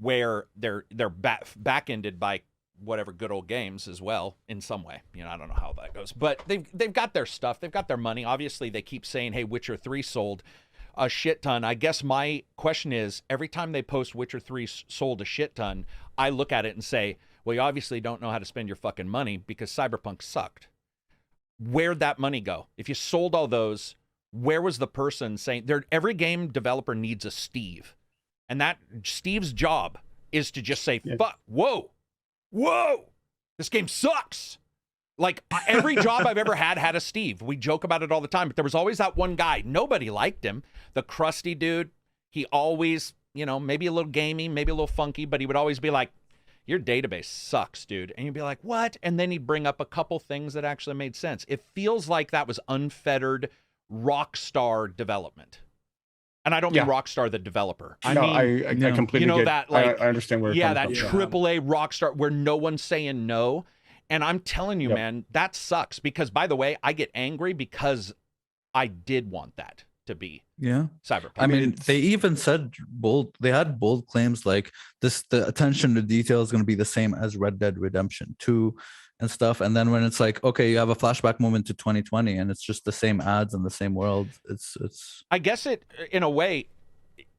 where they're back-ended by whatever good old games as well in some way. I don't know how that goes. But they've got their stuff. They've got their money. Obviously, they keep saying, hey, Witcher 3 sold a shit ton. I guess my question is, every time they post Witcher 3 sold a shit ton, I look at it and say, well, you obviously don't know how to spend your fucking money because Cyberpunk sucked. Where'd that money go? If you sold all those, where was the person saying, every game developer needs a Steve. And that Steve's job is to just say, fuck, whoa, this game sucks. Like every job I've ever had a Steve. We joke about it all the time, but there was always that one guy. Nobody liked him. The crusty dude. He always, maybe a little gamey, maybe a little funky, but he would always be like, your database sucks, dude. And you'd be like, what? And then he'd bring up a couple things that actually made sense. It feels like that was unfettered Rockstar development. And I don't mean Rockstar the developer. I completely get that, like, I understand where you're coming from. AAA Rockstar where no one's saying no. And I'm telling you, man, that sucks. Because, by the way, I get angry because I did want that to be Cyberpunk. I mean, they even said they had bold claims like the attention to detail is going to be the same as Red Dead Redemption 2 and stuff. And then when it's like, okay, you have a flashback moment to 2020 and it's just the same ads and the same world. It's I guess in a way,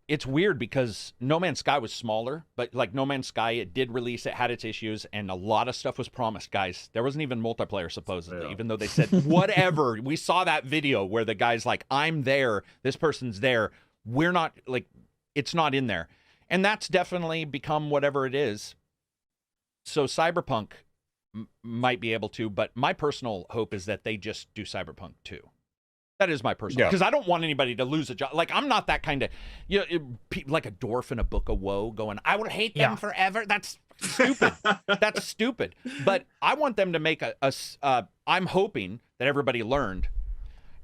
it's weird because No Man's Sky was smaller, but like No Man's Sky, it did release, it had its issues, and a lot of stuff was promised, guys. There wasn't even multiplayer, supposedly, even though they said, whatever. We saw that video where the guy's like, I'm there, this person's there. We're not, like, it's not in there. And that's definitely become whatever it is. So Cyberpunk might be able to, but my personal hope is that they just do Cyberpunk 2. That is my personal, because I don't want anybody to lose a job. Like, I'm not that kind of, like a dwarf in a book of woe going, I will hate them forever. That's stupid. That's stupid. But I want them to make I'm hoping that everybody learned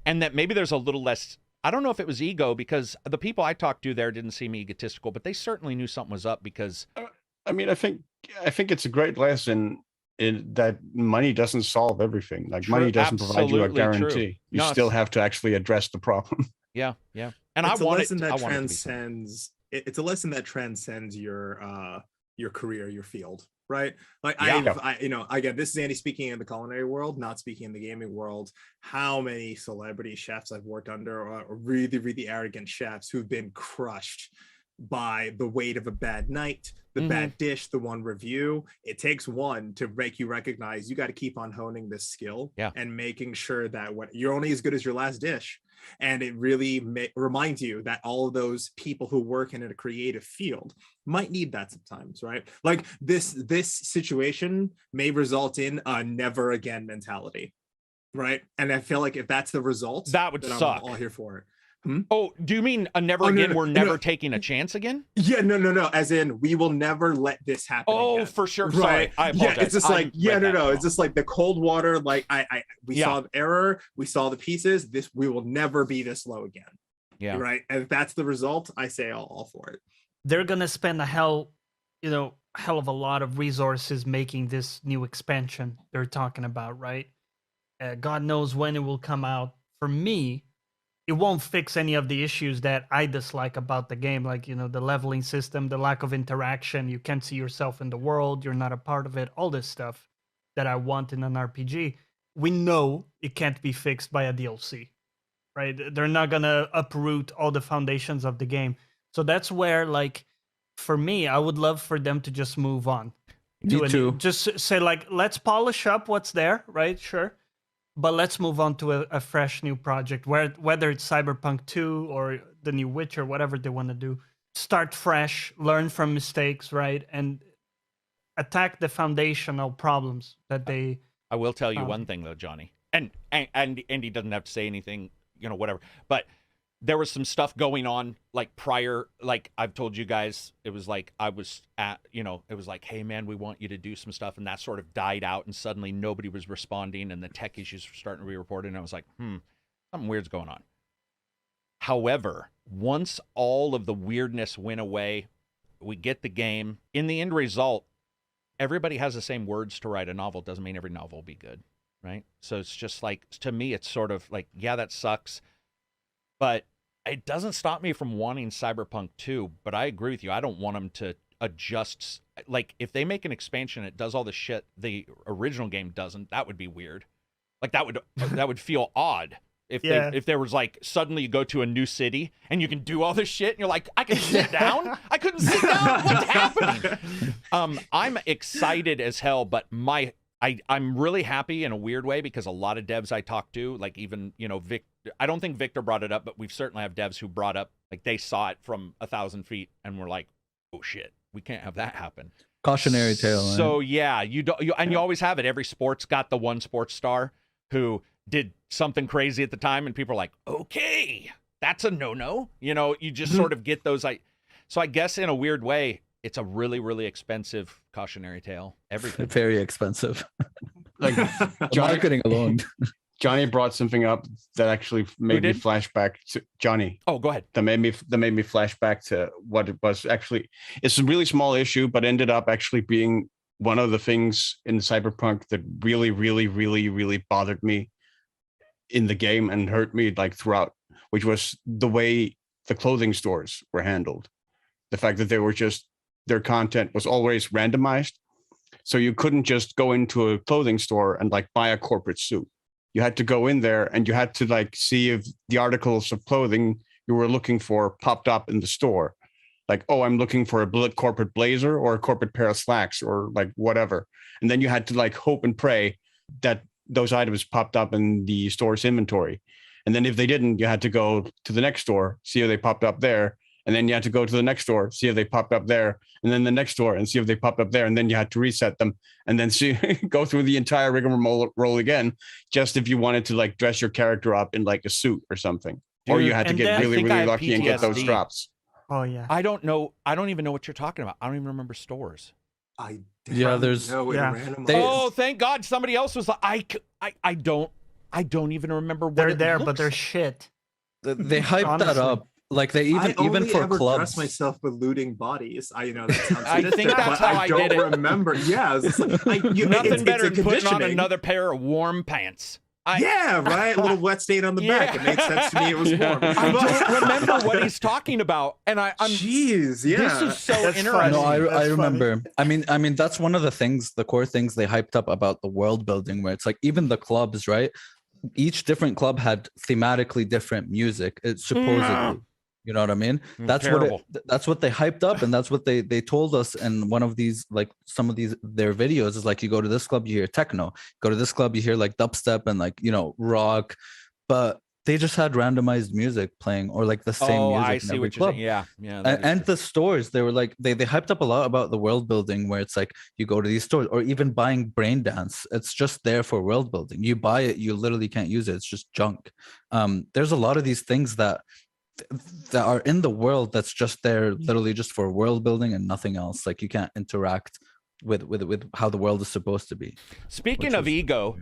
and that maybe there's a little less, I don't know if it was ego, because the people I talked to there didn't seem egotistical, but they certainly knew something was up because. I mean, I think it's a great lesson in that money doesn't solve everything. Like, money doesn't provide you a guarantee. You still have to actually address the problem. Yeah. And it's a lesson that transcends. It's a lesson that transcends your career, your field, right? Like again, this is Andy speaking in the culinary world, not speaking in the gaming world. How many celebrity chefs I've worked under are really, really arrogant chefs who've been crushed by the weight of a bad night, the bad dish, the one review. It takes one to make you recognize you got to keep on honing this skill and making sure that you're only as good as your last dish. And it really reminds you that all of those people who work in a creative field might need that sometimes, right? Like this situation may result in a never again mentality, right? And I feel like if that's the result, that would suck. I'm all here for it. Oh, do you mean a never again? No, we're never taking a chance again? Yeah, no. As in, we will never let this happen. Oh, again. For sure. Right. Sorry, I apologize. Yeah, it's just like, no. It's just like the cold water. Like we saw the error, we saw the pieces. We will never be this low again. Yeah. Right. And if that's the result, I say all for it. They're gonna spend a hell of a lot of resources making this new expansion they're talking about, right? God knows when it will come out. For me, it won't fix any of the issues that I dislike about the game, like, the leveling system, the lack of interaction, you can't see yourself in the world, you're not a part of it, all this stuff that I want in an RPG. We know it can't be fixed by a DLC, right? They're not going to uproot all the foundations of the game. So that's where, like, for me, I would love for them to just move on. Me too. Just say, like, let's polish up what's there, right? Sure. But let's move on to a fresh new project, whether it's Cyberpunk 2 or the new Witcher, whatever they want to do. Start fresh, learn from mistakes, right? And attack the foundational problems that they... I will tell you one thing, though, Johnny. And Andy doesn't have to say anything, whatever. But there was some stuff going on, like, prior, like, I've told you guys, it was like, I was at, it was like, hey, man, we want you to do some stuff, and that sort of died out, and suddenly nobody was responding, and the tech issues were starting to be reported, and I was like, something weird's going on. However, once all of the weirdness went away, we get the game. In the end result, everybody has the same words to write a novel. Doesn't mean every novel will be good, right? So it's just like, to me, it's sort of like, yeah, that sucks, but it doesn't stop me from wanting Cyberpunk 2, but I agree with you. I don't want them to adjust. Like, if they make an expansion, it does all the shit the original game doesn't, that would be weird. Like, that would feel odd. If there was, like, suddenly you go to a new city and you can do all this shit and you're like, I can sit down? I couldn't sit down? What's happening? I'm excited as hell, but I'm really happy in a weird way because a lot of devs I talk to, like even, I don't think Victor brought it up, but we've certainly have devs who brought up, like, they saw it from 1,000 feet and were like, oh shit, we can't have that happen. Cautionary tale. Right? So yeah, you always have it. Every sport's got the one sports star who did something crazy at the time, and people are like, okay, that's a no-no. You know, you just sort of get those. So I guess in a weird way, it's a really, really expensive cautionary tale. Everything. Very expensive. Like Marketing alone. Johnny brought something up that actually made me flash back to Johnny. Oh, go ahead. That made me flash back to what it was actually. It's a really small issue, but ended up actually being one of the things in Cyberpunk that really, really, really, really bothered me in the game and hurt me like throughout, which was the way the clothing stores were handled. The fact that they were just, their content was always randomized. So you couldn't just go into a clothing store and like buy a corporate suit. You had to go in there and you had to like see if the articles of clothing you were looking for popped up in the store. Like, oh, I'm looking for a corporate blazer or a corporate pair of slacks or like whatever. And then you had to like hope and pray that those items popped up in the store's inventory. And then if they didn't, you had to go to the next store, see if they popped up there. And then you had to go to the next store, see if they popped up there, and then the next store and see if they popped up there. And then you had to reset them and then go through the entire rigmarole again, just if you wanted to like dress your character up in like a suit or something. Dude, or you had to get really, really lucky PTSD. And get those drops. Oh, yeah. I don't know. I don't even know what you're talking about. I don't even remember stores. There's oh, thank God somebody else was like, I don't even remember what they're there, but they're shit. They hyped Honestly. that up. Like they even for clubs. Dress myself with looting bodies. That sounds I think that's how I did it. don't remember. Yeah, it's like, nothing better than putting on another pair of warm pants. Yeah, right. A little wet stain on the back. It made sense to me. It was warm. I don't remember what he's talking about, and I'm. Jeez, yeah. This is so That's interesting. No, I remember. I mean, that's one of the things, the core things they hyped up about the world building, where it's like even the clubs, right? Each different club had thematically different music. It's supposedly. You know what I mean? That's what they hyped up, and that's what they told us in one of these, like some of these their videos is like, you go to this club, you hear techno, go to this club, you hear like dubstep and like, you know, rock, but they just had randomized music playing or like the same music I in see every what club. you're saying. Yeah. And the stores, they were like they hyped up a lot about the world building, where it's like you go to these stores or even buying Brain Dance. It's just there for world building. You buy it, you literally can't use it. It's just junk. There's a lot of these things that are in the world that's just there literally just for world building and nothing else. Like you can't interact with how the world is supposed to be. Speaking of ego,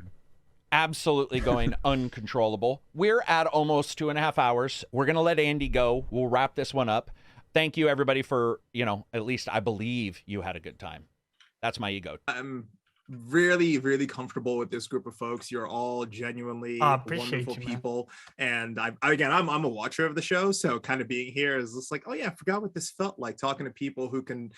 absolutely going uncontrollable. We're at almost 2.5 hours. We're gonna let Andy go. We'll wrap this one up. Thank you everybody for, at least I believe you had a good time. That's my ego. I'm really, really comfortable with this group of folks. You're all genuinely wonderful people. And I'm a watcher of the show, so kind of being here is just like, oh yeah, I forgot what this felt like, talking to people who can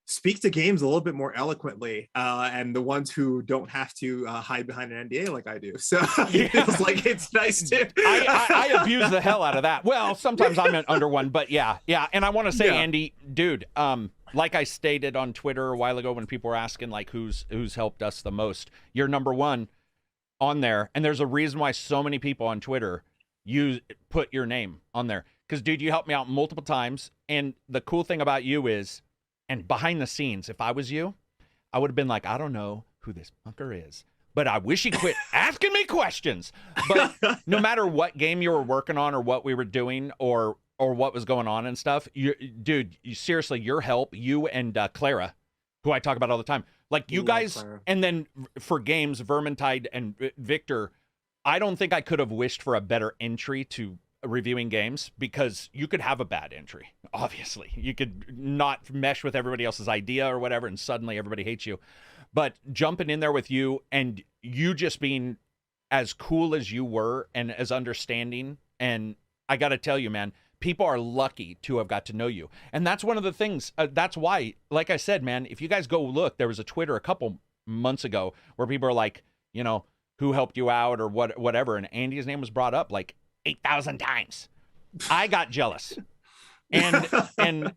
speak to games a little bit more eloquently, and the ones who don't have to hide behind an NDA like I do. So it feels like it's nice to. I abuse the hell out of that. Well, sometimes I'm under one, but yeah. And I want to say, Andy, dude, like I stated on Twitter a while ago when people were asking like who's helped us the most, you're number one on there, and there's a reason why so many people on Twitter put your name on there, because dude, you helped me out multiple times. And the cool thing about you is, and behind the scenes, if I was you, I would have been like, I don't know who this fucker is, but I wish he quit asking me questions. But no matter what game you were working on or what we were doing or what was going on and stuff, dude, seriously, your help, you and Clara, who I talk about all the time, like you guys, Clara. And then for games, Vermintide and Victor, I don't think I could have wished for a better entry to reviewing games, because you could have a bad entry. Obviously, you could not mesh with everybody else's idea or whatever, and suddenly everybody hates you. But jumping in there with you and you just being as cool as you were and as understanding, and I got to tell you, man, people are lucky to have got to know you. And that's one of the things, that's why, like I said, man, if you guys go look, there was a Twitter a couple months ago where people are like, who helped you out or whatever, and Andy's name was brought up like 8,000 times. I got jealous. And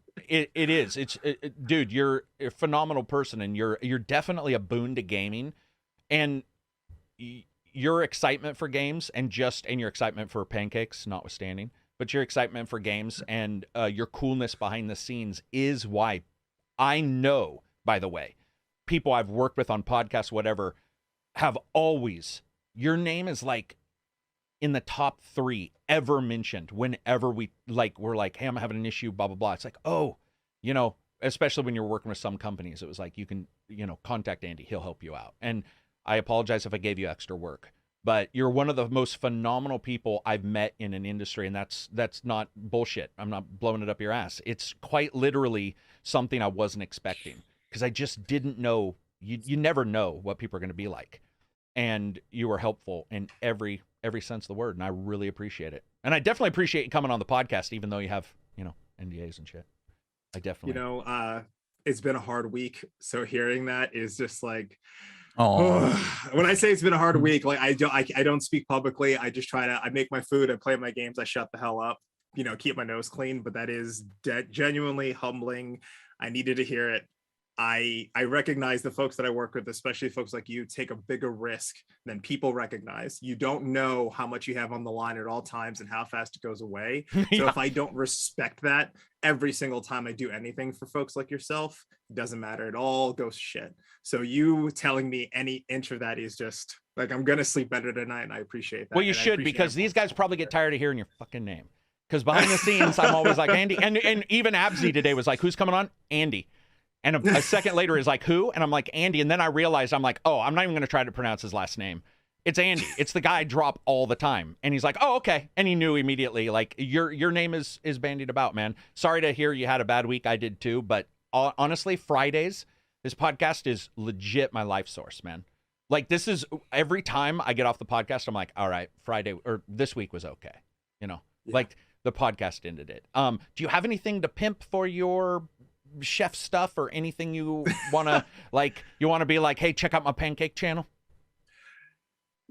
dude, you're a phenomenal person, and you're definitely a boon to gaming, and your excitement for games and your excitement for pancakes notwithstanding, but your excitement for games and your coolness behind the scenes is why I know by the way. People I've worked with on podcasts, whatever, have always, your name is like in the top 3 ever mentioned whenever we're like, hey, I'm having an issue, blah, blah, blah. It's like, oh, you know, especially when you're working with some companies, it was like, you can, you know, contact Andy, he'll help you out. And I apologize if I gave you extra work, but you're one of the most phenomenal people I've met in an industry. And that's not bullshit. I'm not blowing it up your ass. It's quite literally something I wasn't expecting, because I just didn't know. You never know what people are going to be like. And you were helpful in every sense of the word. And I really appreciate it. And I definitely appreciate you coming on the podcast, even though you have, you know, NDAs and shit. I definitely, you know, it's been a hard week. So hearing that is just like, Oh, when I say it's been a hard week, like I don't speak publicly. I just I make my food, I play my games, I shut the hell up, you know, keep my nose clean. But that is genuinely humbling. I needed to hear it. I recognize the folks that I work with, especially folks like you, take a bigger risk than people recognize. You don't know how much you have on the line at all times and how fast it goes away. Yeah. So if I don't respect that every single time I do anything for folks like yourself, it doesn't matter at all, goes shit. So you telling me any inch of that is just like, I'm going to sleep better tonight, and I appreciate that. Well, you should, because these guys probably get tired of hearing your fucking name. Because behind the scenes, I'm always like, Andy. And even Abssii today was like, who's coming on? Andy. And a second later is like, who? And I'm like, Andy. And then I realized, I'm like, oh, I'm not even going to try to pronounce his last name. It's Andy. It's the guy I drop all the time. And he's like, oh, okay. And he knew immediately, like, your name is bandied about, man. Sorry to hear you had a bad week. I did too. But honestly, Fridays, this podcast is legit my life source, man. Like, this is, every time I get off the podcast, I'm like, all right, Friday, or this week was okay. You know, like the podcast ended it. Do you have anything to pimp for your chef stuff, or anything you want to like, you want to be like, hey, check out my pancake channel?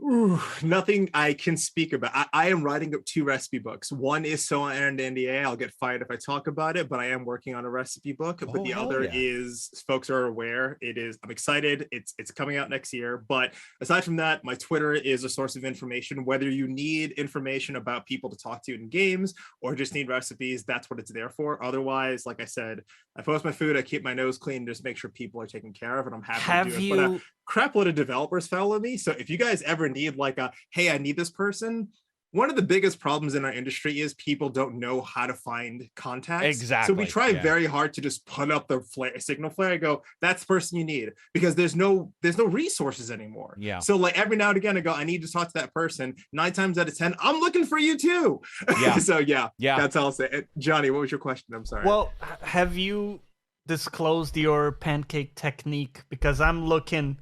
Ooh, nothing I can speak about. I am writing up 2 recipe books. One is Sony and NDA. I'll get fired if I talk about it, but I am working on a recipe book. But the other is, folks are aware, I'm excited. It's coming out next year. But aside from that, my Twitter is a source of information. Whether you need information about people to talk to in games or just need recipes, that's what it's there for. Otherwise, like I said, I post my food, I keep my nose clean, just make sure people are taken care of, and I'm happy to do it. But crap load of developers follow me. So if you guys ever need like hey, I need this person, one of the biggest problems in our industry is people don't know how to find contacts. Exactly. So we try very hard to just put up the signal flare and go, that's the person you need, because there's no resources anymore. Yeah. So like every now and again I go, I need to talk to that person. 9 times out of 10, I'm looking for you too. Yeah. So yeah, that's all I'll say. Johnny, what was your question? I'm sorry. Well, have you disclosed your pancake technique? Because I'm looking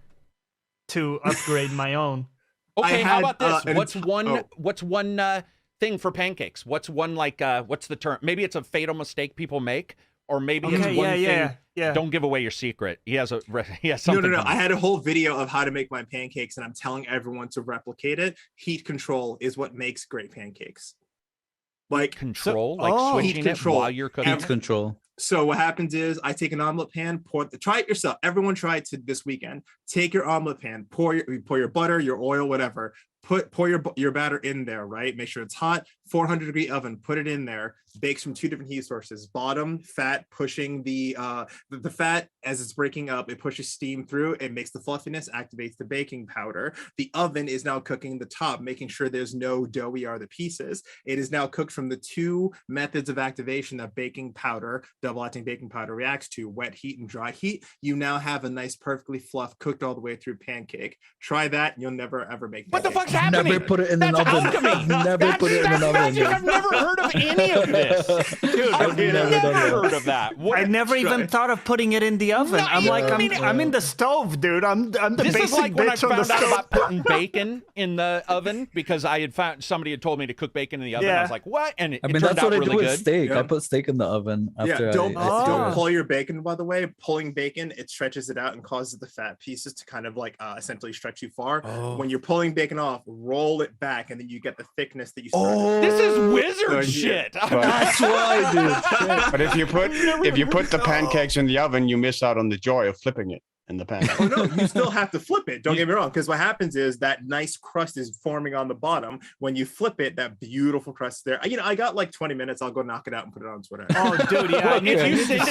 to upgrade my own. Okay, how about this? What's one thing for pancakes? What's one, like, what's the term? Maybe it's a fatal mistake people make, or maybe it's one thing. Yeah. Don't give away your secret. He has something. No. I had a whole video of how to make my pancakes, and I'm telling everyone to replicate it. Heat control is what makes great pancakes. Like control, switching it while you're cooking. Heat control. So what happens is I take an omelet pan, try it yourself. Everyone try it this weekend. Take your omelet pan, pour your butter, your oil, whatever. Pour your batter in there, right? Make sure it's hot. 400-degree oven. Put it in there. Bakes from 2 different heat sources. Bottom fat, pushing the fat as it's breaking up. It pushes steam through. It makes the fluffiness. Activates the baking powder. The oven is now cooking the top, making sure there's no doughy are the pieces. It is now cooked from the 2 methods of activation that baking powder, double-acting baking powder, reacts to: wet heat and dry heat. You now have a nice, perfectly fluffed, cooked all the way through pancake. Try that, and you'll never ever make. What the fuck's happening? Never put it in an oven. Alchemy. Never put it in an oven. I've never heard of any of this. Dude, I've never heard of that. I never even thought of putting it in the oven. No, I'm like, I'm in the stove, dude. I'm the this basic is like when I bitch on the found out stove. about putting bacon in the oven, because I had found somebody had told me to cook bacon in the oven. I was like, what? And it turned that's out what I really do with good. steak. I put steak in the oven after. Don't pull your bacon. By the way, pulling bacon, it stretches it out and causes the fat pieces to kind of like essentially stretch too far. When you're pulling bacon off, roll it back, and then you get the thickness that you started. This is wizard shit. That's why, dude. But if you put the pancakes in the oven, you miss out on the joy of flipping it in the pan. Oh no, you still have to flip it. Don't get me wrong, because what happens is that nice crust is forming on the bottom. When you flip it, that beautiful crust there. I got like 20 minutes. I'll go knock it out and put it on Twitter. Oh, dude, yeah. If you send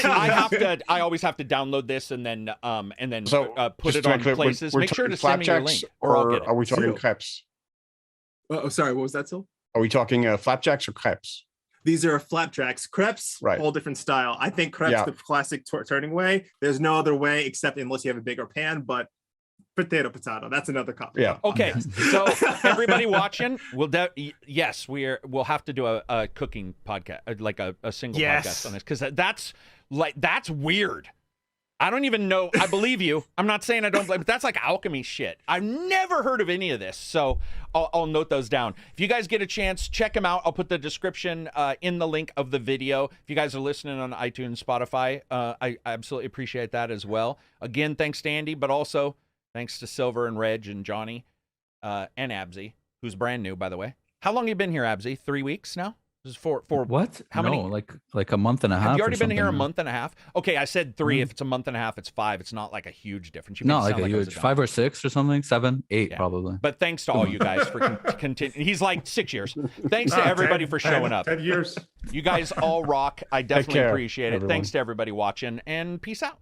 it, I always have to download this and then put it on places. Make sure to send me your link, or I'll get it. Are we talking Zero. crepes? Oh, sorry, what was that, Sil? Are we talking flapjacks or crepes? These are flapjacks. Crepes, Right. whole different style. I think crepes the classic turning way. There's no other way except unless you have a bigger pan, but potato. That's another copy. Yeah. Okay, so everybody watching, we'll have to do a cooking podcast, like a single podcast on this, because that's weird. I don't even know. I believe you. I'm not saying I don't believe, but that's like alchemy shit. I've never heard of any of this, so I'll note those down. If you guys get a chance, check them out. I'll put the description in the link of the video. If you guys are listening on iTunes, Spotify, I absolutely appreciate that as well. Again, thanks to Andy, but also thanks to Silver and Reg and Johnny and Abssii, who's brand new, by the way. How long have you been here, Abssii? 3 weeks now? This is for what? How many? Like a month and a half. Have you already been here a something. month and a half? Okay, I said 3. If it's a month and a half, it's 5. It's not like a huge difference. You Not made it like sound a I was huge dumb. 5 or 6 or something. 7, 8 Yeah. probably. But thanks to all you guys for continuing. He's like 6 years. Thanks to everybody for showing up. 10 years. You guys all rock. I definitely care, appreciate it. everyone. Thanks to everybody watching, and peace out.